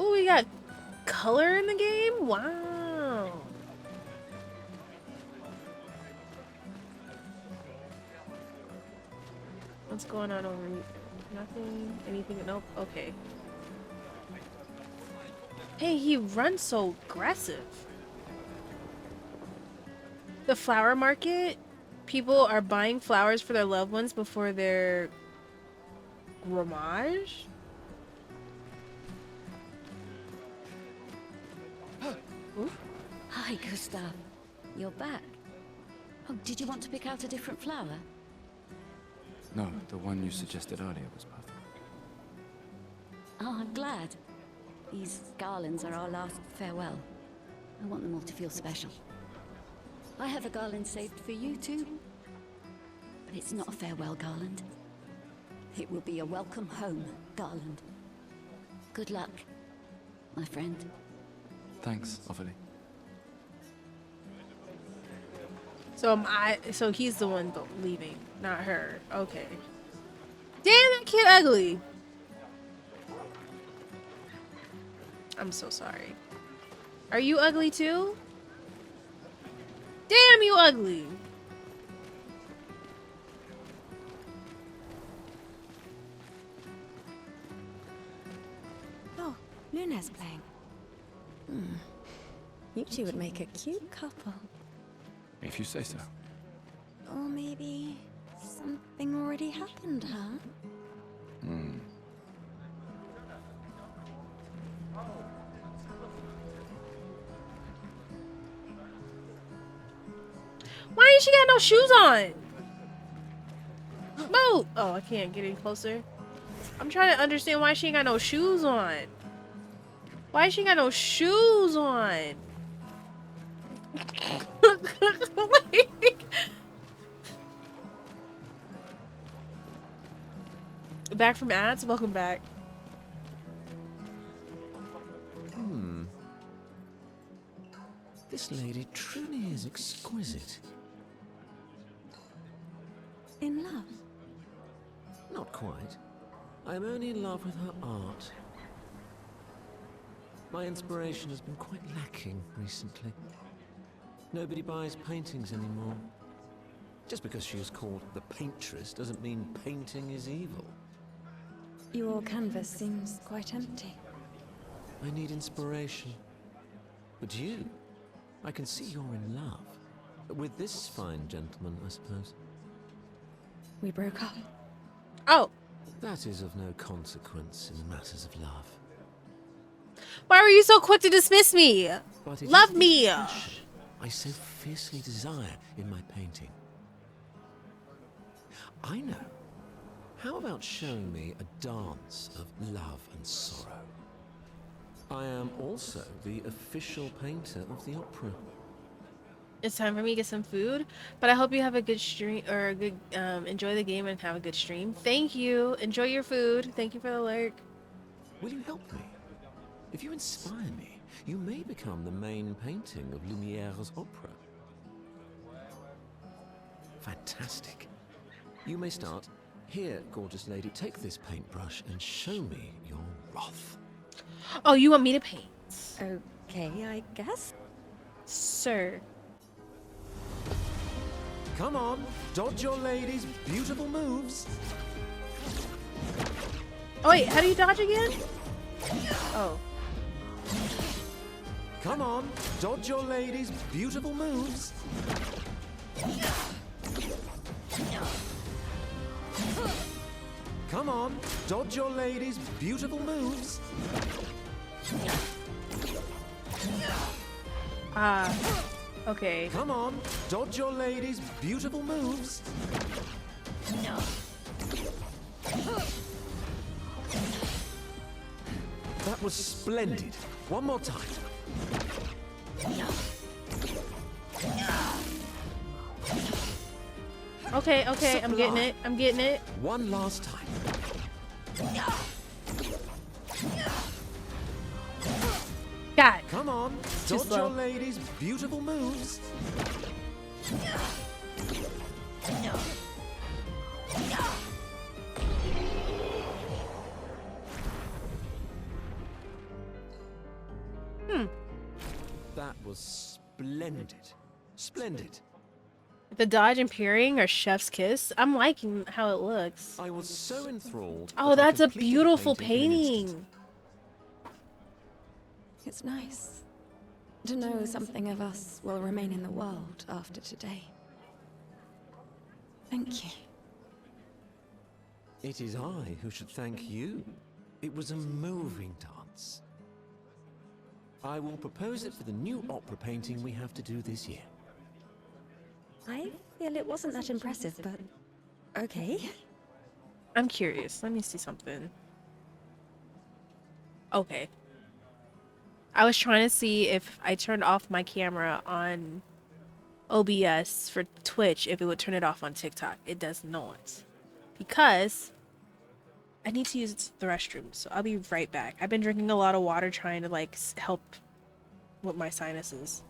Oh, we got color in the game? Wow. What's going on over here? Nothing? Anything? Nope. Okay. Hey, he runs so aggressive. The flower market. People are buying flowers for their loved ones before their grammage. Hi, Gustav. You're back. Oh, did you want to pick out a different flower? No, the one you suggested earlier was perfect. Oh, I'm glad. These garlands are our last farewell. I want them all to feel special. I have a garland saved for you too. But it's not a farewell garland. It will be a welcome home garland. Good luck, my friend. Thanks, Ophelie. So he's the one leaving, not her. Okay. Damn, that kid ugly. I'm so sorry. Are you ugly too? Damn, you ugly. Oh, Luna's playing. You two would make a cute couple. If you say so. Or maybe something already happened, huh? Why ain't she got no shoes on? No. Oh, I can't get any closer. I'm trying to understand why she ain't got no shoes on. Why she ain't got no shoes on? Back from ads? Welcome back. This lady truly is exquisite. In love? Not quite. I'm only in love with her art. My inspiration has been quite lacking recently. Nobody buys paintings anymore. Just because she is called the paintress doesn't mean painting is evil. Your canvas seems quite empty. I need inspiration. But you, I can see you're in love. With this fine gentleman, I suppose. We broke up. Oh. That is of no consequence in matters of love. Why were you so quick to dismiss me? But it Love is me. the passion I so fiercely desire in my painting. I know. How about showing me a dance of love and sorrow? I am also the official painter of the opera. It's time for me to get some food, but I hope you have a good stream, or a good enjoy the game and have a good stream. Thank you. Enjoy your food. Thank you for the lurk. Will you help me? If you inspire me, you may become the main painting of Lumiere's opera. Fantastic. You may start. Here, gorgeous lady, take this paintbrush and show me your wrath. Oh, you want me to paint? Okay, I guess. Sir. Come on, dodge your lady's beautiful moves. Oh wait, how do you dodge again? Oh. Come on, dodge your lady's beautiful moves. Come on, dodge your lady's beautiful moves. Okay. Come on, dodge your lady's beautiful moves. That was splendid. One more time. Okay, okay, I'm getting Sublime. it. I'm getting it. One last time. Got it. Come on, Too dodge slow. your lady's beautiful moves. That was splendid. Splendid. The dodge and peering or chef's kiss. I'm liking how it looks. I was so enthralled. Oh, that I that's a completed the beautiful painting in an instant. painting. It's nice to know something of us will remain in the world after today. Thank you. It is I who should thank you. It was a moving dance. I will propose it for the new opera painting we have to do this year. I feel it wasn't that impressive, but okay. I'm curious. Let me see something. Okay. I was trying to see if I turned off my camera on OBS for Twitch, if it would turn it off on TikTok. It does not. Because I need to use the restroom, so I'll be right back. I've been drinking a lot of water trying to like help with my sinuses.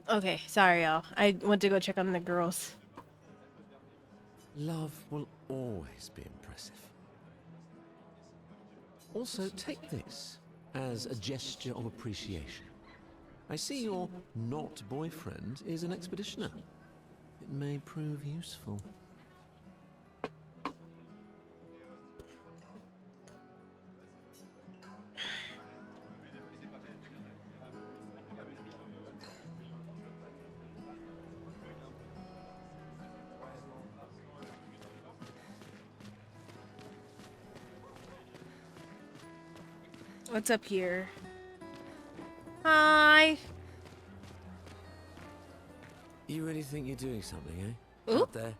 Okay, sorry y'all. I went to go check on the girls. Love will always be impressive. Also, take this as a gesture of appreciation. I see your not boyfriend is an expeditioner. It may prove useful. What's up here? Hi. You really think you're doing something, eh? Ooh. Out there?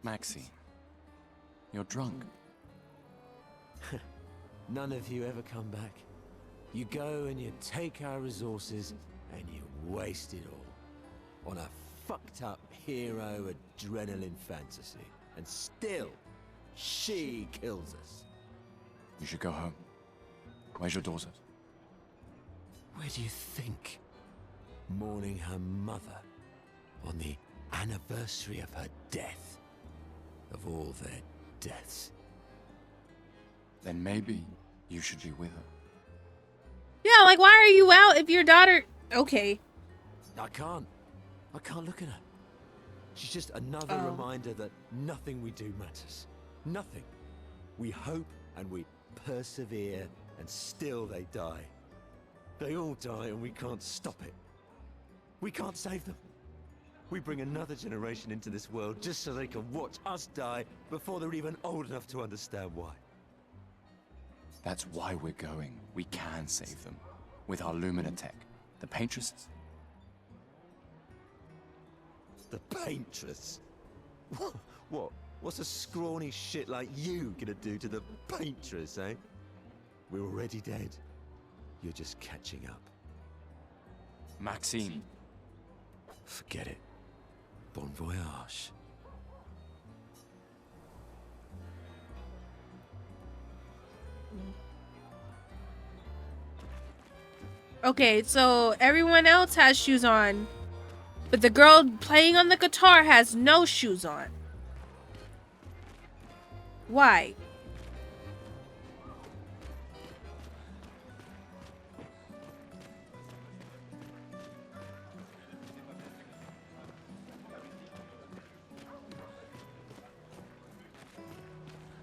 Maxine, you're drunk. None of you ever come back. You go and you take our resources and you waste it all on a fucked up hero adrenaline fantasy. And still, she kills us. You should go home. Where's your daughter? Where do you think? Mourning her mother on the anniversary of her death. Of all their deaths. Then maybe you should be with her. Yeah, like, why are you out if your daughter... Okay. I can't look at her. She's just another reminder that nothing we do matters. Nothing. We hope and we persevere, and still they die. They all die and we can't stop it. We can't save them. We bring another generation into this world just so they can watch us die before they're even old enough to understand why. That's why we're going. We can save them. With our Lumina tech. The Paintresses. The Paintress? What? What's a scrawny shit like you gonna do to the Paintress, eh? We're already dead. You're just catching up. Maxine. Forget it. Bon voyage. Okay, so everyone else has shoes on, but the girl playing on the guitar has no shoes on. Why?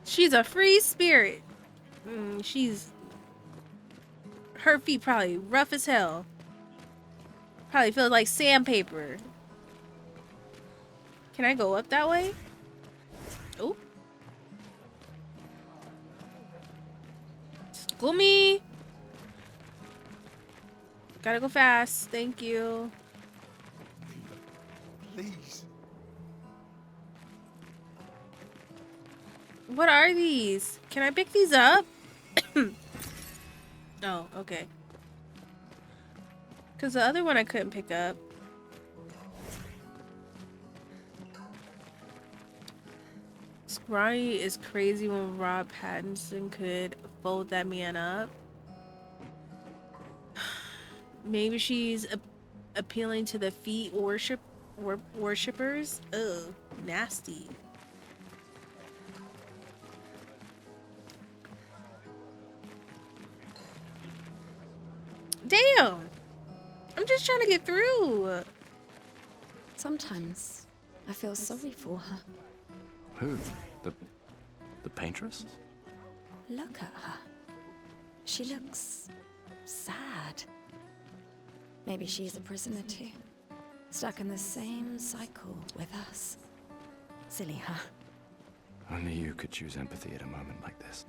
She's a free spirit. Her feet probably rough as hell. Probably feels like sandpaper. Can I go up that way? Oh. School me. Gotta go fast. Thank you. Please. What are these? Can I pick these up? Oh, okay. Because the other one I couldn't pick up. Scrawny is crazy when Rob Pattinson could fold that man up. Maybe she's appealing to the feet worshippers. Ugh, nasty. Damn! I'm just trying to get through. Sometimes I feel sorry for her. Who? The Paintress? Look at her. She looks sad. Maybe she's a prisoner too. Stuck in the same cycle with us. Silly her. Only you could choose empathy at a moment like this.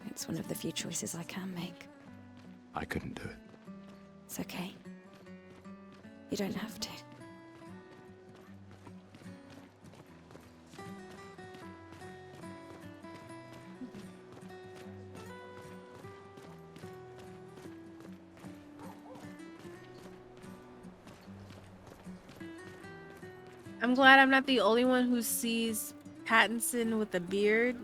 It's one of the few choices I can make. I couldn't do it. It's okay. You don't have to. I'm glad I'm not the only one who sees Pattinson with a beard.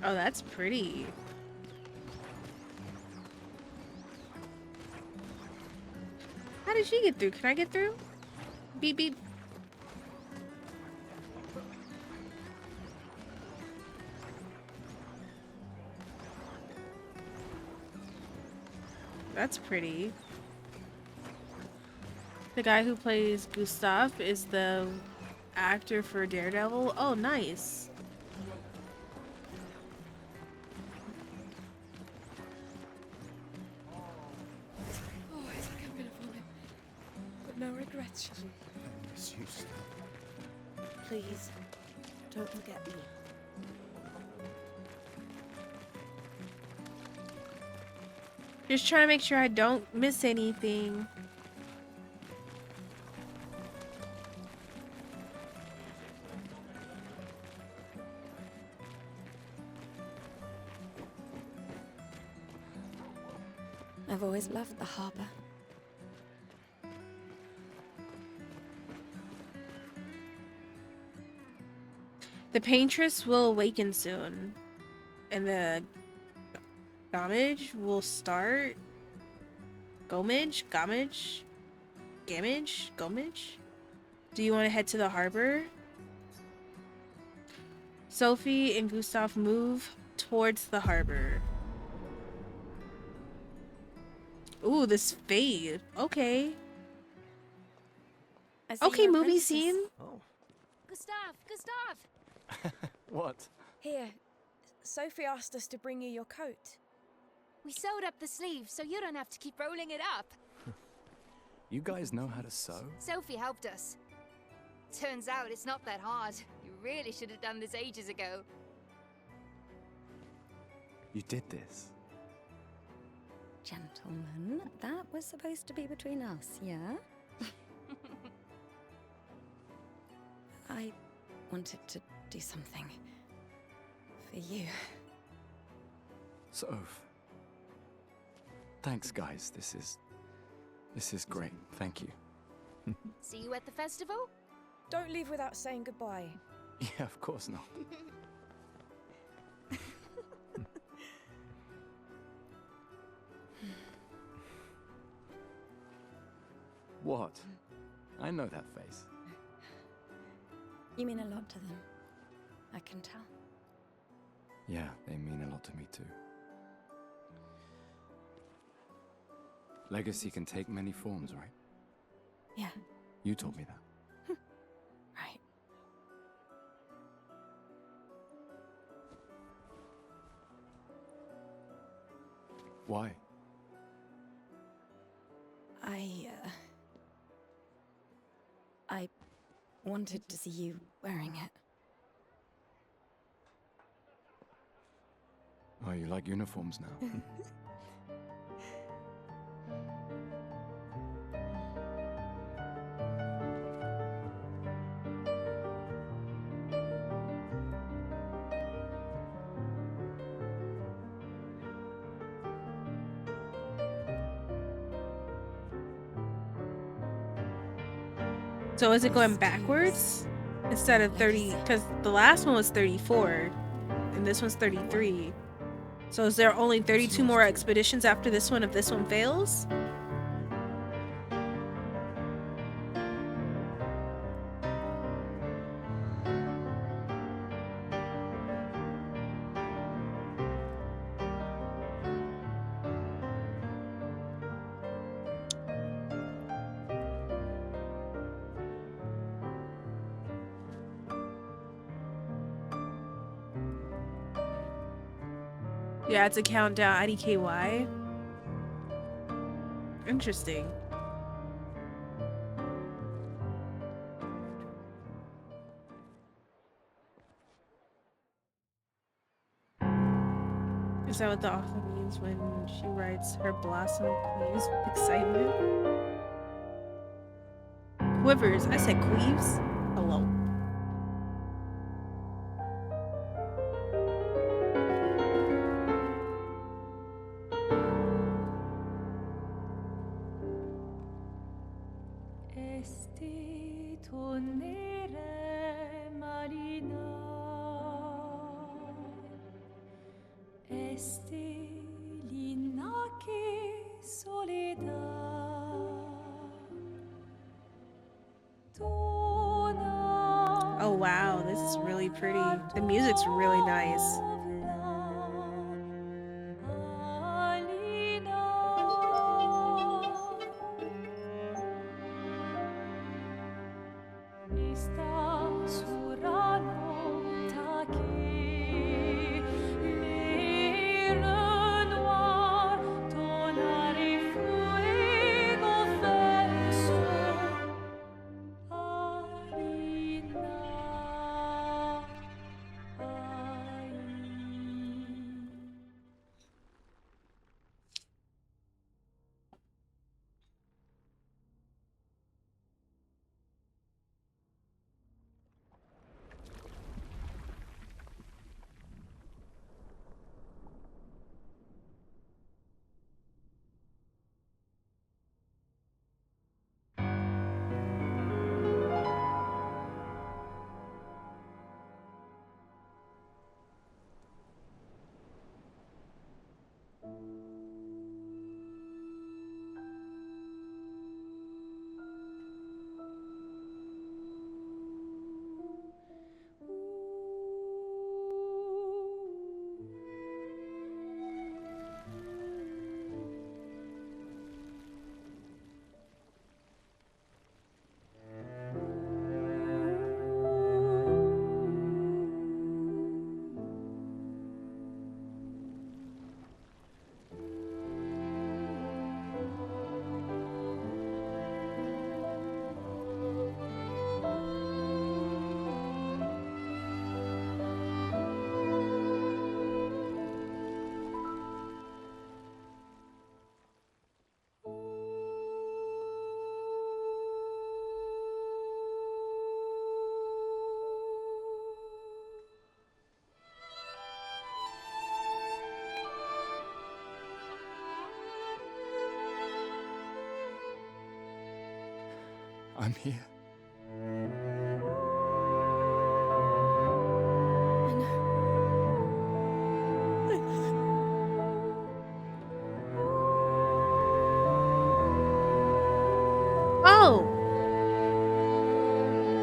Oh, that's pretty. How did she get through? Can I get through? Beep, beep. That's pretty. The guy who plays Gustav is the actor for Daredevil. Oh, nice. Oh, it's becoming a vomit. But no regrets, shall we? It's you still. Please, don't forget me. Just trying to make sure I don't miss anything. I've always loved the harbor. The Paintress will awaken soon. And the Gamage will start. Gamage? Do you want to head to the harbor? Sophie and Gustav move towards the harbor. Ooh, this fade. Okay. Okay, movie scene. Oh. Gustav! What? Here, Sophie asked us to bring you your coat. We sewed up the sleeves so you don't have to keep rolling it up. You guys know how to sew? Sophie helped us. Turns out it's not that hard. You really should have done this ages ago. You did this? Gentlemen, that was supposed to be between us, yeah? I wanted to do something for you. Soph. Thanks, guys. This is great. Thank you. See you at the festival? Don't leave without saying goodbye. Yeah, of course not. What? I know that face. You mean a lot to them. I can tell. Yeah, they mean a lot to me too. Legacy can take many forms, right? Yeah. You told me that. Right. Why? I wanted to see you wearing it. Oh, you like uniforms now? So is it going backwards? Instead of 30, because the last one was 34, and this one's 33. So is there only 32 more expeditions after this one if this one fails? Yeah, it's a countdown. IDKY. Interesting. Is that what the author means when she writes her blossom queeves with excitement? Quivers. I said queeves. Hello. Esti tornere marina, esti linaki soledad. Oh wow, this is really pretty. The music's really nice. sta surano taquet. Mais le noir tonari fuego verso Alina. I'm here. Oh!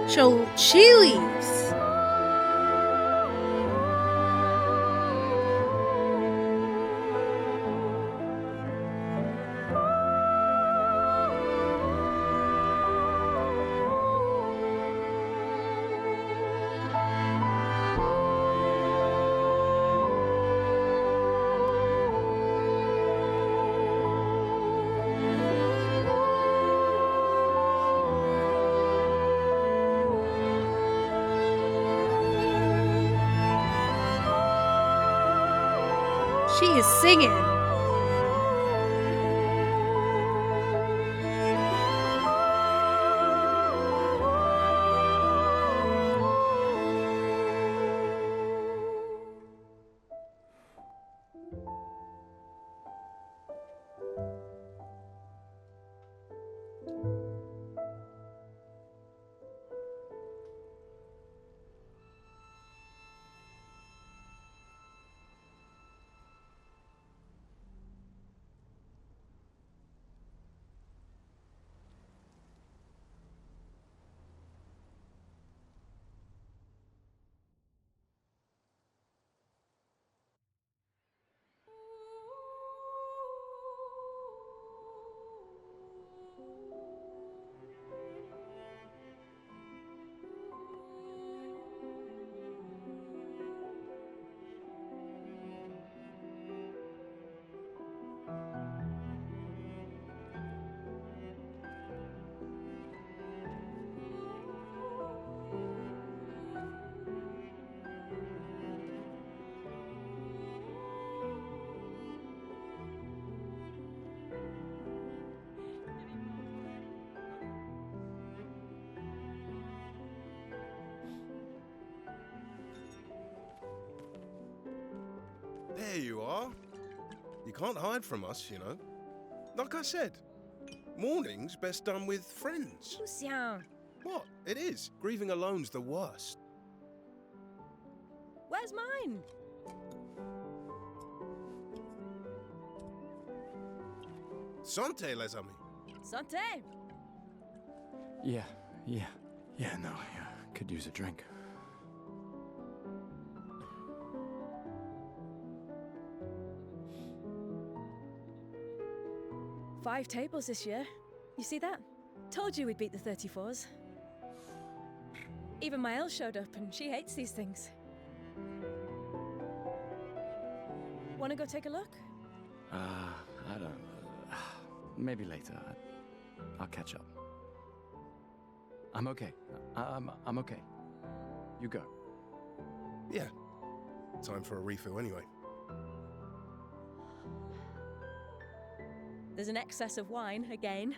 So she leaves. She is singing. There you are. You can't hide from us, you know. Like I said, mourning's best done with friends. What? It is. Grieving alone's the worst. Where's mine? Santé, les amis. Santé! Yeah, no, I could use a drink. Five tables this year. You see that? Told you we'd beat the 34s. Even my Elle showed up, and she hates these things. Wanna go take a look? I don't... maybe later. I'll catch up. I'm okay. I'm okay. You go. Yeah. Time for a refill anyway. There's an excess of wine, again.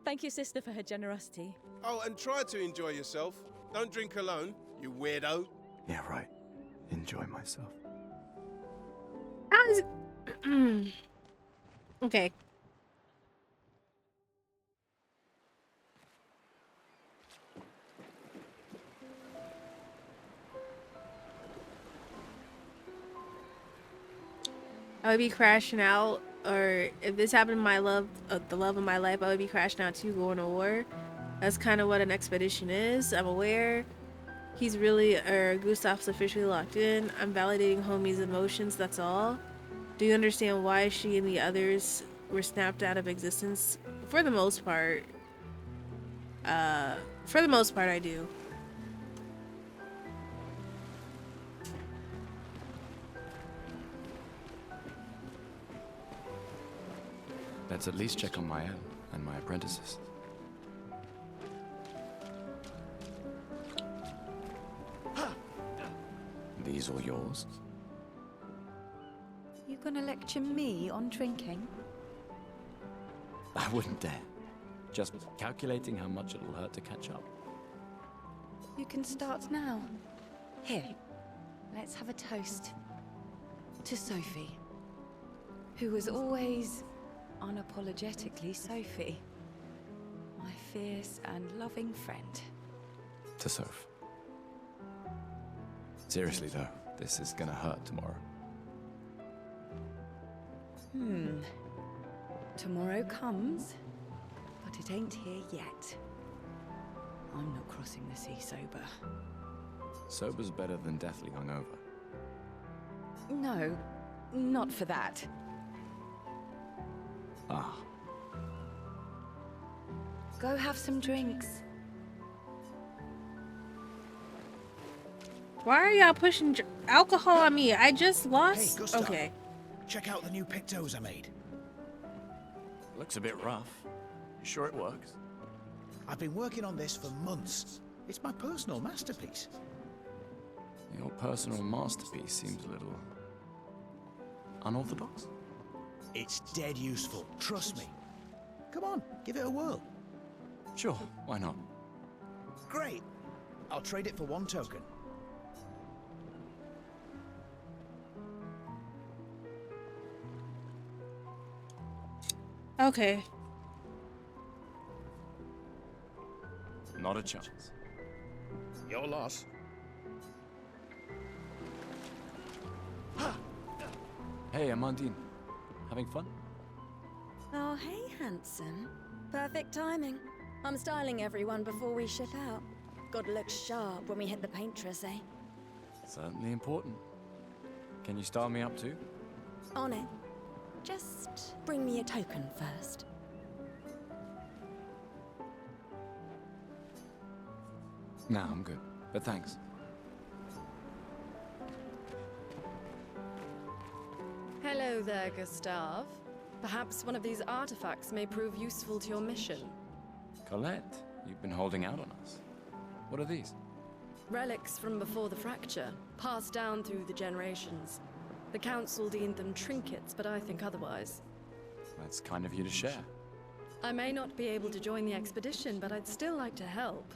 Thank your sister for her generosity. Oh, and try to enjoy yourself. Don't drink alone, you weirdo. Yeah, right. Enjoy myself. How is it? Okay. I would be crashing out, or if this happened to my love, the love of my life, I would be crashing out too, going to war. That's kind of what an expedition is. I'm aware. He's really, Gustav's officially locked in. I'm validating homie's emotions, that's all. Do you understand why she and the others were snapped out of existence? For the most part. I do. Let's at least check on my Elle and my apprentices. These all yours? You gonna lecture me on drinking? I wouldn't dare. Just calculating how much it'll hurt to catch up. You can start now. Here, let's have a toast. To Sophie, who was always unapologetically Sophie. My fierce and loving friend. To Soph. Seriously though, this is gonna hurt tomorrow. Tomorrow comes, but it ain't here yet. I'm not crossing the sea sober. Sober's better than deathly hungover. No, not for that. Ah. Go have some drinks. Why are y'all pushing alcohol on me? I just lost. Hey, Gustav. Okay. Check out the new pictos I made. Looks a bit rough. You sure it works? I've been working on this for months. It's my personal masterpiece. Your personal masterpiece seems a little... unorthodox? It's dead useful, trust me. Come on, give it a whirl. Sure, why not? Great. I'll trade it for one token. Okay. Not a chance. Your loss. Hey, Amandine. Having fun? Oh, hey, handsome. Perfect timing. I'm styling everyone before we ship out. Gotta look sharp when we hit the paintress, eh? Certainly important. Can you style me up too? On it. Just bring me a token first. Nah, I'm good. But thanks. Hello there, Gustav. Perhaps one of these artifacts may prove useful to your mission. Colette, you've been holding out on us. What are these? Relics from before the fracture, passed down through the generations. The council deemed them trinkets, but I think otherwise. That's kind of you to share. I may not be able to join the expedition, but I'd still like to help.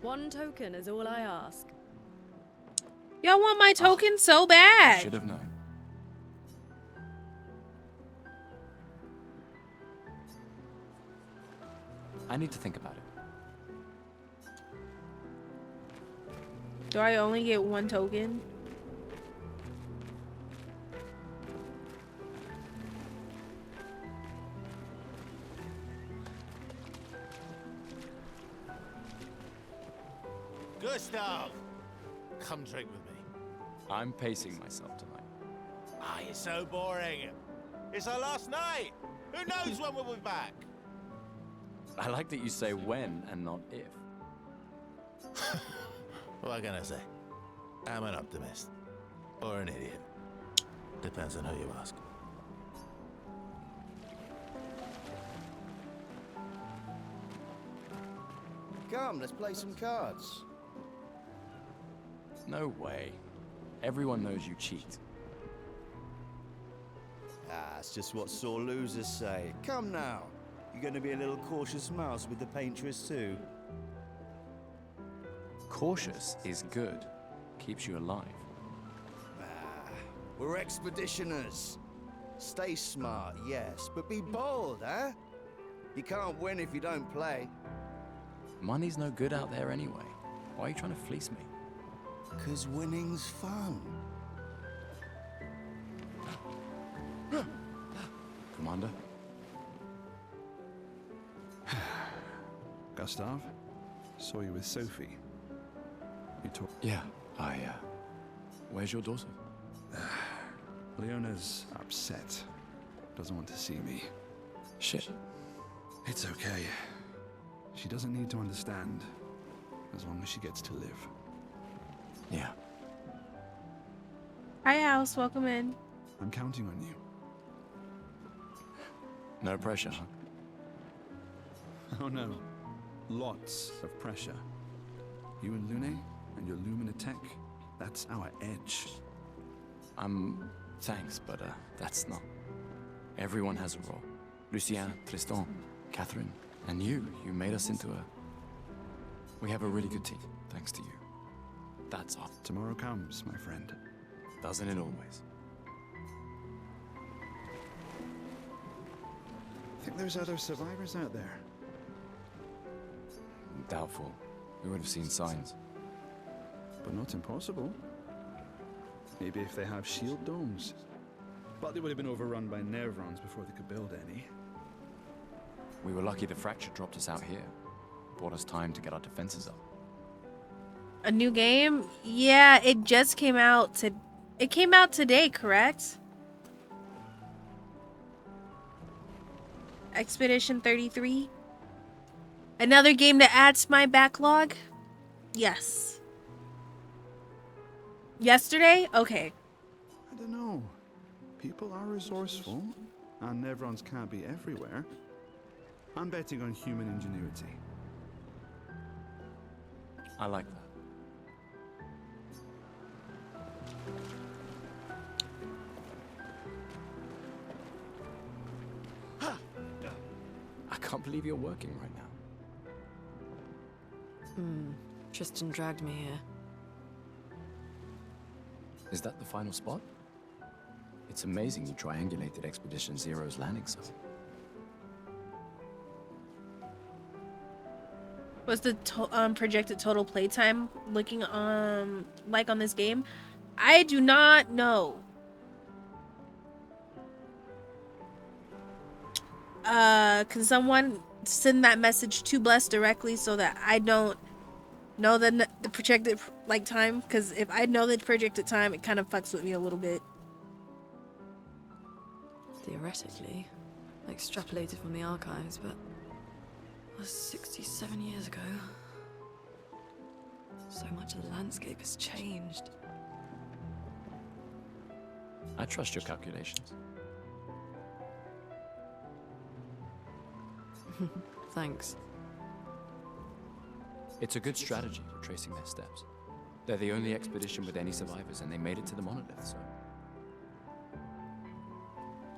One token is all I ask. Y'all want my token so bad. Should have known. I need to think about it. Do I only get one token? Gustav! Come drink with me. I'm pacing myself tonight. Ah, you're so boring. It's our last night. Who knows when we'll be back? I like that you say when and not if. What can I say? I'm an optimist. Or an idiot. Depends on who you ask. Come, let's play some cards. No way. Everyone knows you cheat. Ah, it's just what sore losers say. Come now. You're going to be a little cautious mouse with the paintress too. Cautious is good. Keeps you alive. Ah, we're expeditioners. Stay smart, yes, but be bold, huh? You can't win if you don't play. Money's no good out there anyway. Why are you trying to fleece me? 'Cause winning's fun. Commander? Gustav, saw you with Sophie. You talk. Yeah, where's your daughter? Leona's upset. Doesn't want to see me. Shit. It's okay. She doesn't need to understand, as long as she gets to live. Yeah. Hi, House. Welcome in. I'm counting on you. No pressure, huh? Oh no. Lots of pressure. You and Lune and your Lumina tech, that's our edge. Thanks, but that's not. Everyone has a role. Lucien, Tristan, Catherine, and you made us into a... We have a really good team, thanks to you. That's all. Tomorrow comes, my friend. Doesn't it always? Think there's other survivors out there? Doubtful. We would have seen signs. But not impossible. Maybe if they have shield domes. But they would have been overrun by Nevrons before they could build any. We were lucky the fracture dropped us out here. Bought us time to get our defenses up. A new game? Yeah, it just came out It came out today, correct? Expedition 33? Another game to add to my backlog? Yes. Yesterday? Okay. I don't know. People are resourceful, and Nevrons can't be everywhere. I'm betting on human ingenuity. I like that. I can't believe you're working right now. Tristan dragged me here. Is that the final spot? It's amazing you triangulated Expedition Zero's landing zone. What's the projected total playtime looking like on this game? I do not know. Can someone send that message to Bless directly so that I don't know the projected time? Because if I know the projected time, it kind of fucks with me a little bit. Theoretically, extrapolated from the archives, but it was 67 years ago. So much of the landscape has changed. I trust your calculations. Thanks. It's a good strategy for tracing their steps. They're the only expedition with any survivors, and they made it to the monolith, so...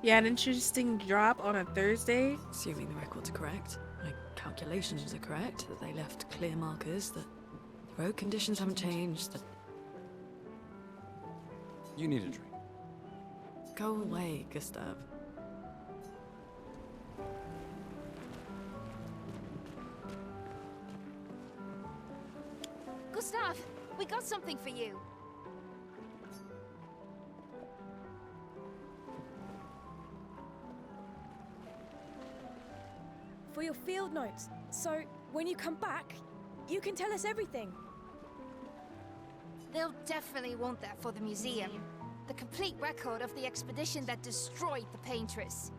Yeah, an interesting drop on a Thursday. Assuming the record's correct, my calculations are correct, that they left clear markers, that the road conditions haven't changed, that... You need a drink. Go away, Gustav. Gustav, we got something for you. For your field notes, so when you come back, you can tell us everything. They'll definitely want that for the museum. The complete record of the expedition that destroyed the Paintress.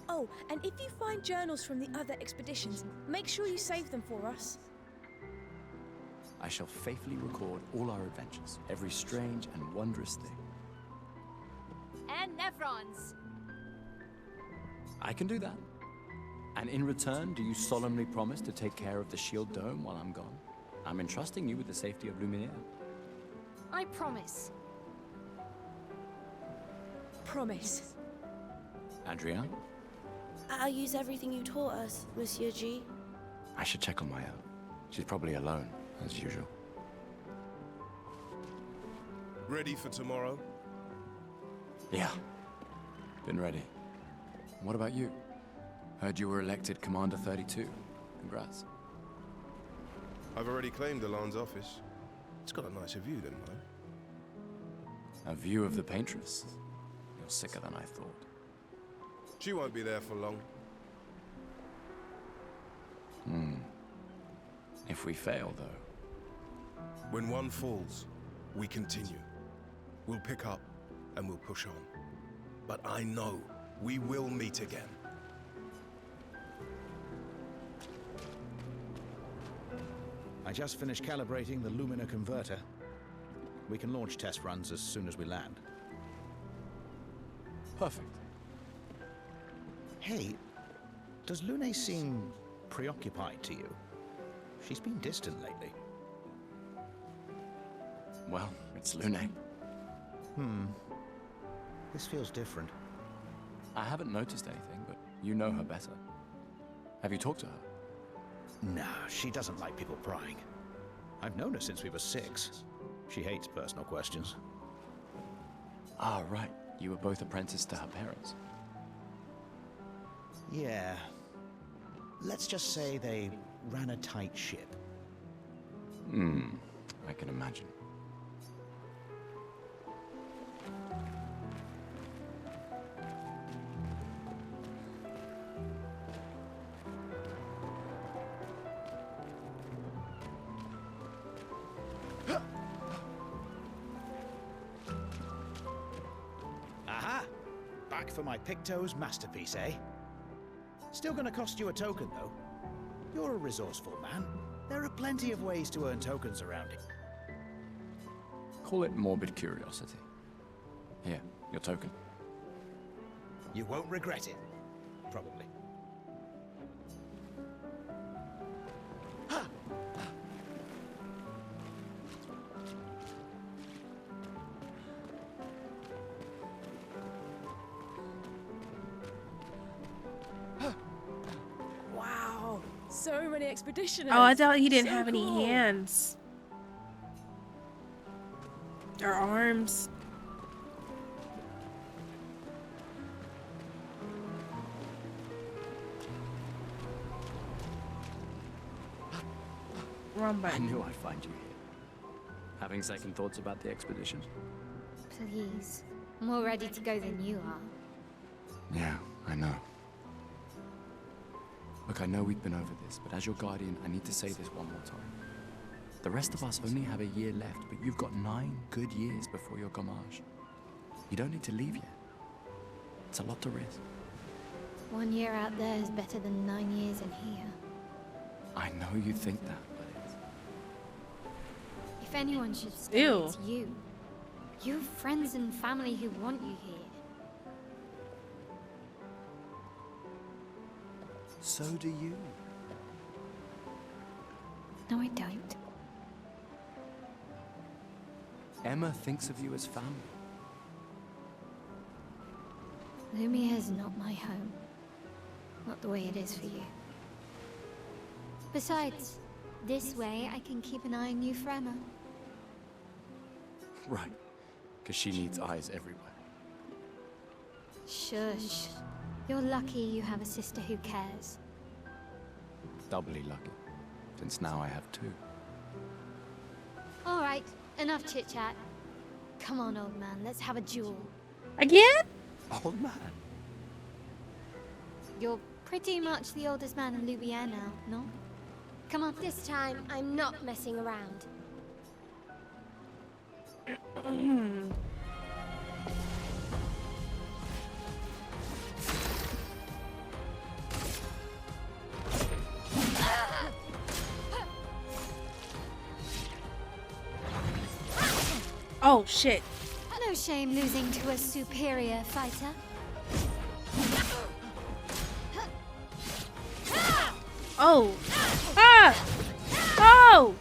Oh, Oh, and if you find journals from the other expeditions, make sure you save them for us. I shall faithfully record all our adventures, every strange and wondrous thing. And Nevrons. I can do that. And in return, do you solemnly promise to take care of the shield dome while I'm gone? I'm entrusting you with the safety of Lumiere. I promise. Promise. Adrien? I'll use everything you taught us, Monsieur G. I should check on Maya. She's probably alone, as usual. Ready for tomorrow? Yeah. Been ready. What about you? Heard you were elected Commander 32. Congrats. I've already claimed Alain's office. It's got a nicer view than mine. A view of the Paintress. You're sicker than I thought. She won't be there for long. If we fail, though. When one falls, we continue. We'll pick up and we'll push on. But I know we will meet again. I just finished calibrating the Lumina converter. We can launch test runs as soon as we land. Perfect. Hey, does Lune seem preoccupied to you? She's been distant lately. Well, it's Lune. This feels different. I haven't noticed anything, but you know her better. Have you talked to her? No, she doesn't like people prying. I've known her since we were 6. She hates personal questions. Ah, right. You were both apprenticed to her parents. Yeah. Let's just say they ran a tight ship. I can imagine. Aha! Back for my Picto's masterpiece, eh? Still gonna cost you a token, though. You're a resourceful man. There are plenty of ways to earn tokens around it. Call it morbid curiosity. Here, your token. You won't regret it. Probably. Wow, so many expeditioners. Oh, I thought he didn't So have any cool. hands. Or arms. Wrong I button. knew I'd find you here. Having second thoughts about the expedition? Please. More ready to go than you are. Yeah, I know. Look, I know we've been over this, but as your guardian, I need to say this one more time. The rest of us only have a year left, but you've got 9 good years before your gamage. You don't need to leave yet. It's a lot to risk. 1 year out there is better than 9 years in here. I know you think that, but it's... If anyone should stay, Ew. it's you. You have friends and family who want you here. So do you. No, I don't. Emma thinks of you as family. Lumia is not my home. Not the way it is for you. Besides, this way I can keep an eye on you for Emma. Right, because she needs eyes everywhere. Shush. You're lucky you have a sister who cares. Doubly lucky, since now I have 2. All right, enough chit-chat. Come on, old man, let's have a duel. Again? Old man. You're pretty much the oldest man in Lumiere now, no? Come on, this time I'm not messing around. Oh shit. No shame losing to a superior fighter. Oh. Ah! Oh!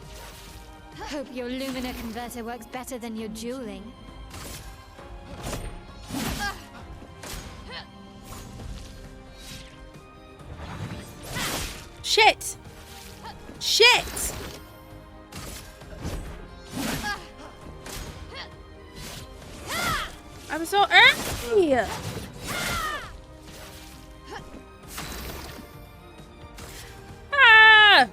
Hope your Lumina converter works better than your dueling. Shit! Shit! I'm so early! Ah!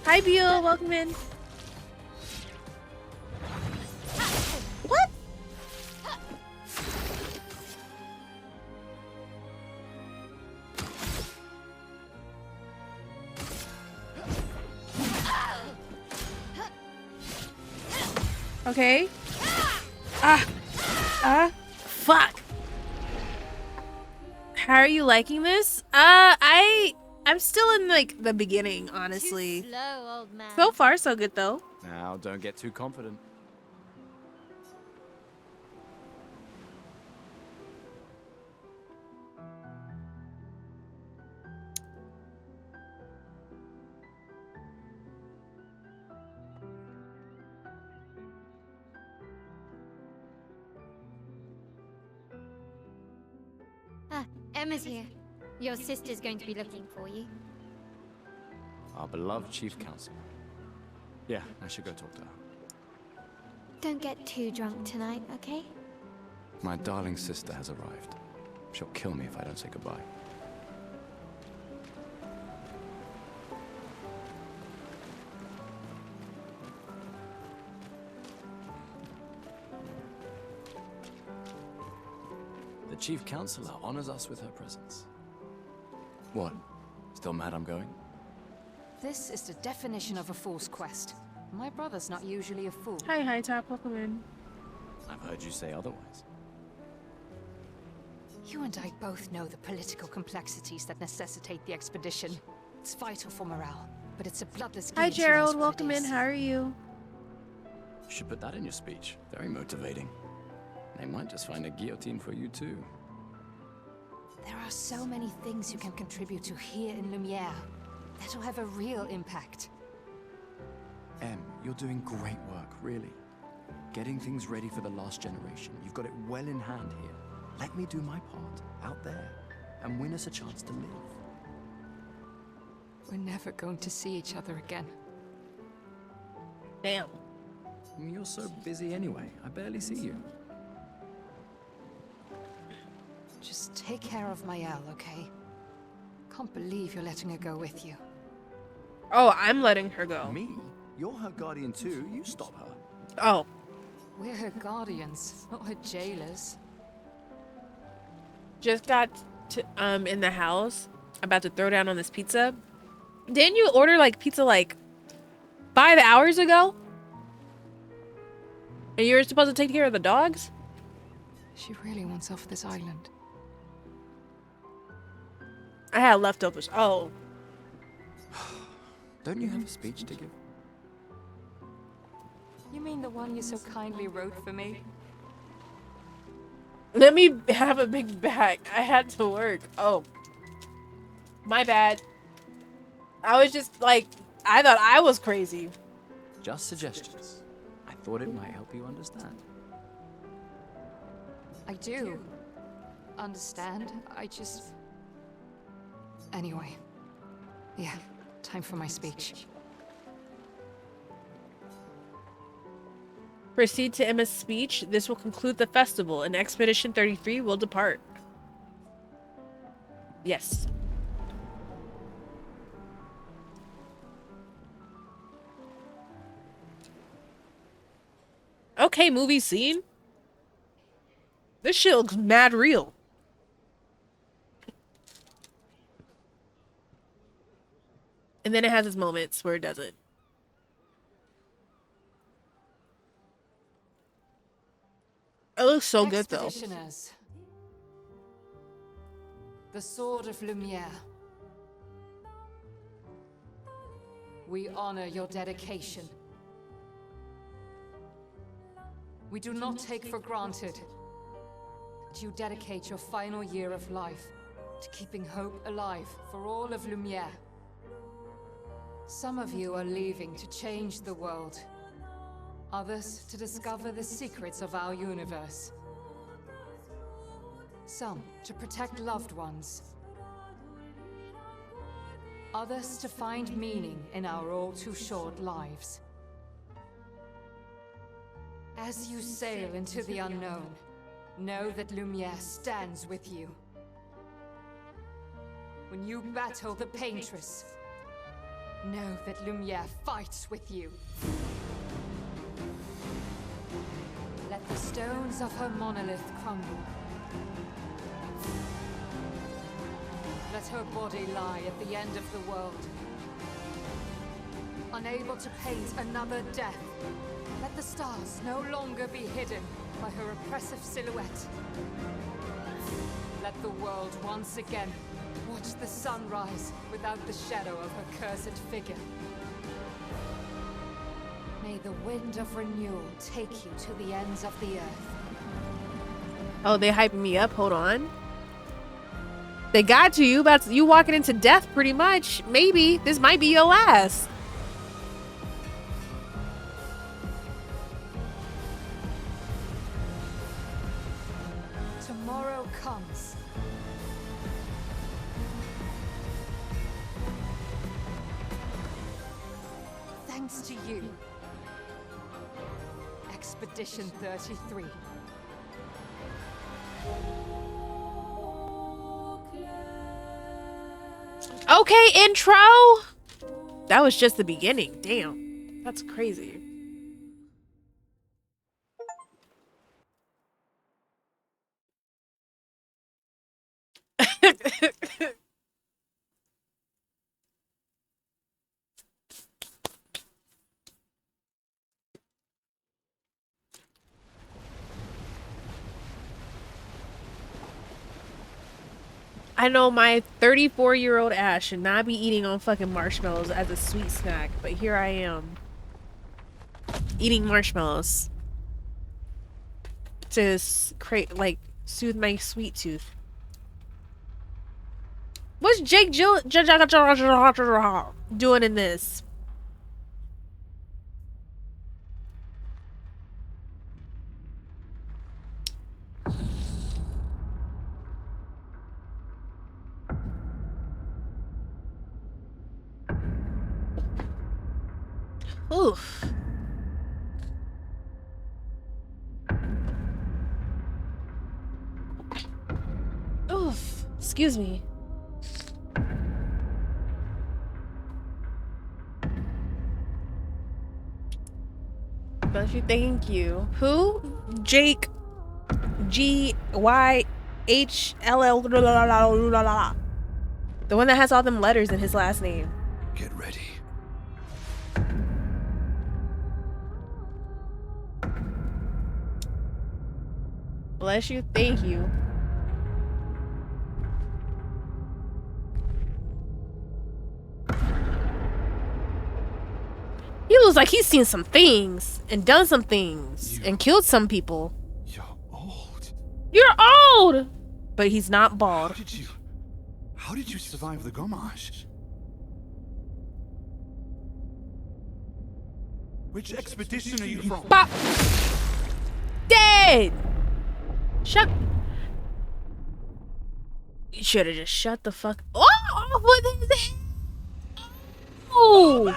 Hi, Beal. Welcome in. What? Okay. Fuck. How are you liking this? I'm still in like the beginning, honestly. Too slow, old man. So far, so good though. Now, don't get too confident. Ah, Emma's here. Your sister's going to be looking for you. Our beloved chief counselor. Yeah, I should go talk to her. Don't get too drunk tonight, okay? My darling sister has arrived. She'll kill me if I don't say goodbye. The chief counselor honors us with her presence. What? Still mad I'm going? This is the definition of a fool's quest. My brother's not usually a fool. Hi, Top. Welcome in. I've heard you say otherwise. You and I both know the political complexities that necessitate the expedition. It's vital for morale, but it's a bloodless game. Hi, to know Gerald. what it Welcome in. is. How are you? You should put that in your speech. Very motivating. They might just find a guillotine for you too. There are so many things you can contribute to here in Lumiere that'll have a real impact. Em, you're doing great work, really. Getting things ready for the last generation. You've got it well in hand here. Let me do my part, out there, and win us a chance to live. We're never going to see each other again. Damn. You're so busy anyway. I barely see you. Just take care of Mael, okay? Can't believe you're letting her go with you. Oh, I'm letting her go. Me? You're her guardian too. You stop her. Oh. We're her guardians, not her jailers. Just got to, in the house. About to throw down on this pizza. Didn't you order like pizza like 5 hours ago? And you were supposed to take care of the dogs? She really wants off this island. I had leftovers. Oh. Don't you have a speech to give? You mean the one you so kindly wrote for me? Let me have a big bag. I had to work. Oh. My bad. I was just like, I thought I was crazy. Just suggestions. I thought it might help you understand. I do understand. I just... Anyway. Yeah, time for my speech. Proceed to Emma's speech. This will conclude the festival, and Expedition 33 will depart. Yes. Okay, movie scene. This shit looks mad real. And then it has its moments where it doesn't. It looks so good though. Expeditioners. The Sword of Lumiere. We honor your dedication. We do not take for granted that you dedicate your final year of life to keeping hope alive for all of Lumiere. Some of you are leaving to change the world. Others to discover the secrets of our universe. Some to protect loved ones. Others to find meaning in our all-too-short lives. As you sail into the unknown, know that Lumiere stands with you. When you battle the Paintress, know that Lumiere fights with you. Let the stones of her monolith crumble. Let her body lie at the end of the world. Unable to paint another death, let the stars no longer be hidden by her oppressive silhouette. Let the world once again watch the sun rise without the shadow of her cursed figure. May the wind of renewal take you to the ends of the earth. Oh, they hyping me up. Hold on. They got you. You walking into death pretty much. Maybe. This might be your last. Tomorrow comes. Thanks to you. Expedition 33. Okay, intro. That was just the beginning. Damn. That's crazy. I know my 34-year-old ass should not be eating on fucking marshmallows as a sweet snack, but here I am. Eating marshmallows. To create, like, soothe my sweet tooth. What's Jake doing in this? Oof. Oof. Excuse me. Don't you thank you. Who? Jake GYHLL. The one that has all them letters in his last name. Get ready. Bless you, thank you. He looks like he's seen some things and done some things and killed some people. You're old. You're old! But he's not bald. How did you survive the Gommage? Which expedition are you from? Bop! Dead! Shut. You should have just shut the fuck. Oh, what is it? Oh!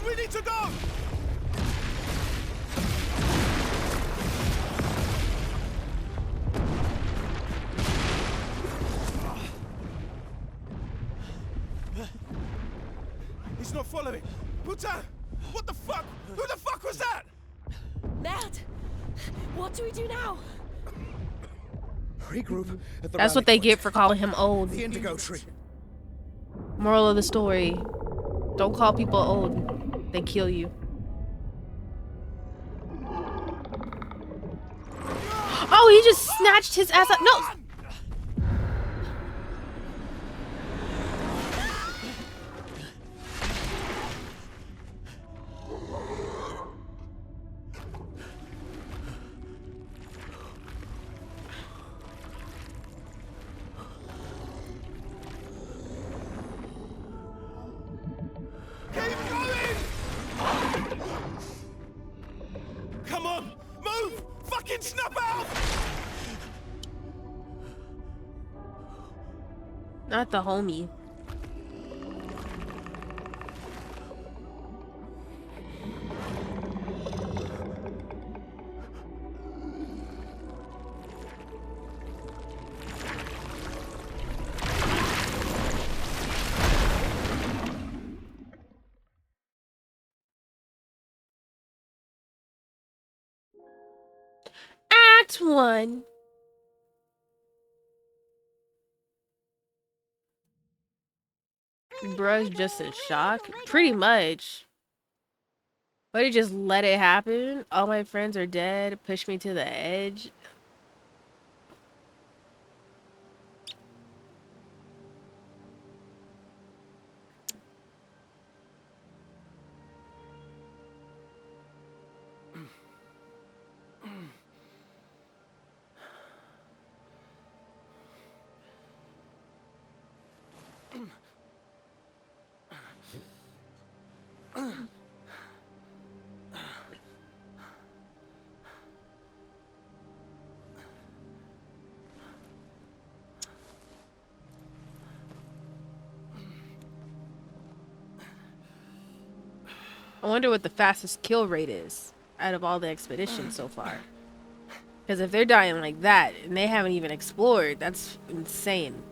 We need to go! He's not following. Putain! What the fuck? Who the fuck was that? Merde! What do we do now? regroup at the That's rally what they point. get for calling him old. The indigo tree. Moral of the story: don't call people old. They kill you. Oh, he just snatched his ass up. No. Come on! Move! Fucking snap out! Not the homie. Act 1. Bruh's just in shock? Pretty much. But he just let it happen? All my friends are dead. Push me to the edge. I wonder what the fastest kill rate is out of all the expeditions so far. Because if they're dying like that and they haven't even explored, that's insane.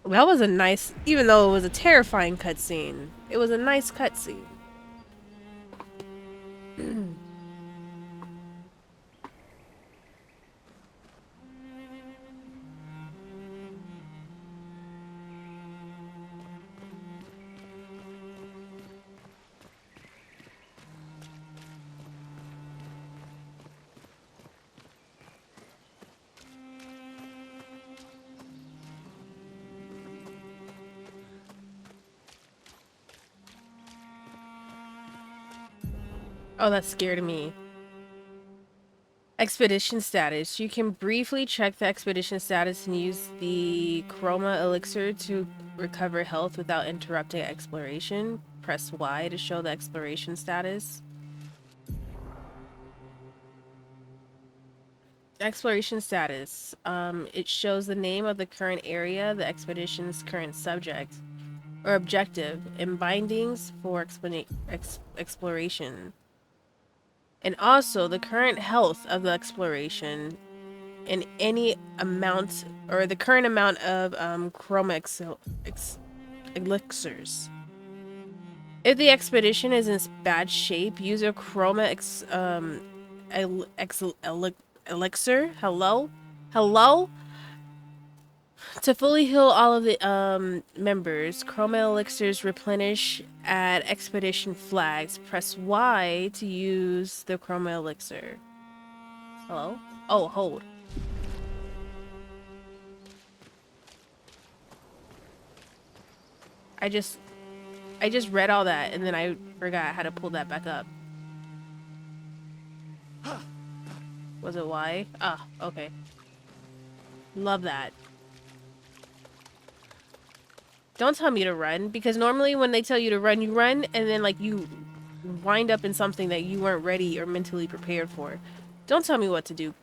That was a nice, even though it was a terrifying cutscene, it was a nice cutscene. Oh, that scared me. Expedition status. You can briefly check the expedition status and use the chroma elixir to recover health without interrupting exploration. Press Y to show the exploration status. Exploration status. It shows the name of the current area, the expedition's current subject or objective, and bindings for exploration. And also the current health of the exploration and any amount or the current amount of chroma elixirs. If the expedition is in bad shape, use a chroma elixir. Hello? To fully heal all of the members, chroma elixirs replenish at expedition flags. Press Y to use the chroma elixir. Hello? Oh, hold. I just read all that and then I forgot how to pull that back up. Was it Y? Ah, okay. Love that. Don't tell me to run, because normally when they tell you to run, you run, and then like you wind up in something that you weren't ready or mentally prepared for. Don't tell me what to do.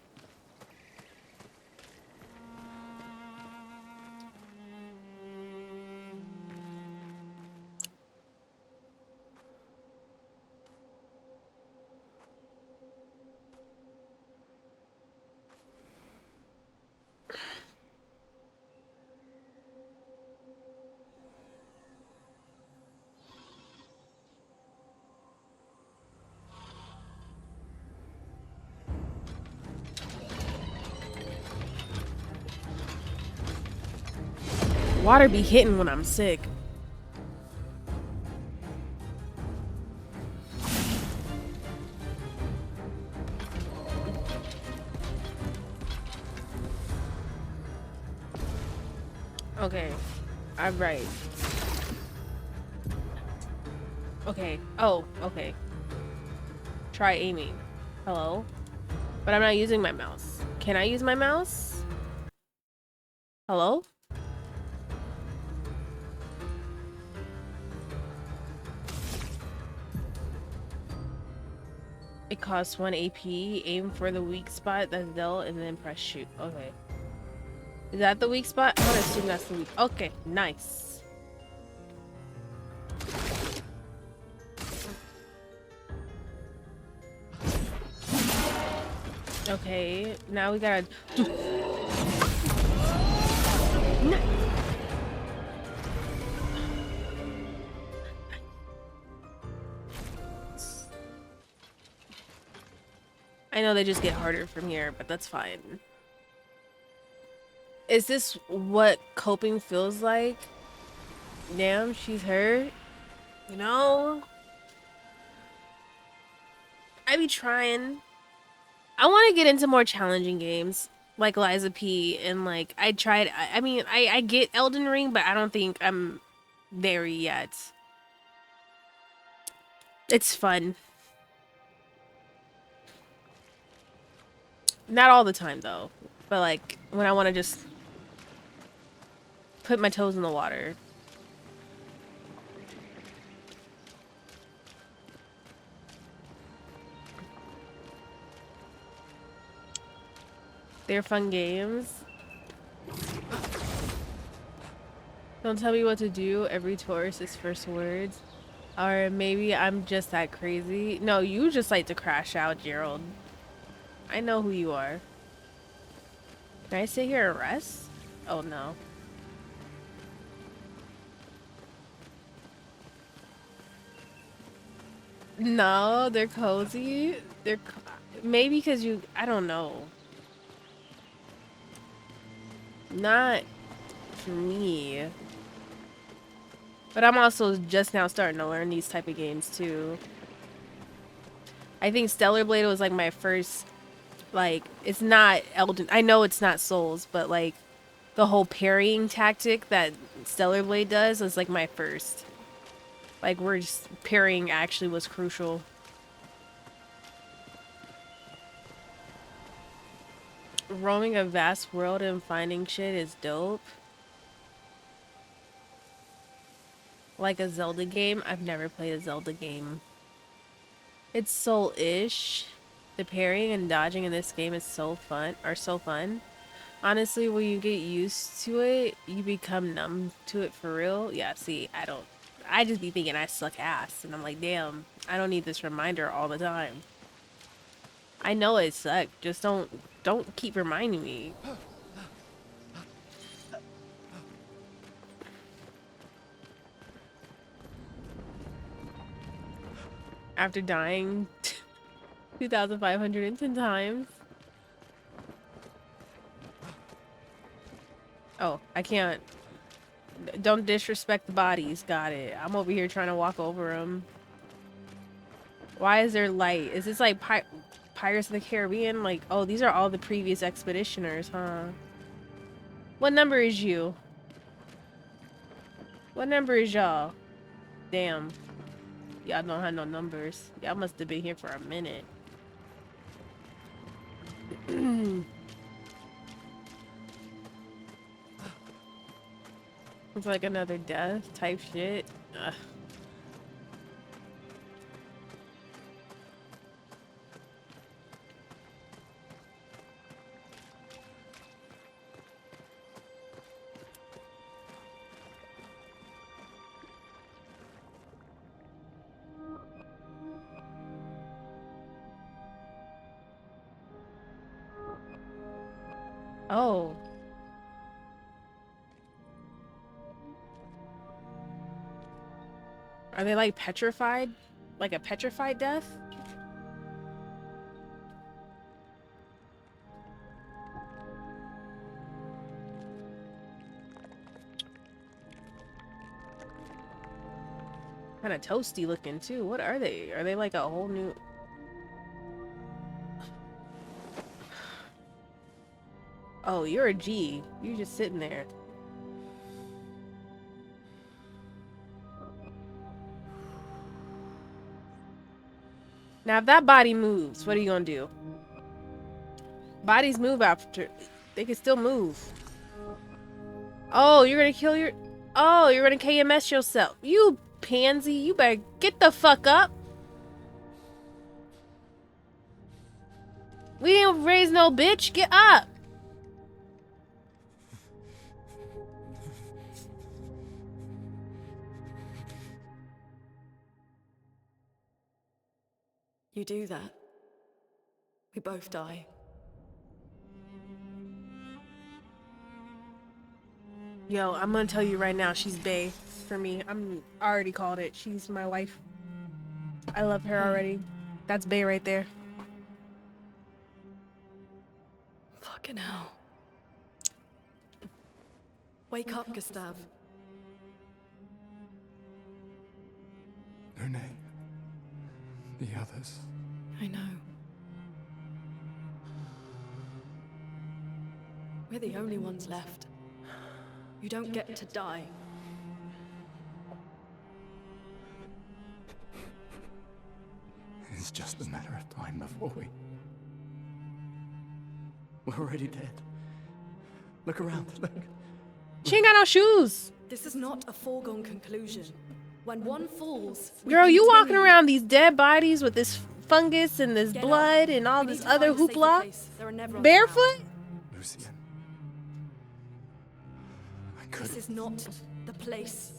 Water be hitting when I'm sick. Okay. I'm right. Okay. Oh, okay. Try aiming. Hello? But I'm not using my mouse. Can I use my mouse? Hello? It costs 1 AP. Aim for the weak spot that's dealt and then press shoot. Okay. Is that the weak spot? I'm gonna assume that's the weak. Okay, nice. Okay, now we gotta. I know they just get harder from here, but that's fine. Is this what coping feels like? Damn, she's hurt. You know? I be trying. I want to get into more challenging games like Liza P. And like, I tried. I mean, I get Elden Ring, but I don't think I'm there yet. It's fun. Not all the time though, but like when I want to just put my toes in the water. They're fun games. Don't tell me what to do. Every tourist's first words. Or maybe I'm just that crazy. No, you just like to crash out, Gerald. I know who you are. Can I sit here and rest? Oh no. No, they're cozy. Maybe because you, I don't know. Not for me. But I'm also just now starting to learn these type of games too. I think Stellar Blade was like my first, like, it's not Elden, I know it's not Souls, but like the whole parrying tactic that Stellar Blade does is like my first. Like, where just parrying actually was crucial. Roaming a vast world and finding shit is dope. Like a Zelda game? I've never played a Zelda game. It's soul-ish. The parrying and dodging in this game is so fun. Honestly, when you get used to it, you become numb to it for real. Yeah, see, I just be thinking I suck ass. And I'm like, damn, I don't need this reminder all the time. I know it sucks. Just don't keep reminding me. After dying 2,510 times. Oh, I can't. Don't disrespect the bodies. Got it. I'm over here trying to walk over them. Why is there light? Is this like Pirates of the Caribbean? Like, oh, these are all the previous expeditioners, huh? What number is you? What number is y'all? Damn. Y'all don't have no numbers. Y'all must have been here for a minute. It's like another death type shit. Ugh. Oh. Are they like petrified? Like a petrified death? Kind of toasty looking too. What are they? Are they like a whole new... Oh, you're a G. You're just sitting there. Now, if that body moves, what are you gonna do? Bodies move after... They can still move. Oh, you're gonna kill your... Oh, you're gonna KMS yourself. You pansy, you better get the fuck up. We didn't raise no bitch. Get up. You do that, we both die. Yo, I'm gonna tell you right now, she's bae for me. I already called it. She's my wife. I love her already. That's bae right there. Fucking hell. Wake up, Gustav. Une. The others. I know. We're the only ones left. You don't get to die. It's just a matter of time before we're already dead. Look around, look. She ain't got no shoes. This is not a foregone conclusion. When one falls, Girl, you walking around these dead bodies with this fungus and this blood and all this other hoopla? Barefoot? Lucien. This is not the place.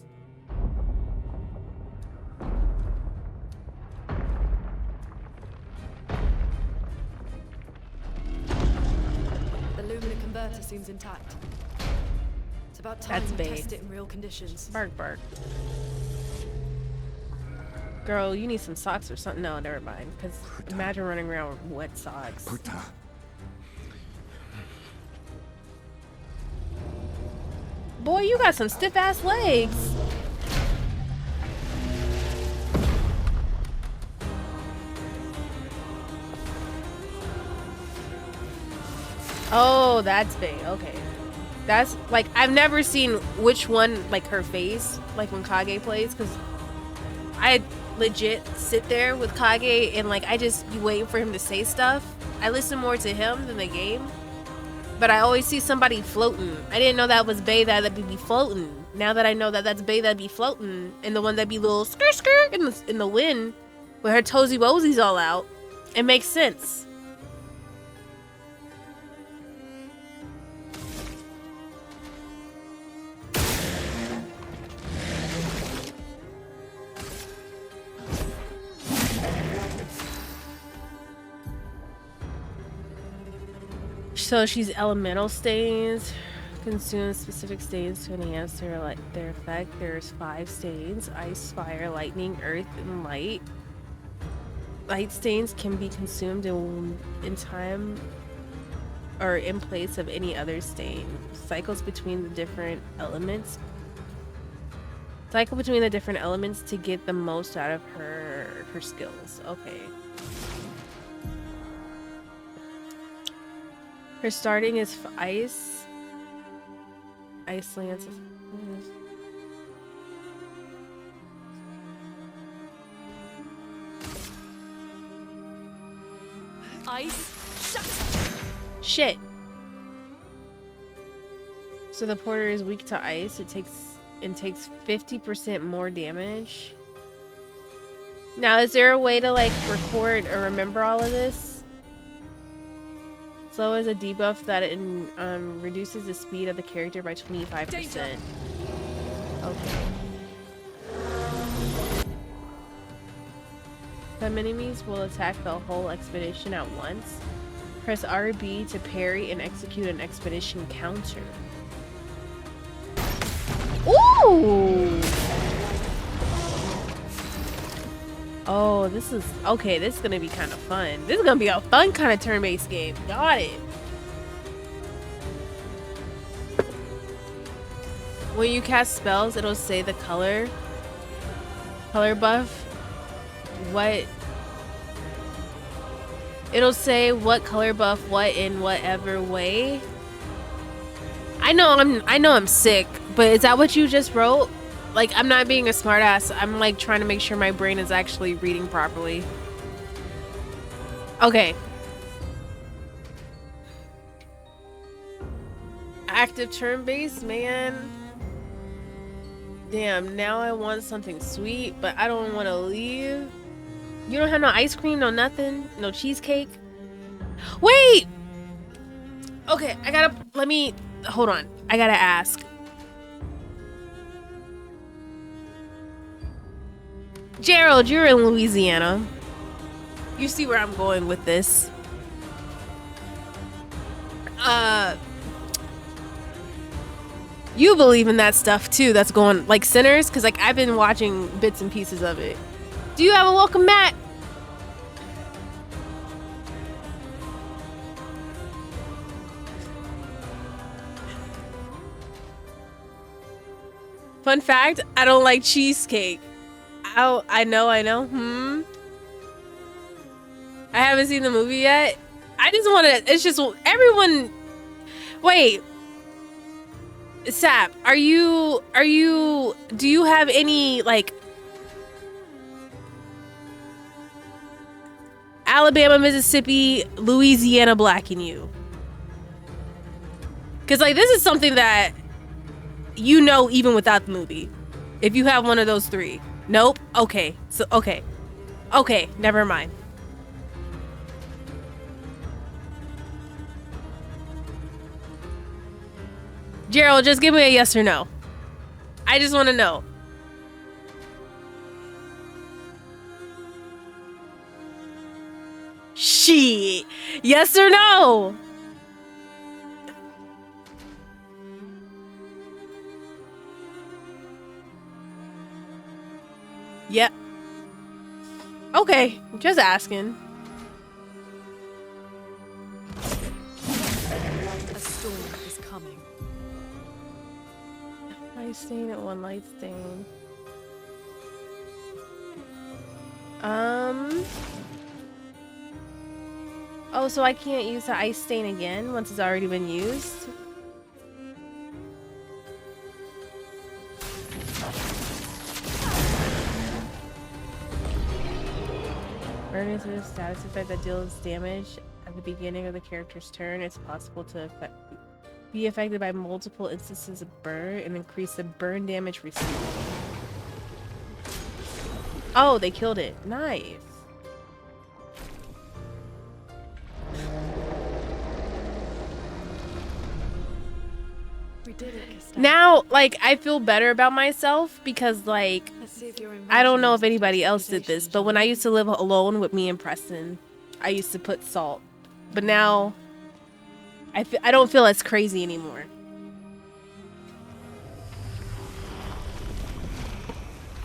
The Lumina converter seems intact. It's about time we test it in real conditions. Bark, bark. Girl, you need some socks or something. No, never mind. Because imagine running around with wet socks. Putain. Boy, you got some stiff ass legs. Oh, that's big. Okay. That's like, I've never seen which one, like her face, like when Kage plays, because I legit sit there with Kage and like I just be waiting for him to say stuff. I listen more to him than the game. But I always see somebody floating. I didn't know that was bae that'd be floating. Now that I know that that's bae that'd be floating, and the one that'd be little skirt skirt in the wind, with her toesy woesies all out, it makes sense. So she's elemental stains. Consume specific stains to enhance their effect. There's 5 stains: ice, fire, lightning, earth, and light. Light stains can be consumed in time or in place of any other stain. Cycles between the different elements. Cycle between the different elements to get the most out of her skills. Okay. Her starting is ice. Ice lance. Ice. Shit. So the porter is weak to ice. It takes 50% more damage. Now, is there a way to like record or remember all of this? Slow is a debuff that it reduces the speed of the character by 25%. Okay. Some enemies will attack the whole expedition at once. Press RB to parry and execute an expedition counter. Ooh! Oh, this is okay. This is gonna be kind of fun. This is gonna be a fun kind of turn-based game. Got it. When you cast spells, it'll say the color buff. What? It'll say what color buff, what in whatever way. I know I'm sick, but is that what you just wrote? Like, I'm not being a smartass. I'm like trying to make sure my brain is actually reading properly. Okay. Active turn-based, man. Damn, now I want something sweet, but I don't want to leave. You don't have no ice cream, no nothing, no cheesecake? Wait! Okay, hold on. I gotta ask. Gerald, you're in Louisiana. You see where I'm going with this. You believe in that stuff too, that's going, like, Sinners? Because, like, I've been watching bits and pieces of it. Do you have a welcome mat? Fun fact, I don't like cheesecake. I know. I haven't seen the movie yet. I just want to, it's just, everyone, wait. Sap, do you have any, like, Alabama, Mississippi, Louisiana black in you? Because, like, this is something that you know even without the movie. If you have one of those three. Nope. Okay. So, okay. Okay, never mind. Gerald, just give me a yes or no. I just want to know. Shit. Yes or no? Yep. Okay, just asking. A storm is coming. Light stain at one light stain. Oh, so I can't use the ice stain again once it's already been used? Burn is a status effect that deals damage at the beginning of the character's turn. It's possible to be affected by multiple instances of burn and increase the burn damage received. Oh, they killed it. Nice. We did it, Gustav. Now, like, I feel better about myself because, like, I don't know if anybody else did this, but when I used to live alone with me and Preston, I used to put salt. But now, I don't feel as crazy anymore.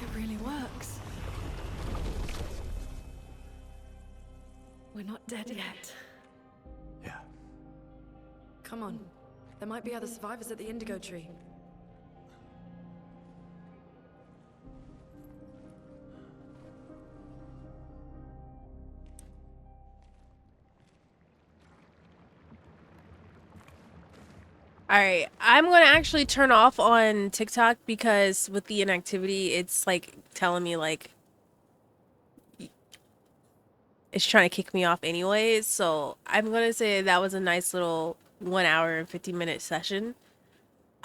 It really works. We're not dead yet. Yeah. Come on. There might be other survivors at the indigo tree. Alright, I'm gonna actually turn off on TikTok because with the inactivity, it's like telling me like it's trying to kick me off anyways. So I'm gonna say that was a nice little 1 hour and 50-minute session.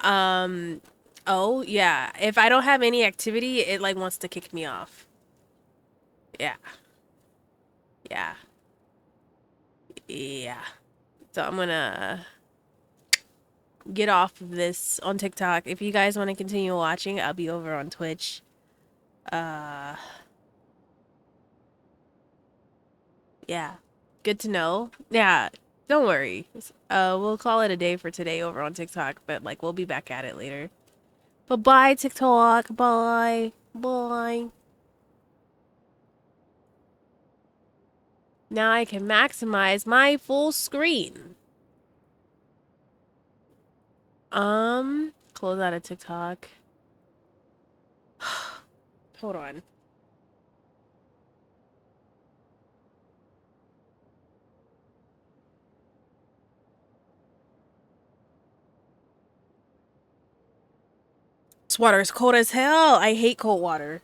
Oh yeah, if I don't have any activity, it like wants to kick me off. Yeah. Yeah. Yeah. So I'm gonna get off of this on TikTok. If you guys want to continue watching, I'll be over on Twitch. Yeah. Good to know. Yeah, don't worry. We'll call it a day for today over on TikTok, but like we'll be back at it later. Bye-bye, TikTok. Bye. Bye. Now I can maximize my full screen. Close out of TikTok. Hold on. This water is cold as hell. I hate cold water.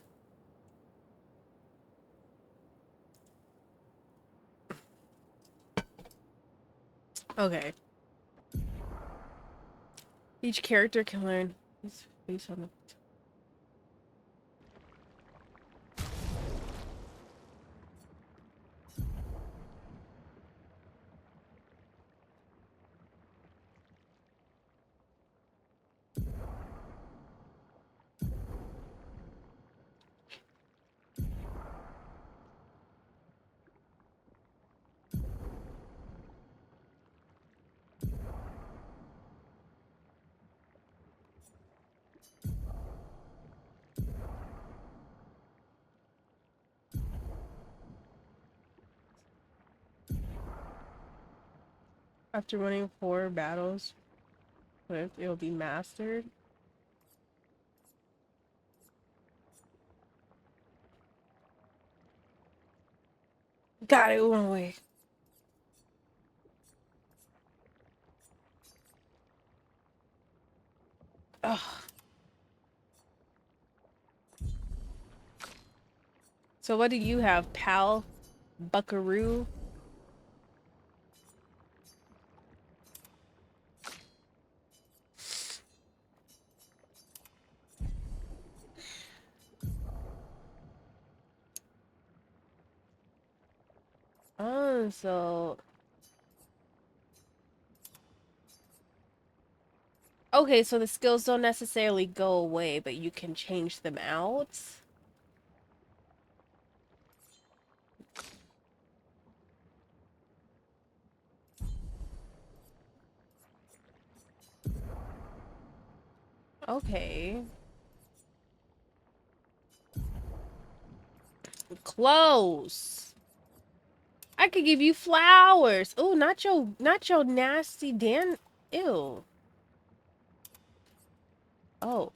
Okay. Each character can learn his face on the... After winning 4 battles, it'll be mastered. Got it one way. Ugh. So what do you have, pal? Buckaroo? Oh, so... Okay, so the skills don't necessarily go away, but you can change them out? Okay. Close. I could give you flowers. Oh, not your nasty Dan. Ew. Oh.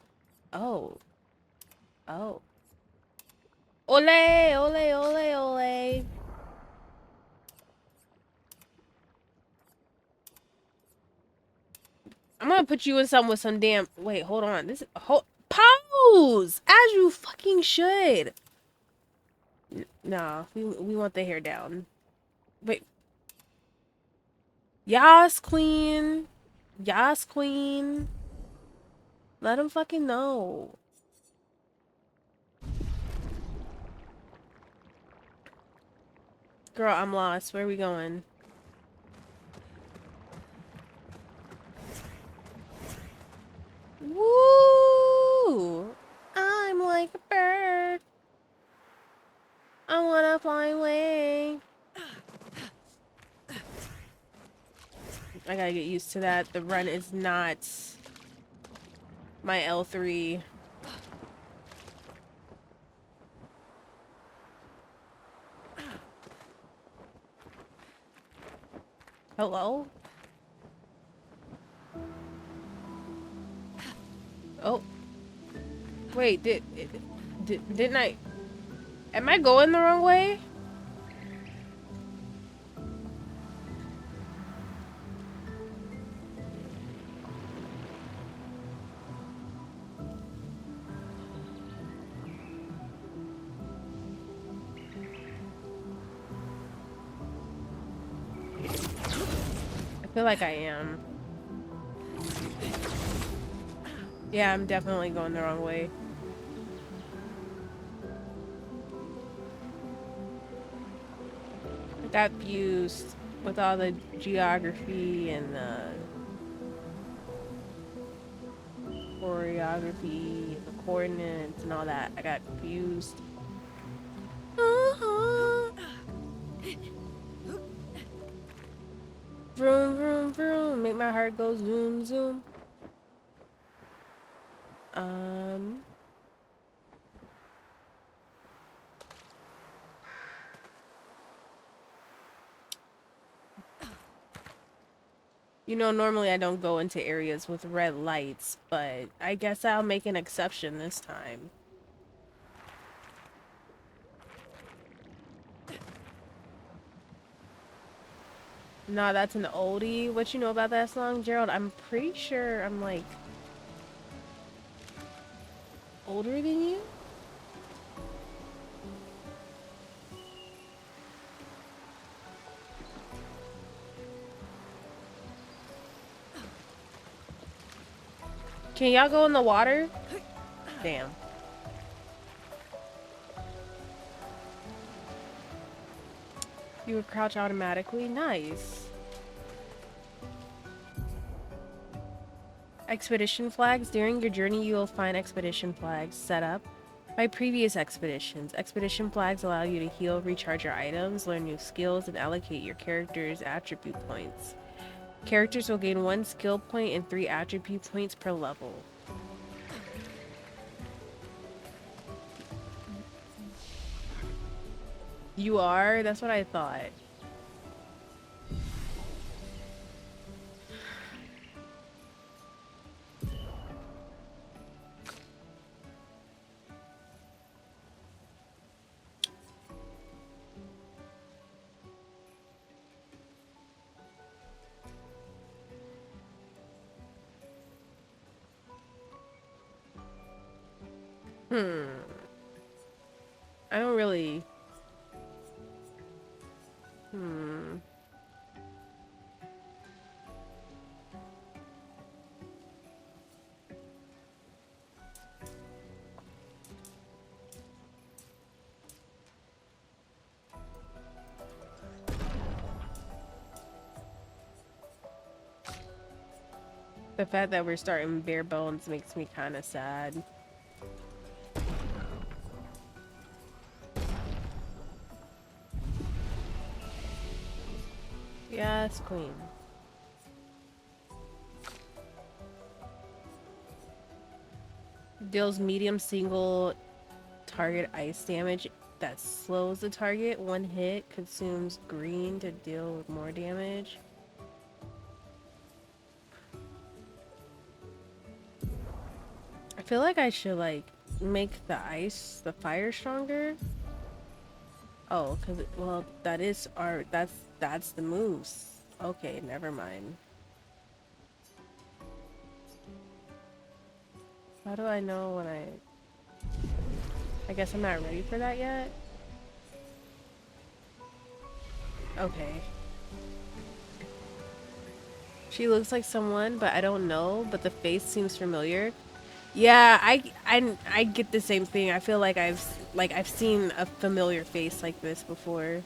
Oh. Oh. Ole, ole, ole, ole. I'm gonna put you in something with some damn... Wait, hold on. This is... Pose! As you fucking should. Nah, we want the hair down. Wait. Yas, queen. Yas, queen. Let him fucking know. Girl, I'm lost. Where are we going? Woo! I'm like a bird. I wanna fly away. I gotta get used to that. The run is not my L3. Hello? Oh. Wait, didn't I... Am I going the wrong way? feel like I am. Yeah, I'm definitely going the wrong way. I got fused with all the geography and the choreography, the coordinates and all that. I got confused. Vroom, vroom, vroom. Make my heart go zoom, zoom. You know, normally I don't go into areas with red lights, but I guess I'll make an exception this time. Nah, that's an oldie. What you know about that song, Gerald? I'm pretty sure I'm like older than you. Can y'all go in the water? Damn. You would crouch automatically? Nice. Expedition flags. During your journey, you will find expedition flags set up by previous expeditions. Expedition flags allow you to heal, recharge your items, learn new skills, and allocate your character's attribute points. Characters will gain 1 skill point and 3 attribute points per level. You are? That's what I thought. I don't really... The fact that we're starting bare bones makes me kind of sad. Yes, queen. Deals medium single target ice damage that slows the target. 1 hit consumes green to deal more damage. I feel like I should like make the fire stronger. Oh, cause well, that is our that's the moves. Okay, never mind. How do I know when I guess I'm not ready for that yet. Okay. She looks like someone, but I don't know, but the face seems familiar. Yeah, I get the same thing. I feel like I've seen a familiar face like this before.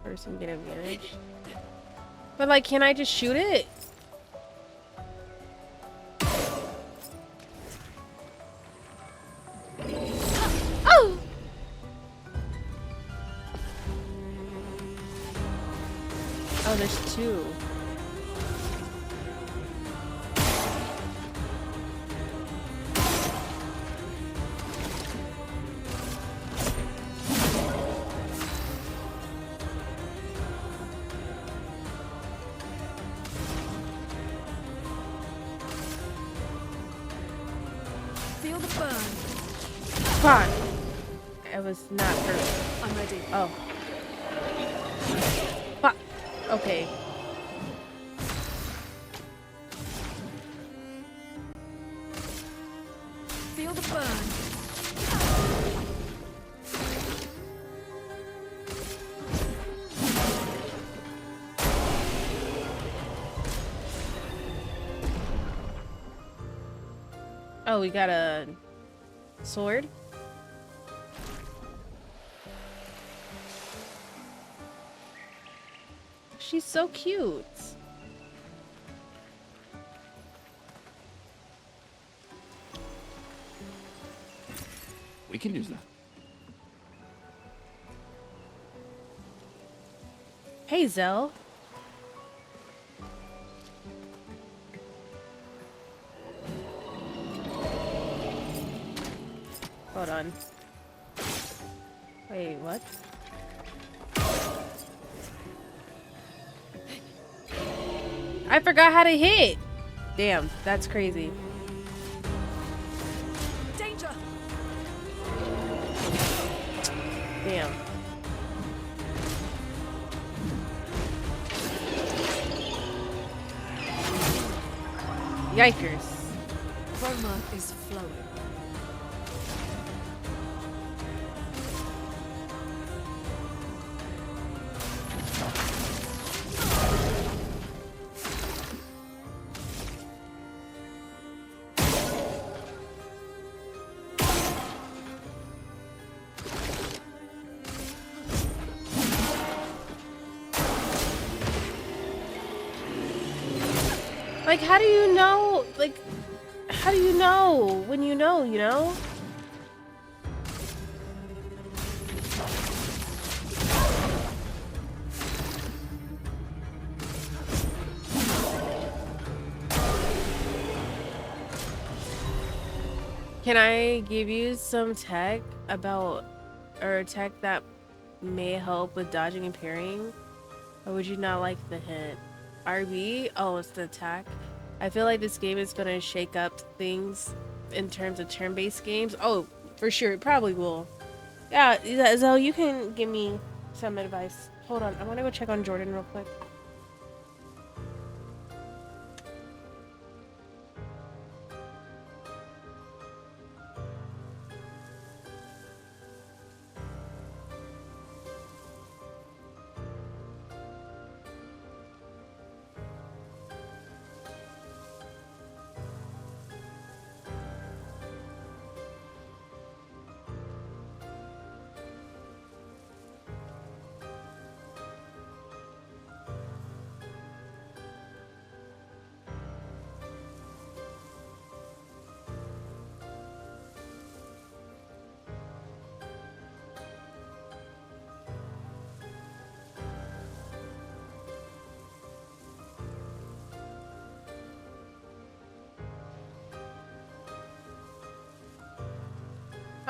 Person get advantage. But like, can I just shoot it? Oh! Oh, there's 2. Feel the burn. Fine. It was not perfect. I'm ready. Oh. Fuck. Okay. Feel the burn. Oh, we got a sword. She's so cute. We can use that. Hey, Zell. Hold on. Wait, what? I forgot how to hit. Damn, that's crazy. Danger! Damn. Yikers. Chroma is flowing. Like, how do you know? Like, how do you know when you know, you know? Can I give you some tech about, or tech that may help with dodging and parrying? Or would you not like the hint? RB? Oh, it's the attack. I feel like this game is gonna shake up things in terms of turn-based games. Oh, for sure, it probably will. Yeah, Zell, you can give me some advice. Hold on, I wanna go check on Jordan real quick.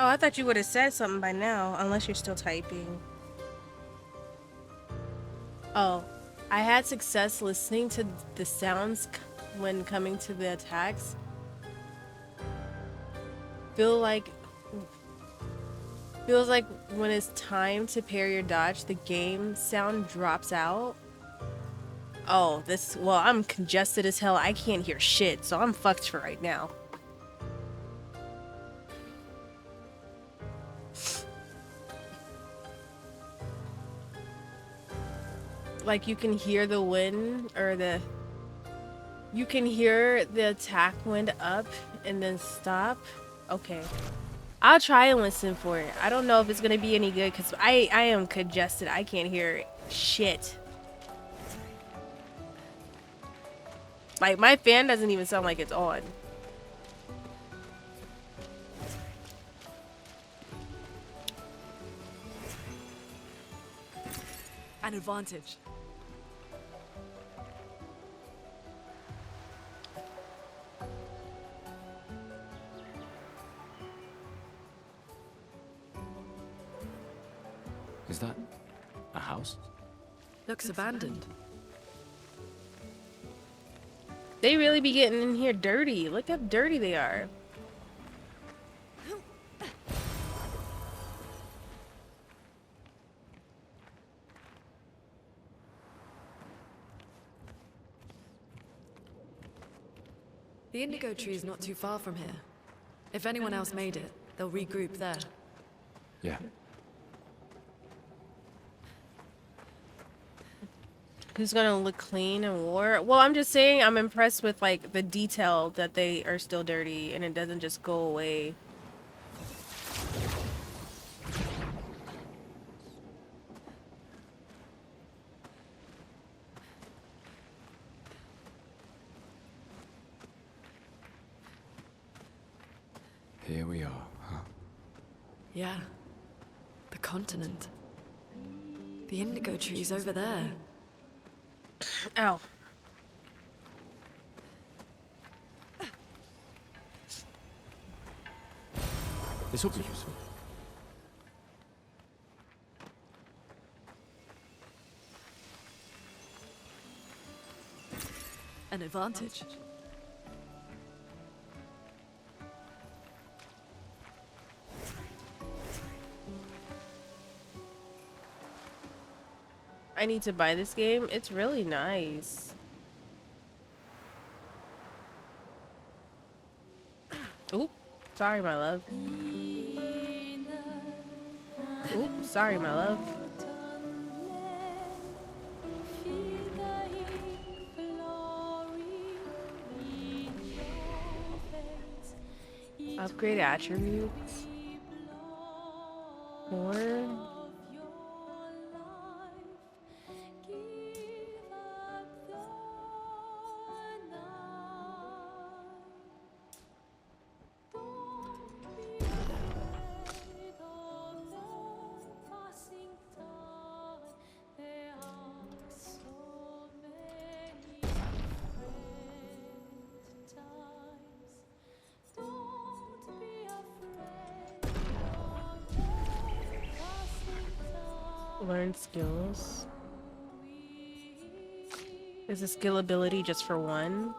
Oh, I thought you would have said something by now, unless you're still typing. Oh, I had success listening to the sounds when coming to the attacks. Feels like when it's time to parry your dodge, the game sound drops out. Oh, well, I'm congested as hell. I can't hear shit, so I'm fucked for right now. Like, you can hear the wind, or you can hear the attack wind up and then stop. Okay. I'll try and listen for it. I don't know if it's gonna be any good because I am congested. I can't hear shit. Like, my fan doesn't even sound like it's on. An advantage. Is that a house? Looks abandoned. They really be getting in here dirty. Look how dirty they are. The indigo tree is not too far from here. If anyone else made it, they'll regroup there. Yeah. Who's gonna look clean in war? Well, I'm just saying I'm impressed with like the detail that they are still dirty and it doesn't just go away. Here we are, huh? Yeah. The continent. The indigo trees over there. Ow. This will be useful. An advantage. I need to buy this game. It's really nice. Oop. Sorry, my love. Oop. Sorry, my love. Upgrade attributes. More. Learn skills. Is the skill ability just for one?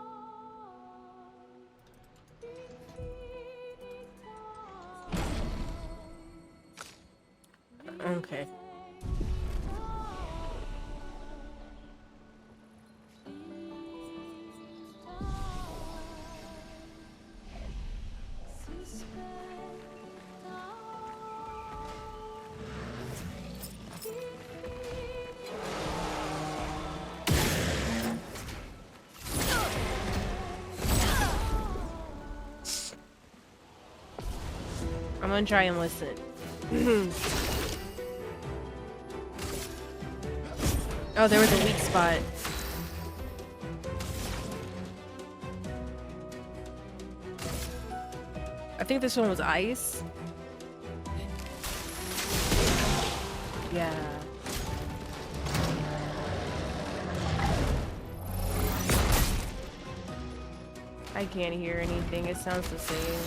Okay. I'm gonna try and listen. Oh, there was a weak spot. I think this one was ice. Yeah. I can't hear anything. It sounds the same.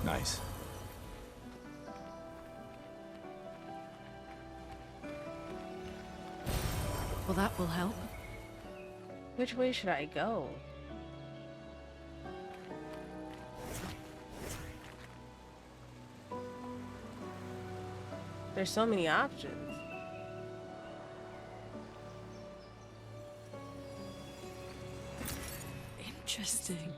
Nice. Well, that will help. Which way should I go? There's so many options. Interesting.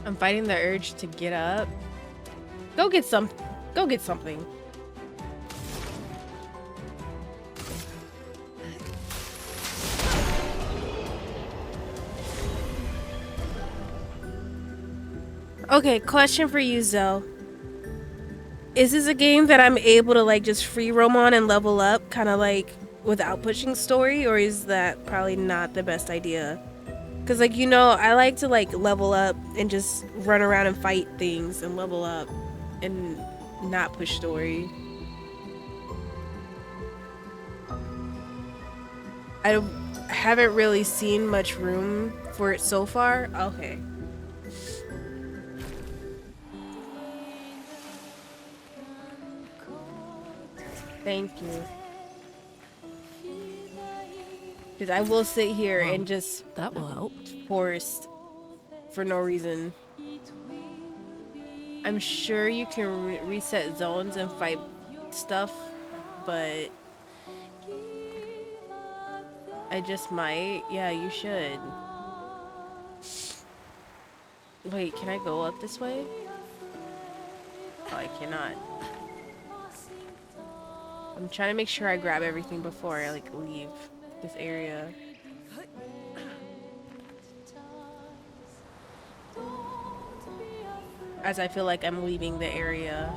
I'm fighting the urge to get up. Go get something. Okay, question for you, Zell. Is this a game that I'm able to like just free roam on and level up, kind of like without pushing story, or is that probably not the best idea? Because like, you know, I like to like level up and just run around and fight things and level up and not push story. I haven't really seen much room for it so far. Okay. Thank you. Because I will sit here and just that will help. Forest for no reason. I'm sure you can reset zones and fight stuff, but I just might. Yeah, you should. Wait, can I go up this way? Oh, I cannot. I'm trying to make sure I grab everything before I like leave this area. As I feel like I'm leaving the area.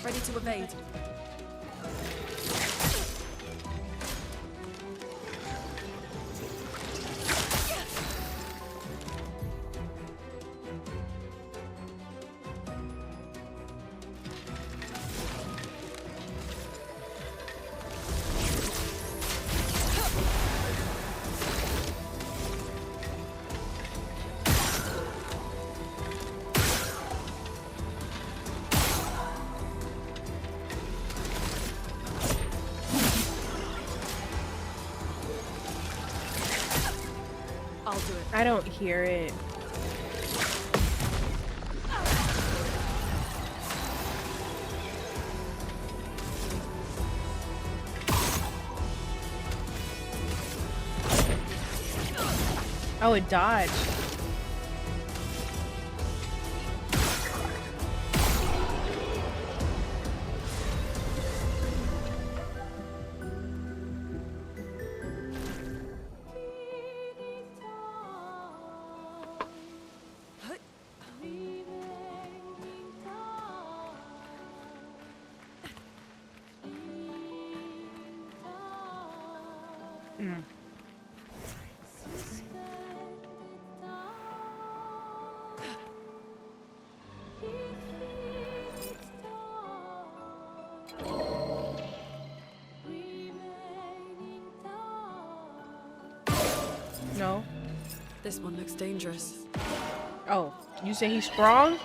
Ready to evade. I'll do it. I don't hear it. Oh, it dodged. No. This one looks dangerous. Oh, you say he's strong?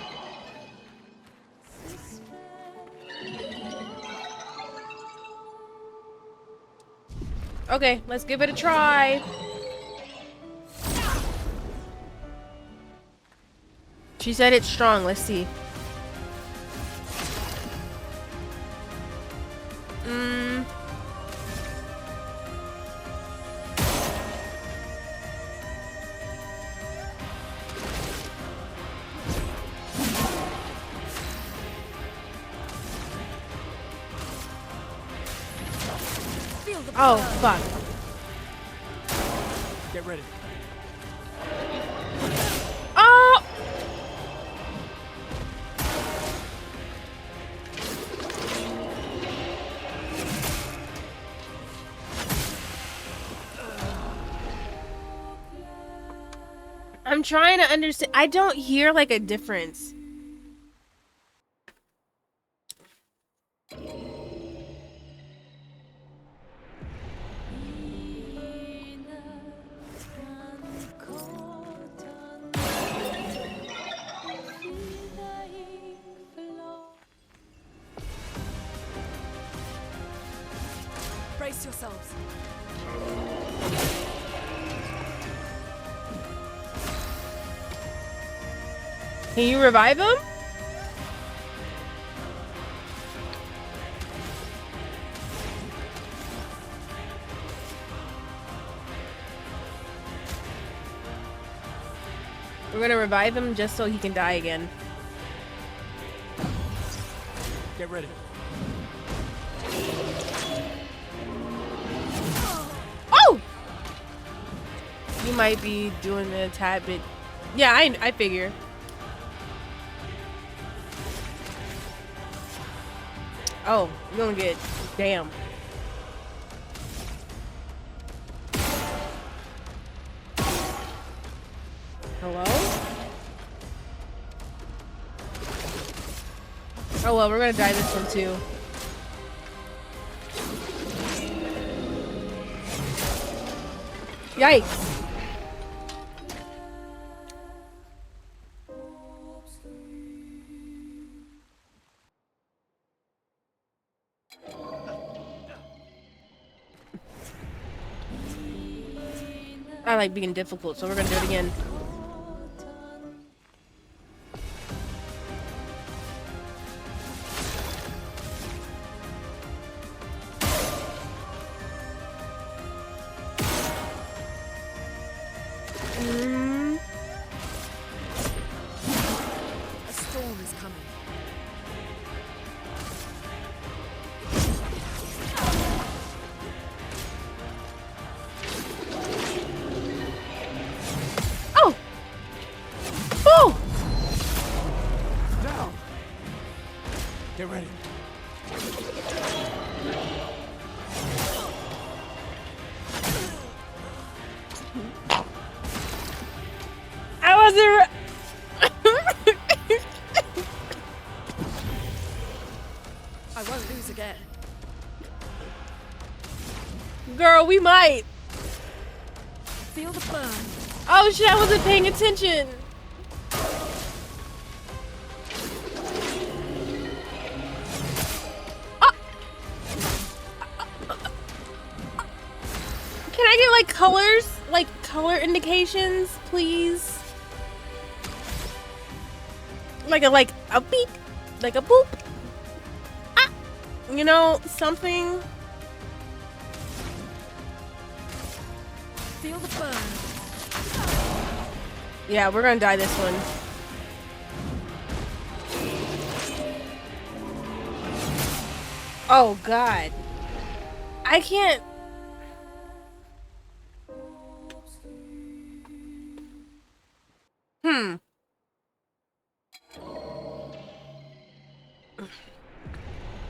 Okay, let's give it a try. She said it's strong. Let's see. Oh, fuck. Get ready. Oh! I'm trying to understand. I don't hear like a difference. Brace yourselves. Can you revive him? We're gonna revive him just so he can die again. Get ready. Oh! You might be doing a tad bit. Yeah, I figure. Oh, you're gonna get damn. Hello? Oh well, we're gonna die this one too. Yikes. I like being difficult, so we're gonna do it again. A storm is coming. Oh! Oh! Down. Get ready. I wasn't. I won't lose again. Girl, we might. Feel the burn. Oh shit, I wasn't paying attention. Can I get like colors? Like color indications, please? Like a beep, like a boop. Ah, you know, something. Feel the burn. Yeah, we're gonna die this one. Oh God, I can't.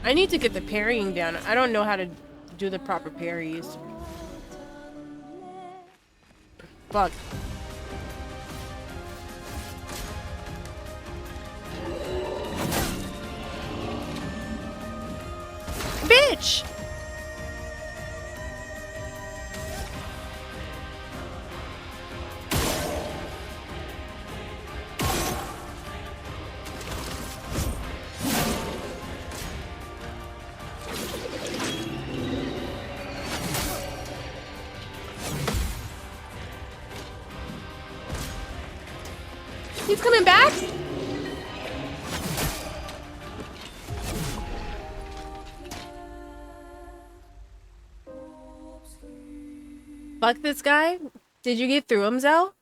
I need to get the parrying down. I don't know how to do the proper parries. Fuck. Bitch! He's coming back? Fuck this guy. Did you get through him, Zell?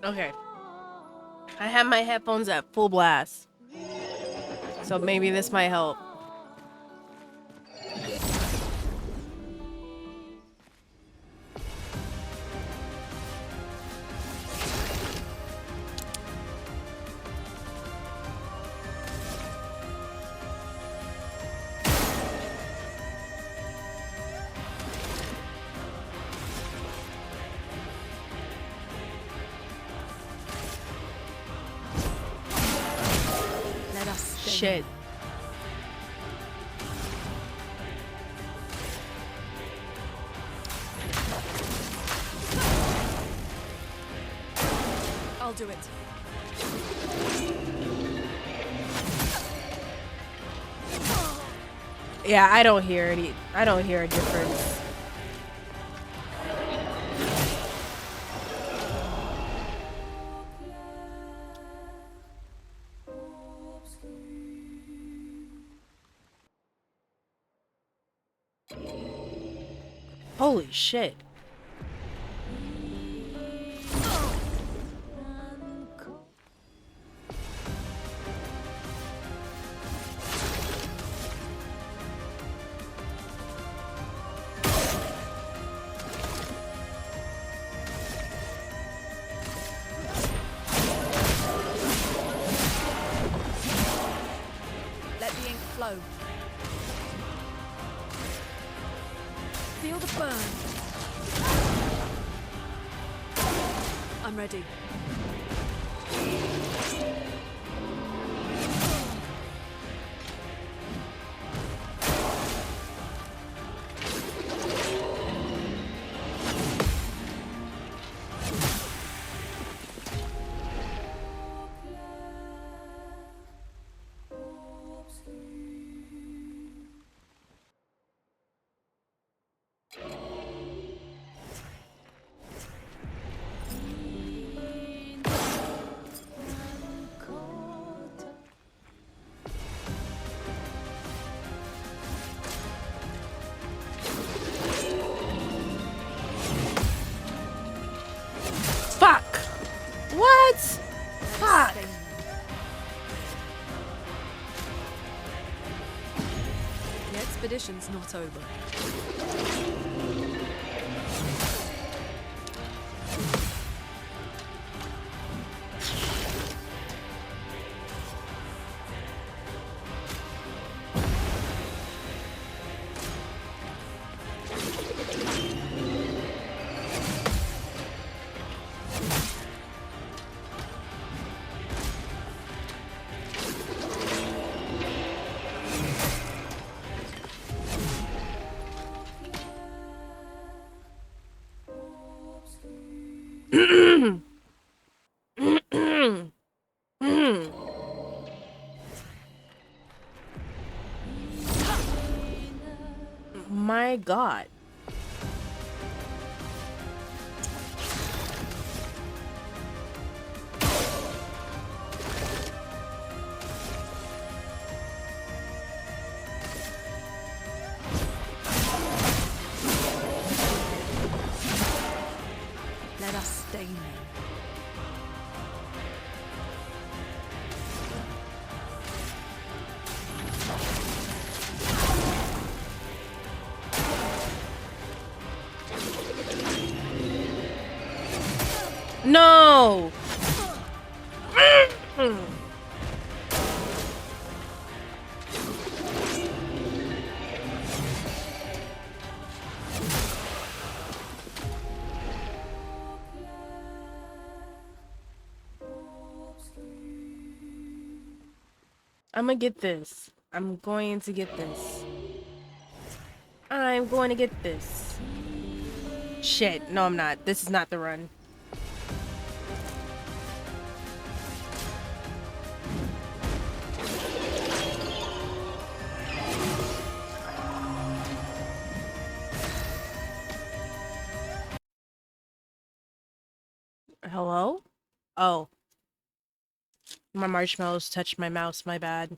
Okay. I have my headphones at full blast. So maybe this might help. Let us stay. Shit. I'll do it. Yeah, I don't hear any. I don't hear a difference. Holy shit. Let the ink flow. Feel the burn. I'm ready. Fuck! What? Fuck! The expedition's not over. My God. Let us stay now. No! I'm gonna get this. I'm going to get this. I'm going to get this. Shit. No, I'm not. This is not the run. Hello? Oh. My marshmallows touched my mouse, my bad.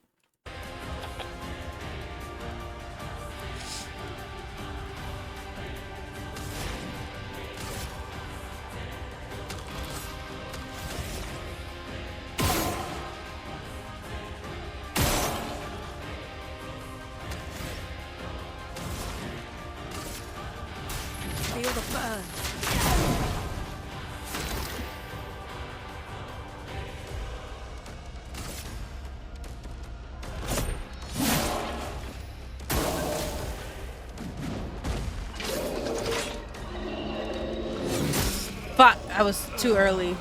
Fuck, I was too early.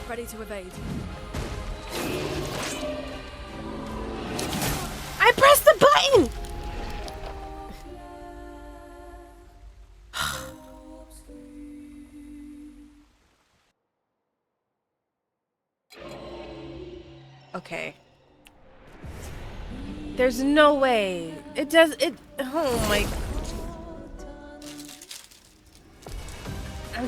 Ready to evade. I pressed the button! Okay. There's no way. It does it. Oh my. I'm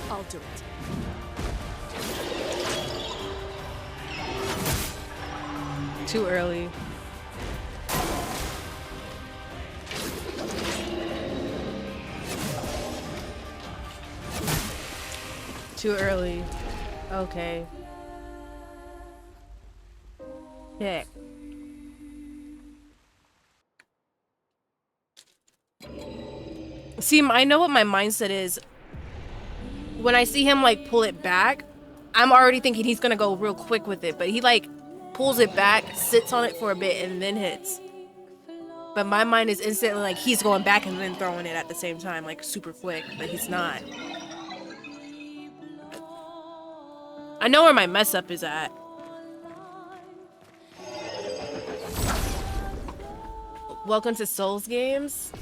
I'll do it. too early. Too early. Okay. Yeah. See, I know what my mindset is. When I see him like pull it back, I'm already thinking he's gonna go real quick with it, but he like pulls it back, sits on it for a bit, and then hits. But my mind is instantly like he's going back and then throwing it at the same time, like super quick, but he's not. I know where my mess up is at. Welcome to Souls games.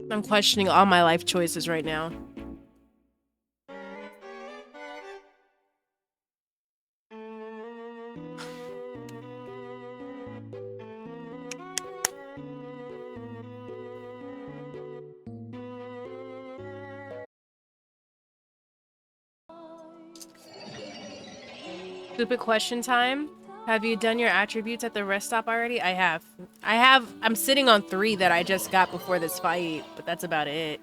I'm questioning all my life choices right now. Stupid question time. Have you done your attributes at the rest stop already? I have. I'm sitting on 3 that I just got before this fight, but that's about it.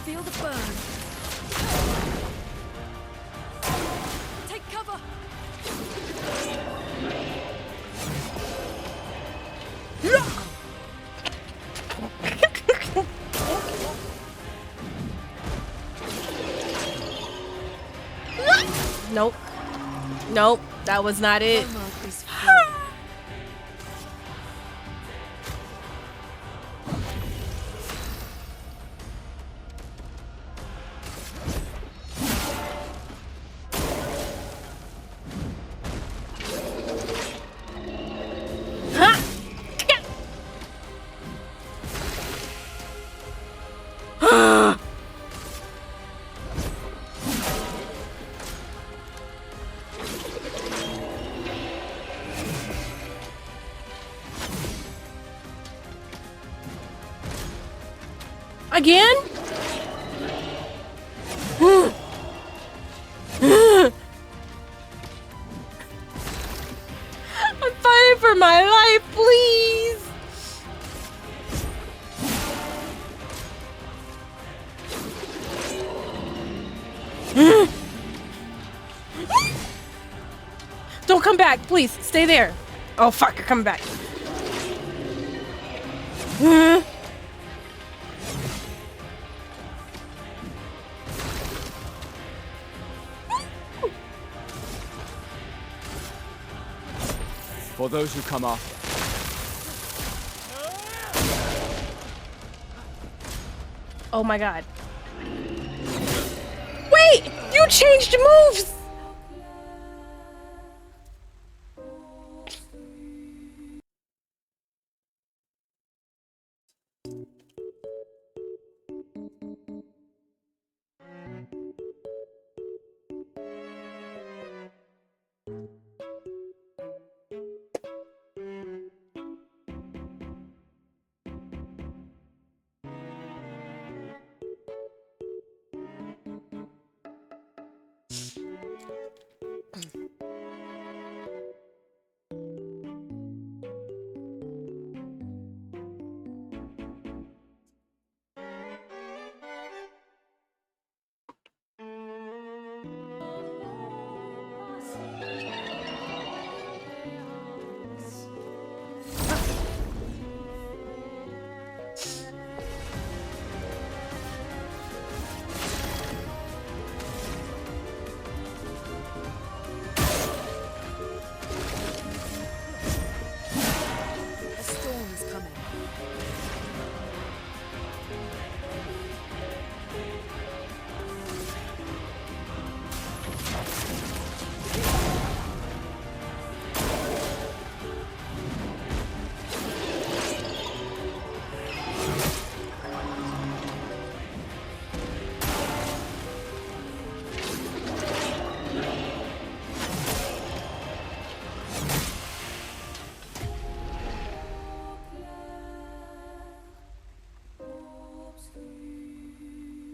Feel the burn. Take cover. Nope. Nope. That was not it. Again? I'm fighting for my life, please. Don't come back, please. Stay there. Oh fuck, you're coming back. For those who come after. Oh my god. Wait! You changed moves!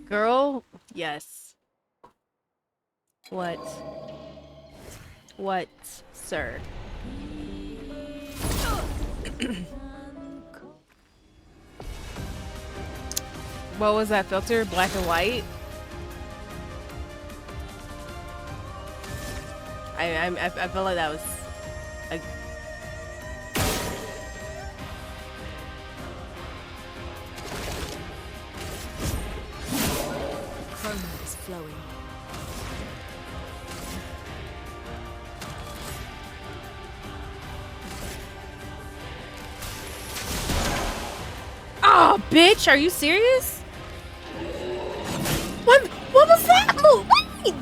Girl, yes. What? What, sir? What was that filter? Black and white? I feel like that was a chroma is flowing. Oh, bitch, are you serious? What was that move? Wait!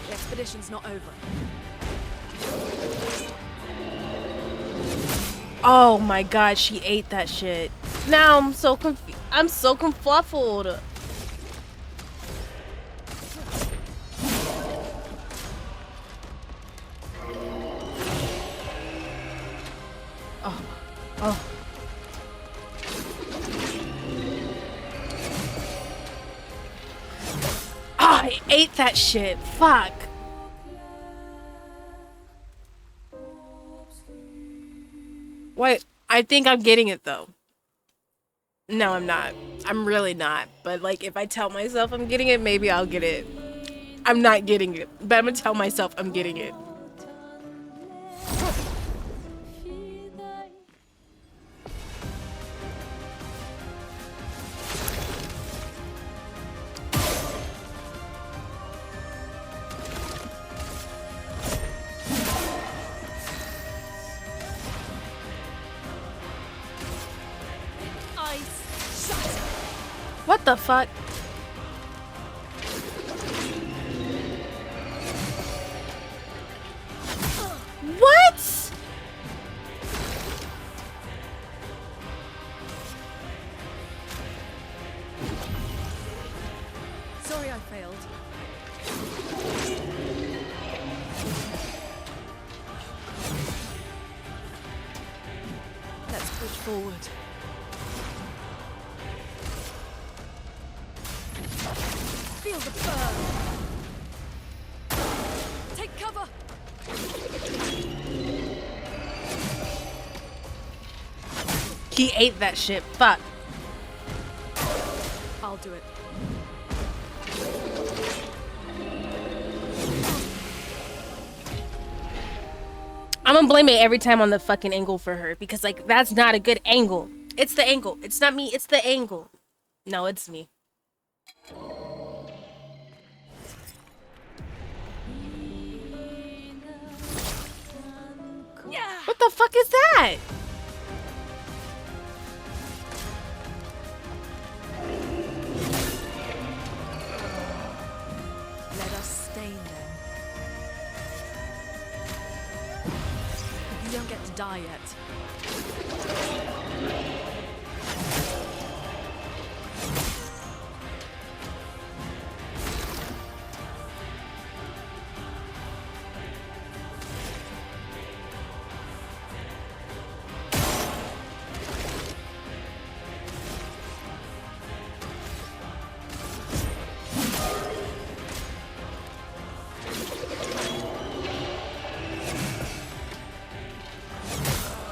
The expedition's not over. Oh my god, she ate that shit. Now I'm so confused. I'm so confluffled. Oh. Oh. Ah, I ate that shit. Fuck. Wait, I think I'm getting it though. No, I'm not. I'm really not. But like, if I tell myself I'm getting it, maybe I'll get it. I'm not getting it, but I'm gonna tell myself I'm getting it. What the fuck? What? Sorry I failed. forward. Feel the burn. Take cover. He ate that shit. Fuck. I'll do it. I'm gonna blame it every time on the fucking angle for her because like that's not a good angle. It's the angle. It's not me. It's the angle. No, it's me. Yeah. What the fuck is that? Let us stain them. You don't get to die yet.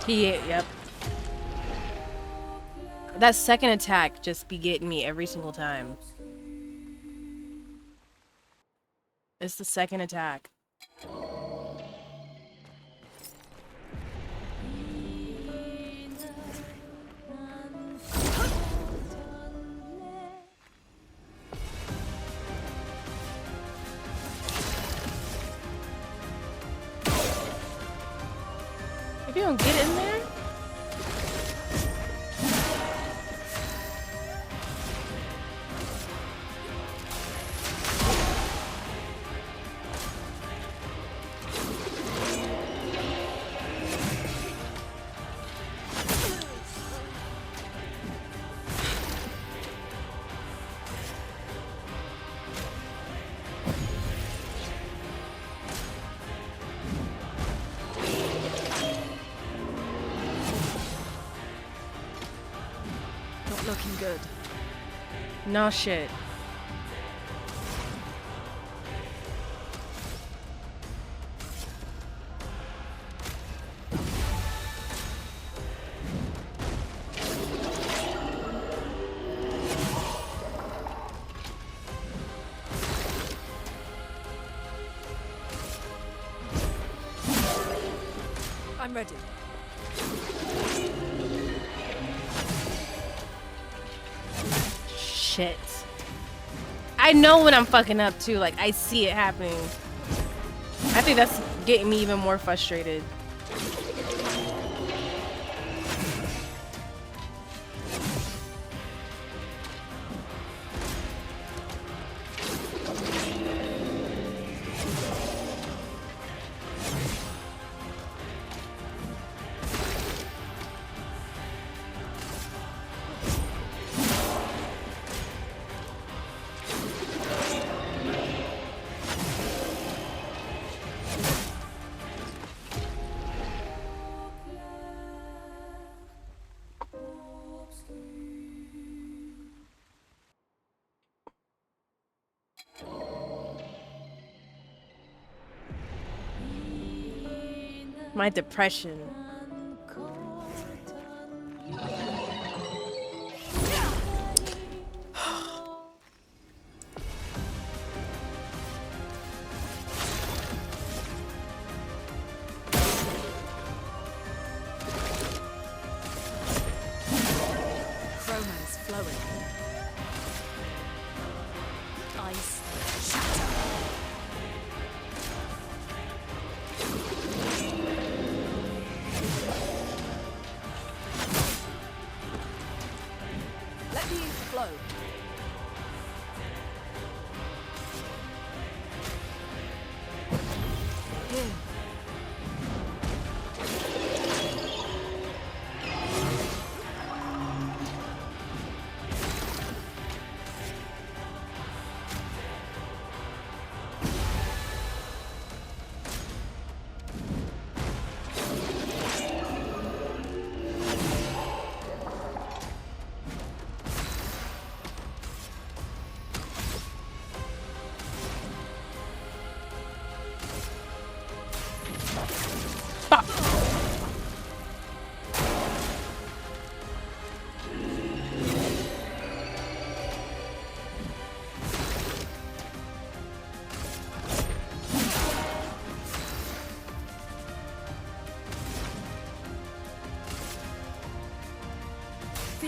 Yep. That second attack just be getting me every single time. It's the second attack. If you don't get in there. Looking good. No shit. I'm ready. Shit. I know when I'm fucking up too. Like I see it happening. I think that's getting me even more frustrated. My depression. Chroma's flowing. Ice shatter.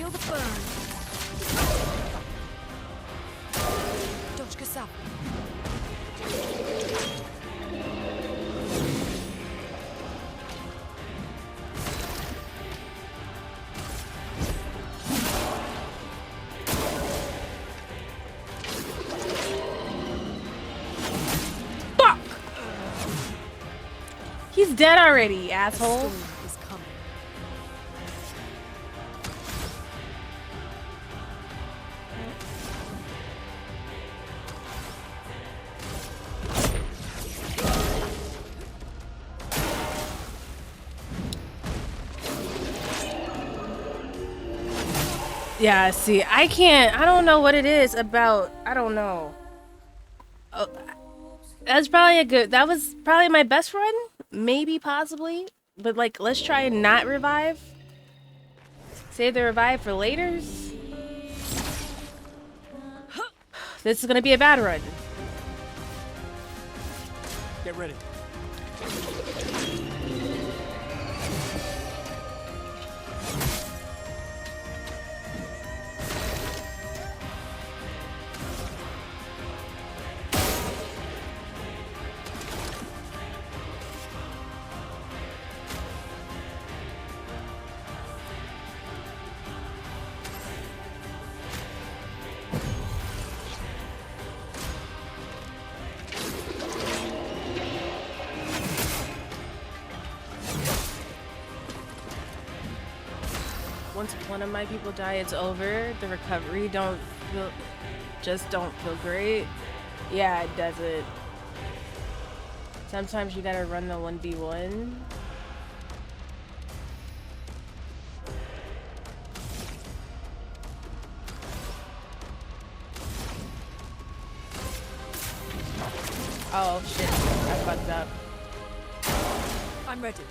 Feel the burn. Dodge Kasab. Fuck! He's dead already, asshole. Is coming. Yeah, see, I don't know what it is about, I don't know. Oh, that was probably my best run, maybe, possibly. But like, let's try and not revive. Save the revive for later. This is gonna be a bad run. Get ready. Once one of my people die, it's over. The recovery don't feel great. Yeah, it doesn't. Sometimes you gotta run the 1v1. Oh shit, I fucked up. I'm ready.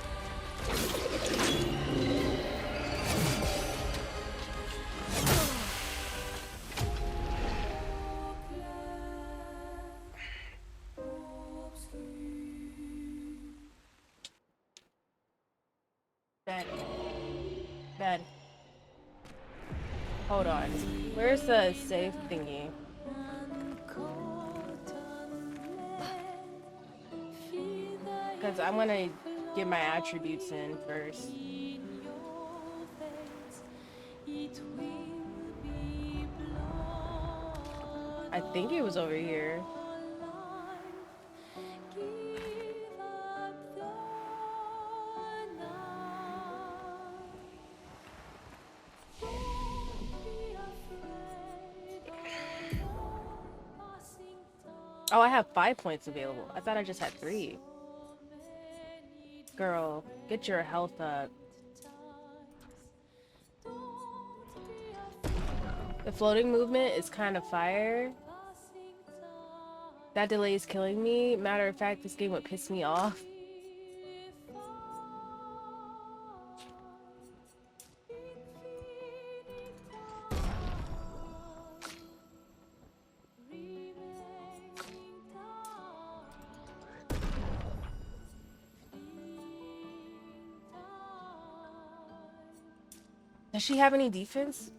Bed. Hold on. Where's the safe thingy? Because I'm gonna get my attributes in first. I think it was over here. Oh, I have 5 points available. I thought I just had 3. Girl, get your health up. The floating movement is kind of fire. That delay is killing me. Matter of fact, this game would piss me off. Does she have any defense?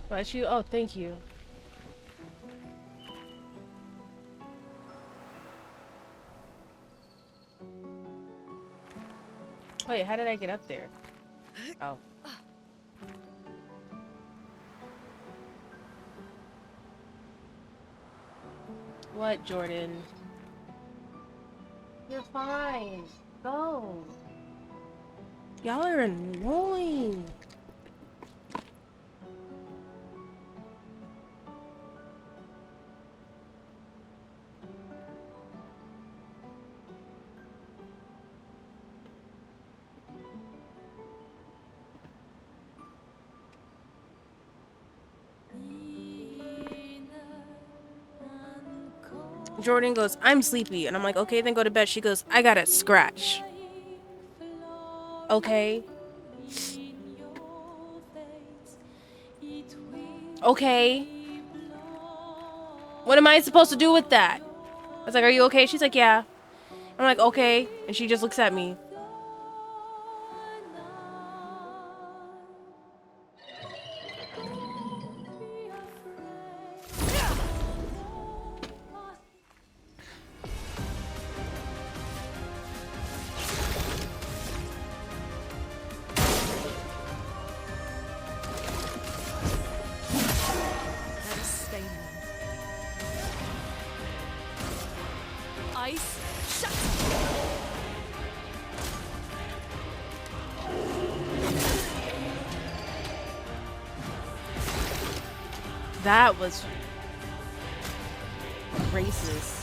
Bless you. Oh, thank you. Wait, how did I get up there? Oh. What, Jordan? You're fine. Go. Y'all are annoying. Jordan goes, I'm sleepy. And I'm like, okay, then go to bed. She goes, I got a scratch. Okay. Okay. What am I supposed to do with that? I was like, are you okay? She's like, yeah. I'm like, okay. And she just looks at me. That was racist.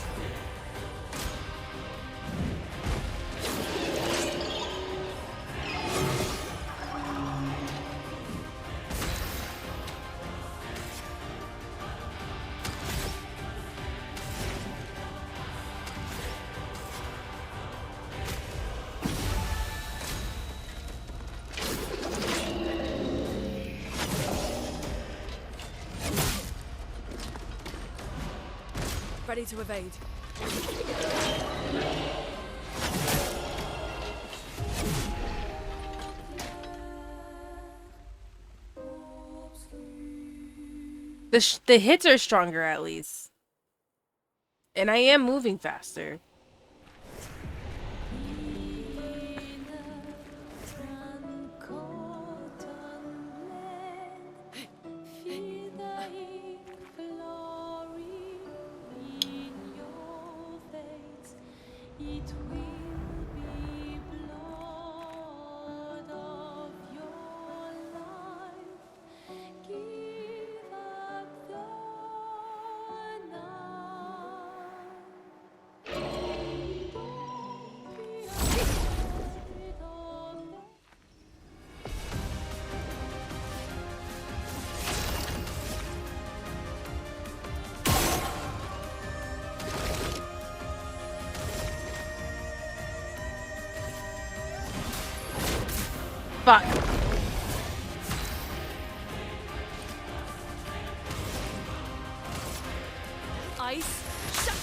Ready to evade. The hits are stronger at least. And I am moving faster. Fuck. Ice. Shut.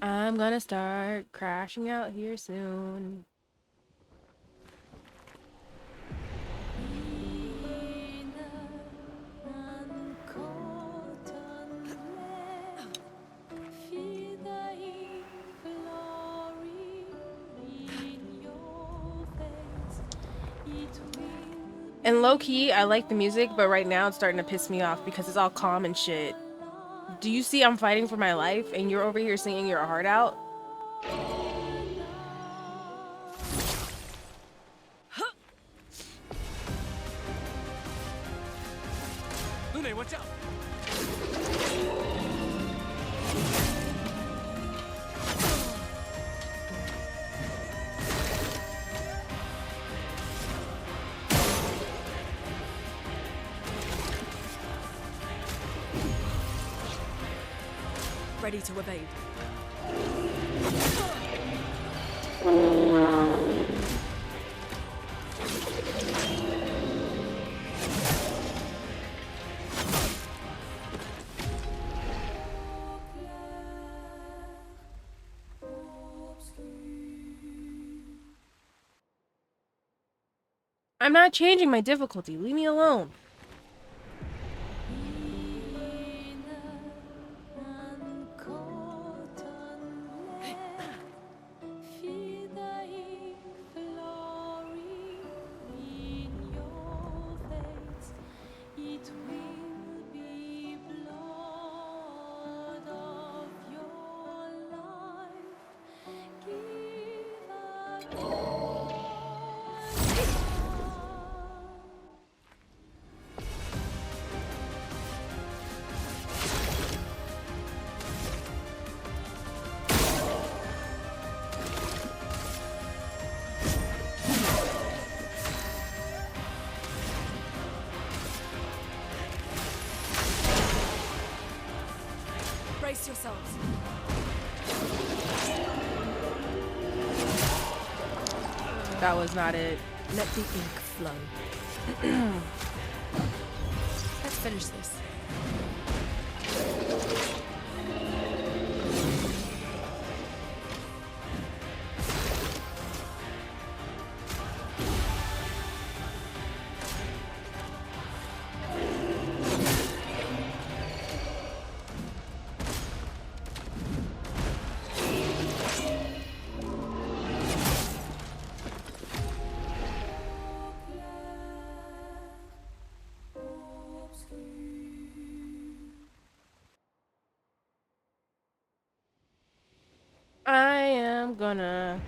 I'm gonna start crashing out here soon. And low-key, I like the music, but right now it's starting to piss me off because it's all calm and shit. Do you see I'm fighting for my life and you're over here singing your heart out? Lune, watch out! ready to evade. I'm not changing my difficulty. Leave me alone. Brace yourselves. That was not it. Let the ink flow. Let's finish this. I am gonna...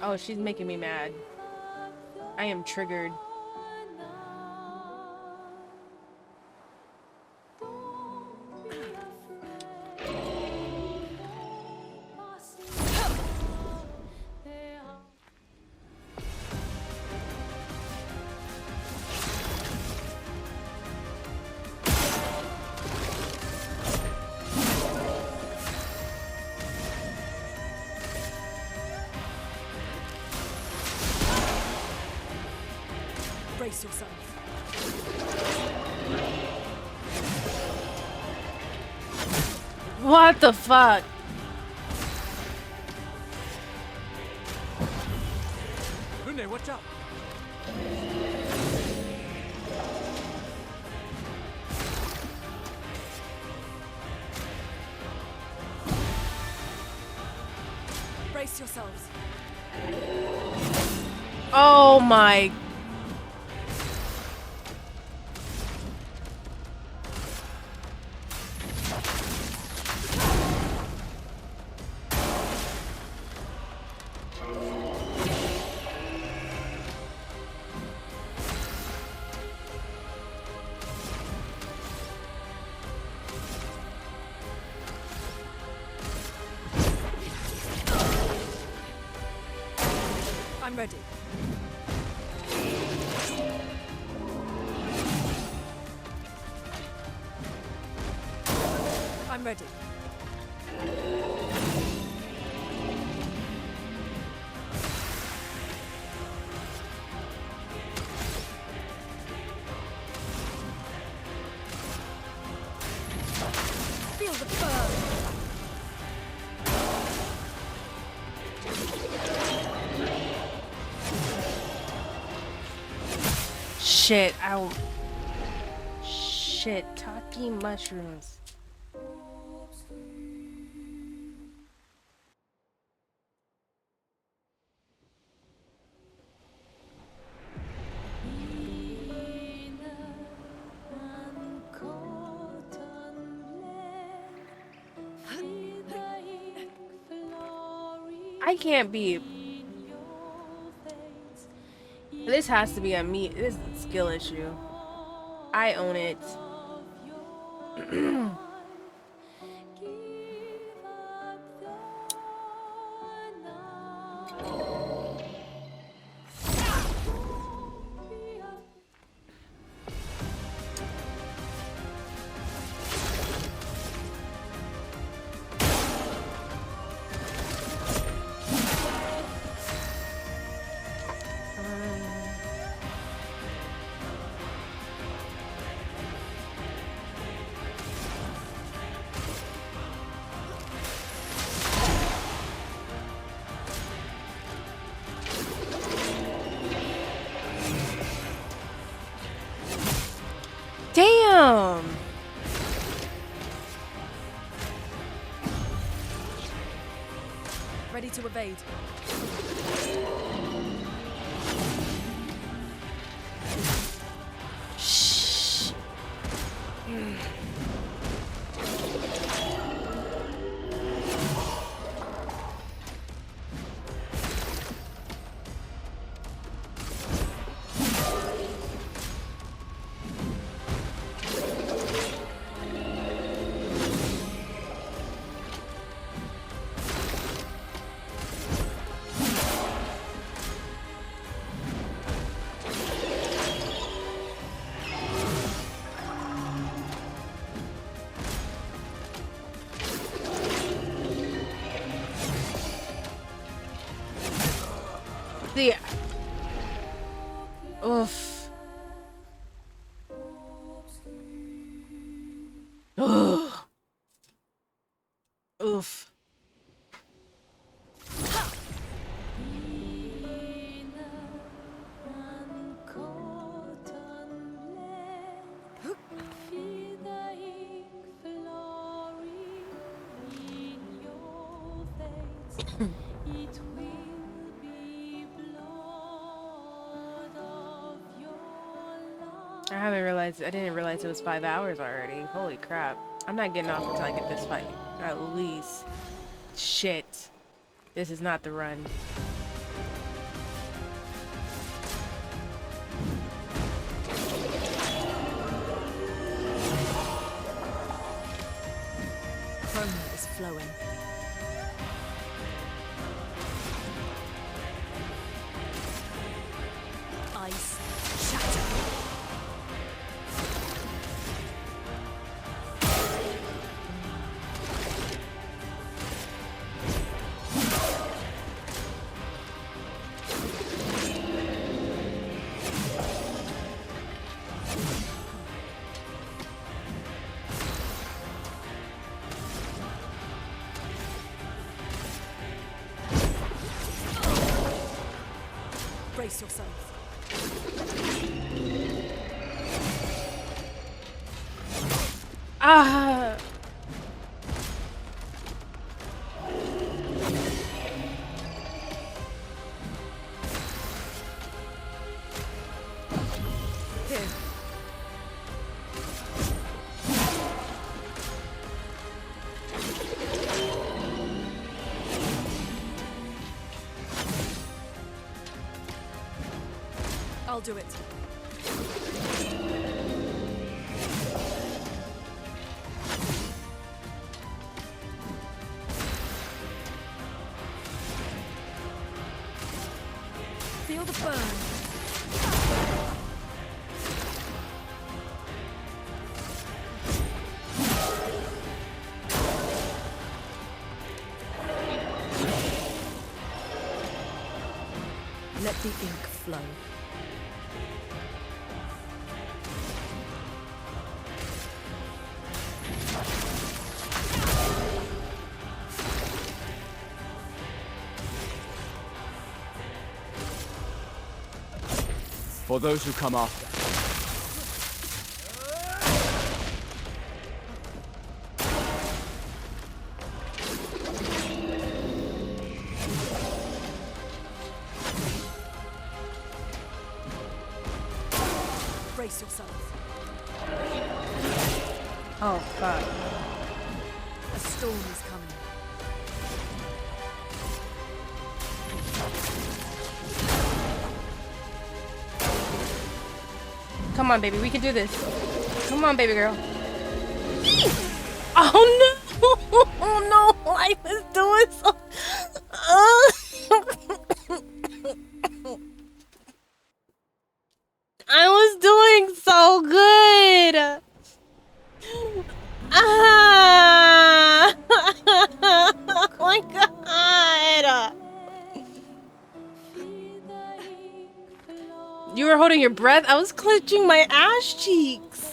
Oh, she's making me mad. I am triggered. Brace yourself. What the fuck? Lunde, watch out! Brace yourselves. Oh my... I'm ready. I'm ready. Feel the burn. Shit, ow. Shit, talking mushrooms. I can't be... This has to be a me. This is a skill issue. I own it. Damn. Ready to evade. Shh. The oof. Ugh. Oof. I didn't realize it was 5 hours already. Holy crap. I'm not getting off until I get this fight. At least. Shit. This is not the run. Chroma is flowing. Ice shatter. Brace yourselves. Ah. Here. I'll do it. Feel the burn. Let the ink flow. For those who come after. Brace yourselves. Oh, fuck. A storm is coming. Come on, baby. We can do this. Come on, baby girl. Oh no! Oh no! I was doing so. I was doing so good. Ah! Oh my god! You were holding your breath? I was clenching my ass cheeks.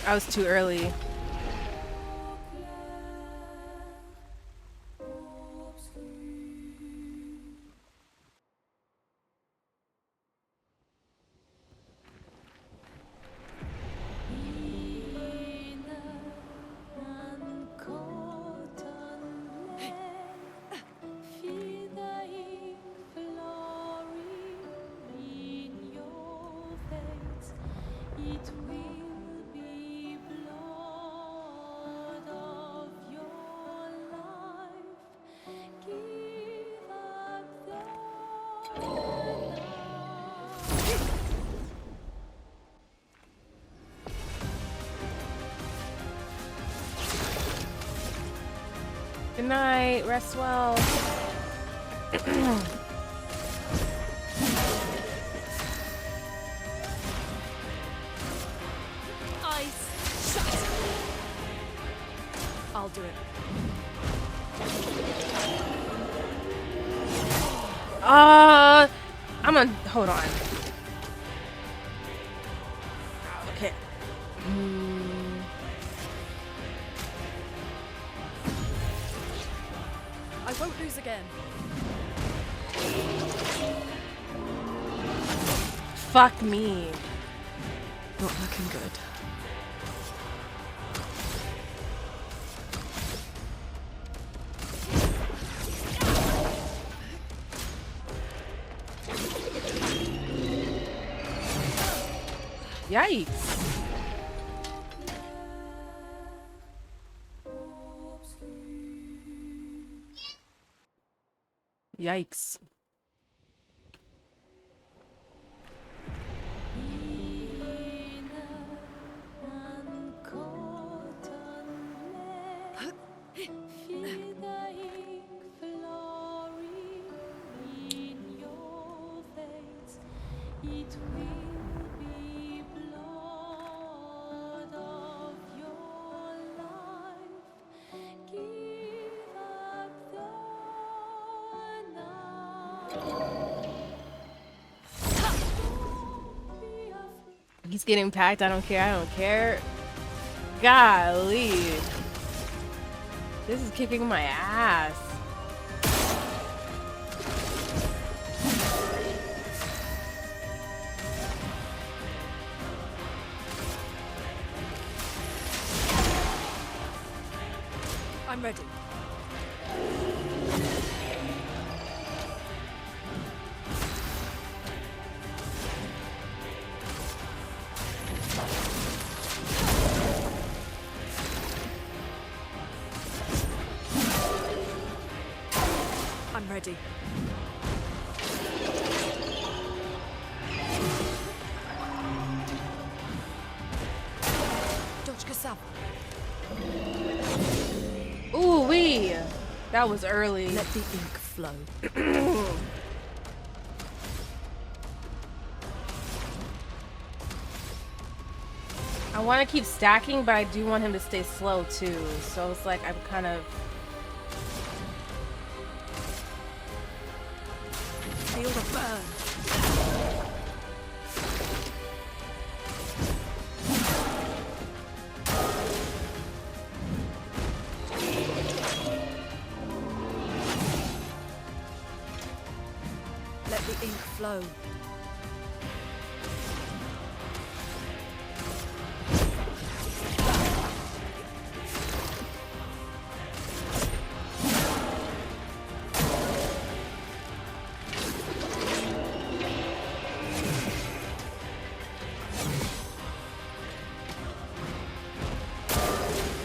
I was too early. Good night. Rest well. Eyes shut. I'll do it. I'm gonna hold on. Okay. I won't lose again. Fuck me. Not looking good. Yikes. Yikes. He's getting packed. I don't care. I don't care. Golly. This is kicking my ass. I'm ready. I'm ready. Ooh wee! That was early. Let the ink flow. I want to keep stacking, but I do want him to stay slow too. So it's like I'm kind of. Feel the burn. Let the ink flow.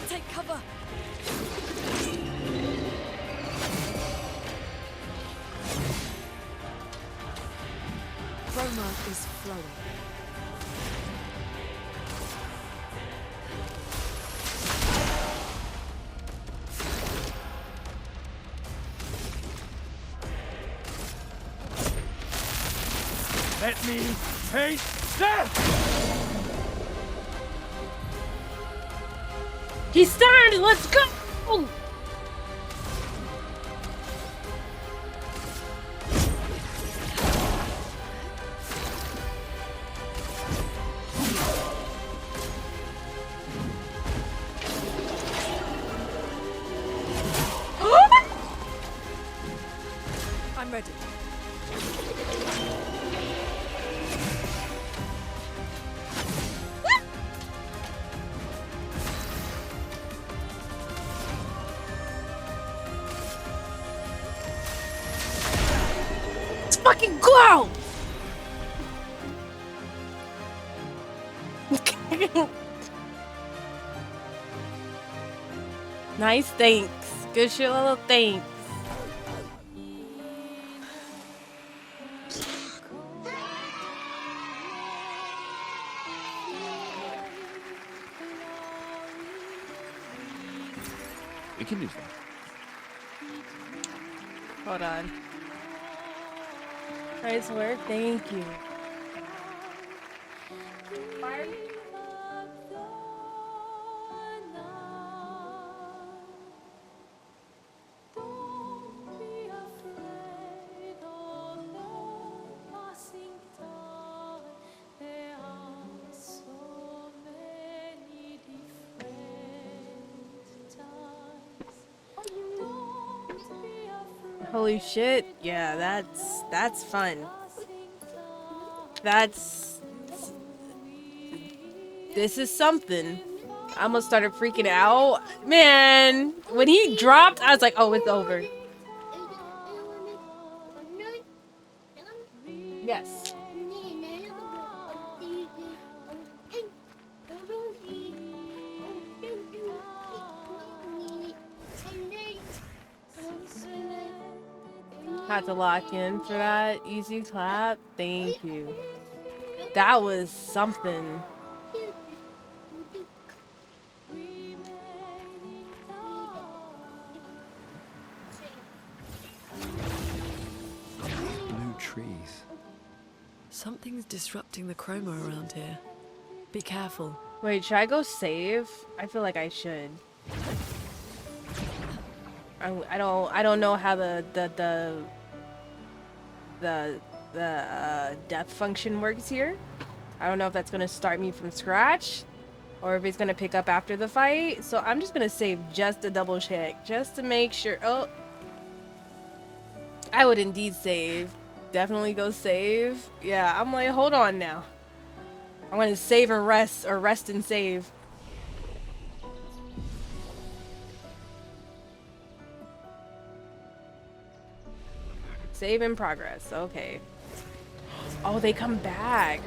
Take cover. Chroma is flowing. Let me paint death! He started. Let's go. I'm ready. Let's fucking go. Nice, thanks. Good shit, little thanks. We can use that. Hold on. Nice work, thank you. Holy shit. Yeah, that's fun. This is something. I almost started freaking out. Man, when he dropped, I was like, oh, it's over. Yes. Had to lock in for that. Easy clap. Thank you. That was something. Blue trees. Something's disrupting the chroma around here. Be careful. Wait, should I go save? I feel like I should. I don't know how the death function works here. I don't know if that's gonna start me from scratch or if it's gonna pick up after the fight. So I'm just gonna save just to double check, just to make sure. Oh, I would indeed save. Definitely go save. Yeah, I'm like, hold on now. I'm gonna save and rest, or rest and save. Save in progress. Okay. Oh, they come back.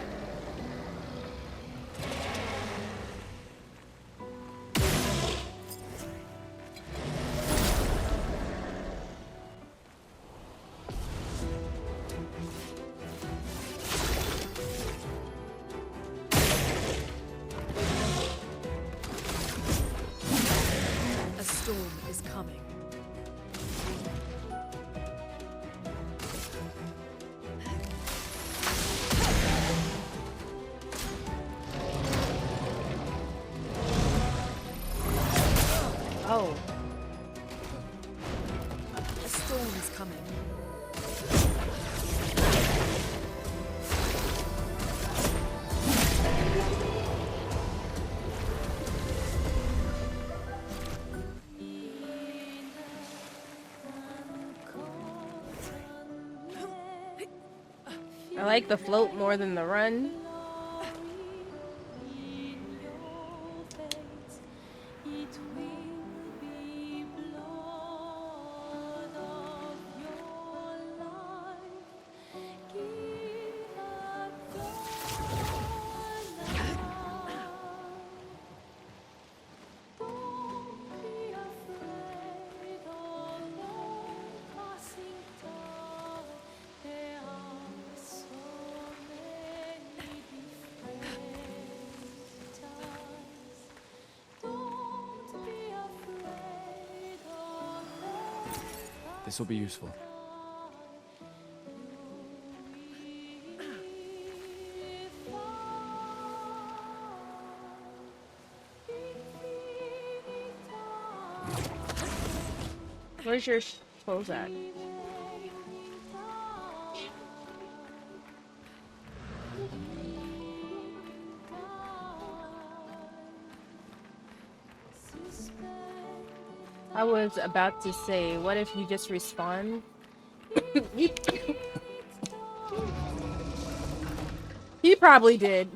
storm is coming. Oh. A storm is coming. I like the float more than the run. This will be useful. Where's your clothes at? I was about to say, what if you just respawn? He probably did.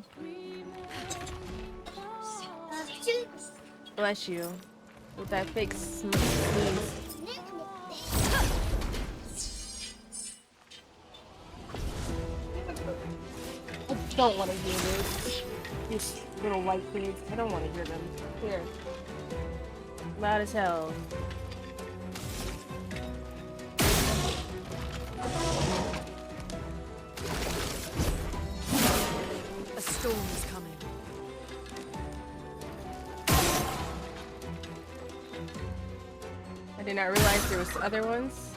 Bless you. With that fake sneeze. I don't want to hear this. These little white kids. I don't want to hear them. Here. Loud as hell. A storm is coming. I did not realize there was other ones.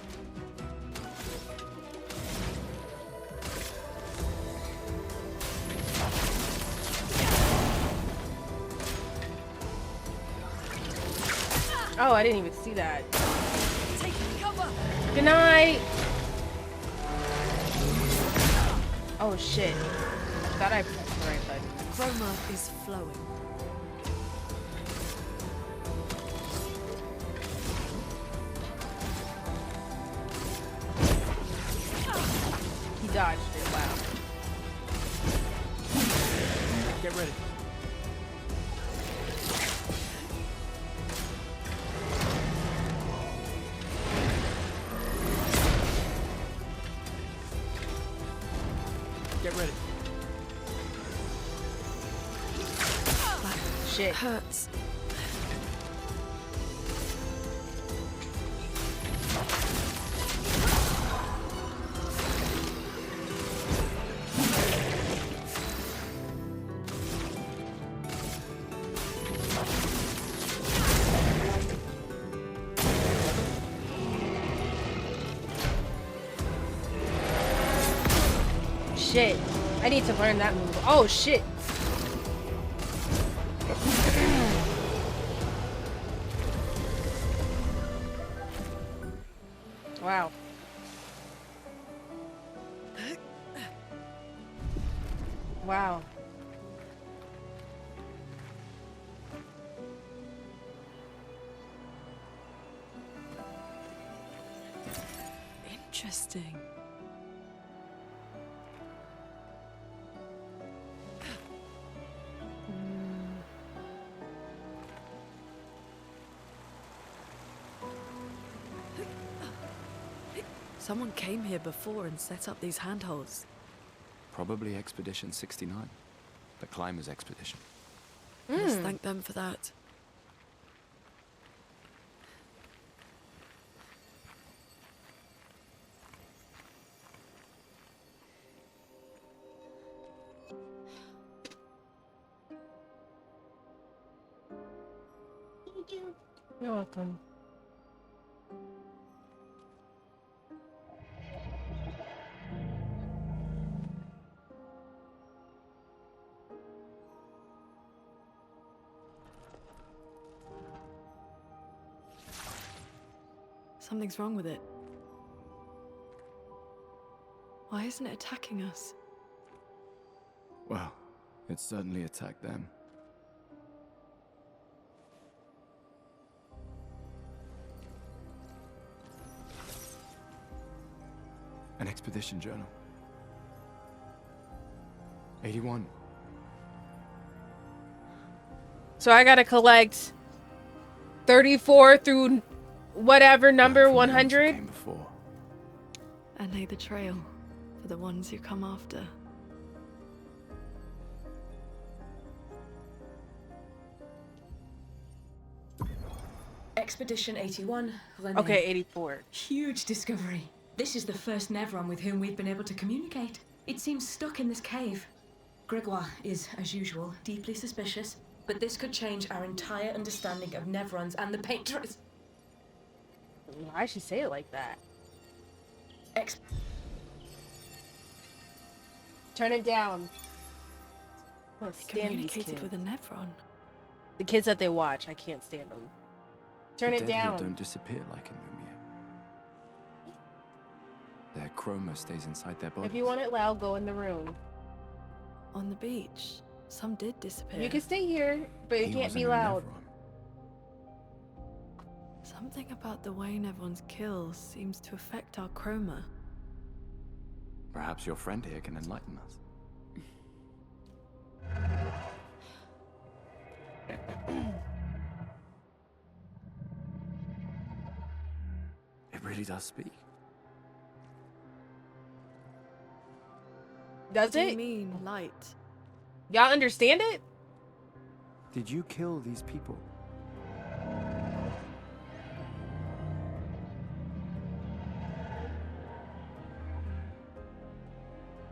Oh, I didn't even see that. Take cover. Good night. Oh shit. I thought I pressed the right button. Chroma is flowing. He dodged it. Wow. Get ready. Get ready. Shit. Hurts. Shit. I need to learn that move. Oh shit. Wow. Wow. Interesting. Someone came here before and set up these handholds. Probably Expedition 69. The Climbers Expedition. Let's thank them for that. You're welcome. Something's wrong with it. Why isn't it attacking us? Well, it certainly attacked them. An expedition journal. 81. So I gotta collect 34 through whatever number 100. And lay the trail for the ones who come after. Expedition 81, René. Okay, 84. Huge discovery. This is the first Nevron with whom we've been able to communicate. It seems stuck in this cave. Gregoire is, as usual, deeply suspicious, but this could change our entire understanding of Nevrons and the Painters. Why should say it like that? Turn it down. I can't stand these kids. With a Nevron. The kids that they watch, I can't stand them. Turn The it dead here down. don't disappear like in Lumiere. Their chroma stays inside their bodies. If you want it loud, go in the room. On the beach, some did disappear. You can stay here, but it can't be loud. Something about the way Nevrons kill seems to affect our chroma. Perhaps your friend here can enlighten us. It really does speak. Does What do it? you mean, light? Y'all understand it? Did you kill these people?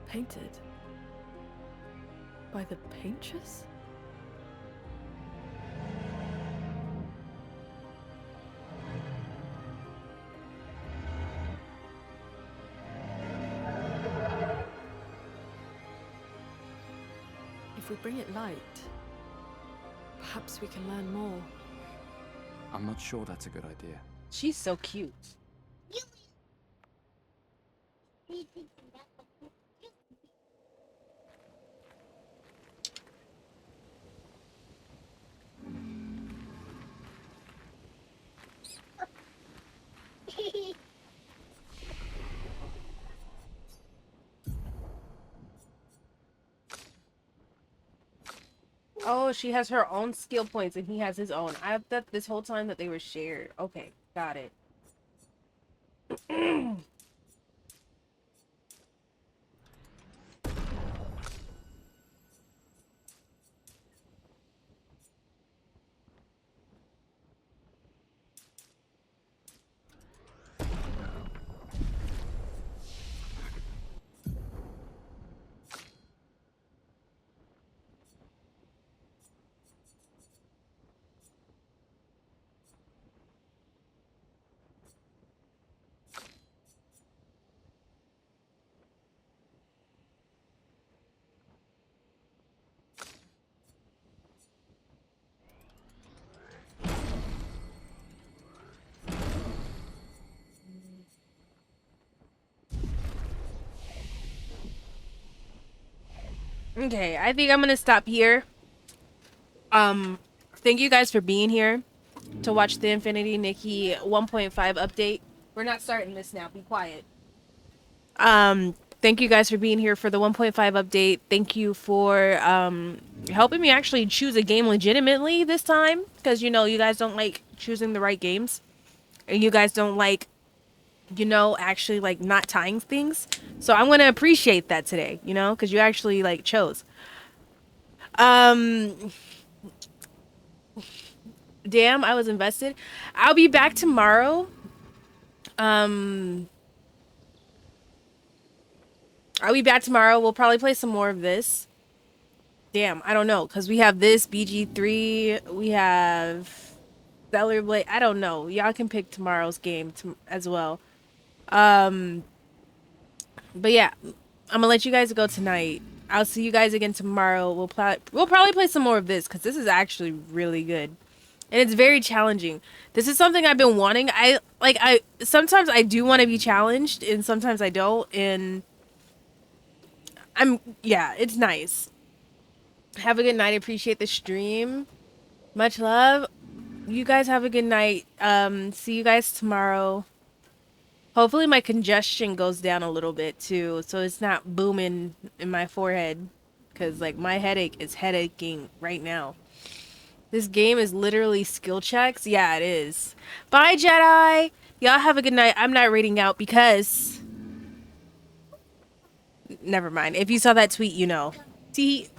Painted? By the paintress? If we bring it light, perhaps we can learn more. I'm not sure that's a good idea. She's so cute. Oh, she has her own skill points and he has his own. I thought this whole time that they were shared. Okay, got it. Okay, I think I'm gonna stop here. Thank you guys for being here to watch the Infinity Nikki 1.5 update. We're not starting this now. Be quiet. Thank you guys for being here for the 1.5 update. Thank you for helping me actually choose a game legitimately this time, because you know you guys don't like choosing the right games, and you guys don't like, you know, actually like not tying things. So I'm gonna appreciate that today, you know, because you actually like chose. Damn, I was invested. I'll be back tomorrow. I'll be back tomorrow. We'll probably play some more of this. Damn, I don't know, because we have this BG3. We have Stellar Blade. I don't know. Y'all can pick tomorrow's game as well. But yeah, I'm gonna let you guys go tonight. I'll see you guys again tomorrow. We'll probably play some more of this because this is actually really good. And it's very challenging. This is something I've been wanting. I sometimes I do want to be challenged and sometimes I don't. And yeah, it's nice. Have a good night. Appreciate the stream. Much love. You guys have a good night. See you guys tomorrow. Hopefully my congestion goes down a little bit too, so it's not booming in my forehead. Cause like my headache is headaching right now. This game is literally skill checks. Yeah, it is. Bye, Jedi. Y'all have a good night. I'm not raiding out because... Never mind. If you saw that tweet, you know. See.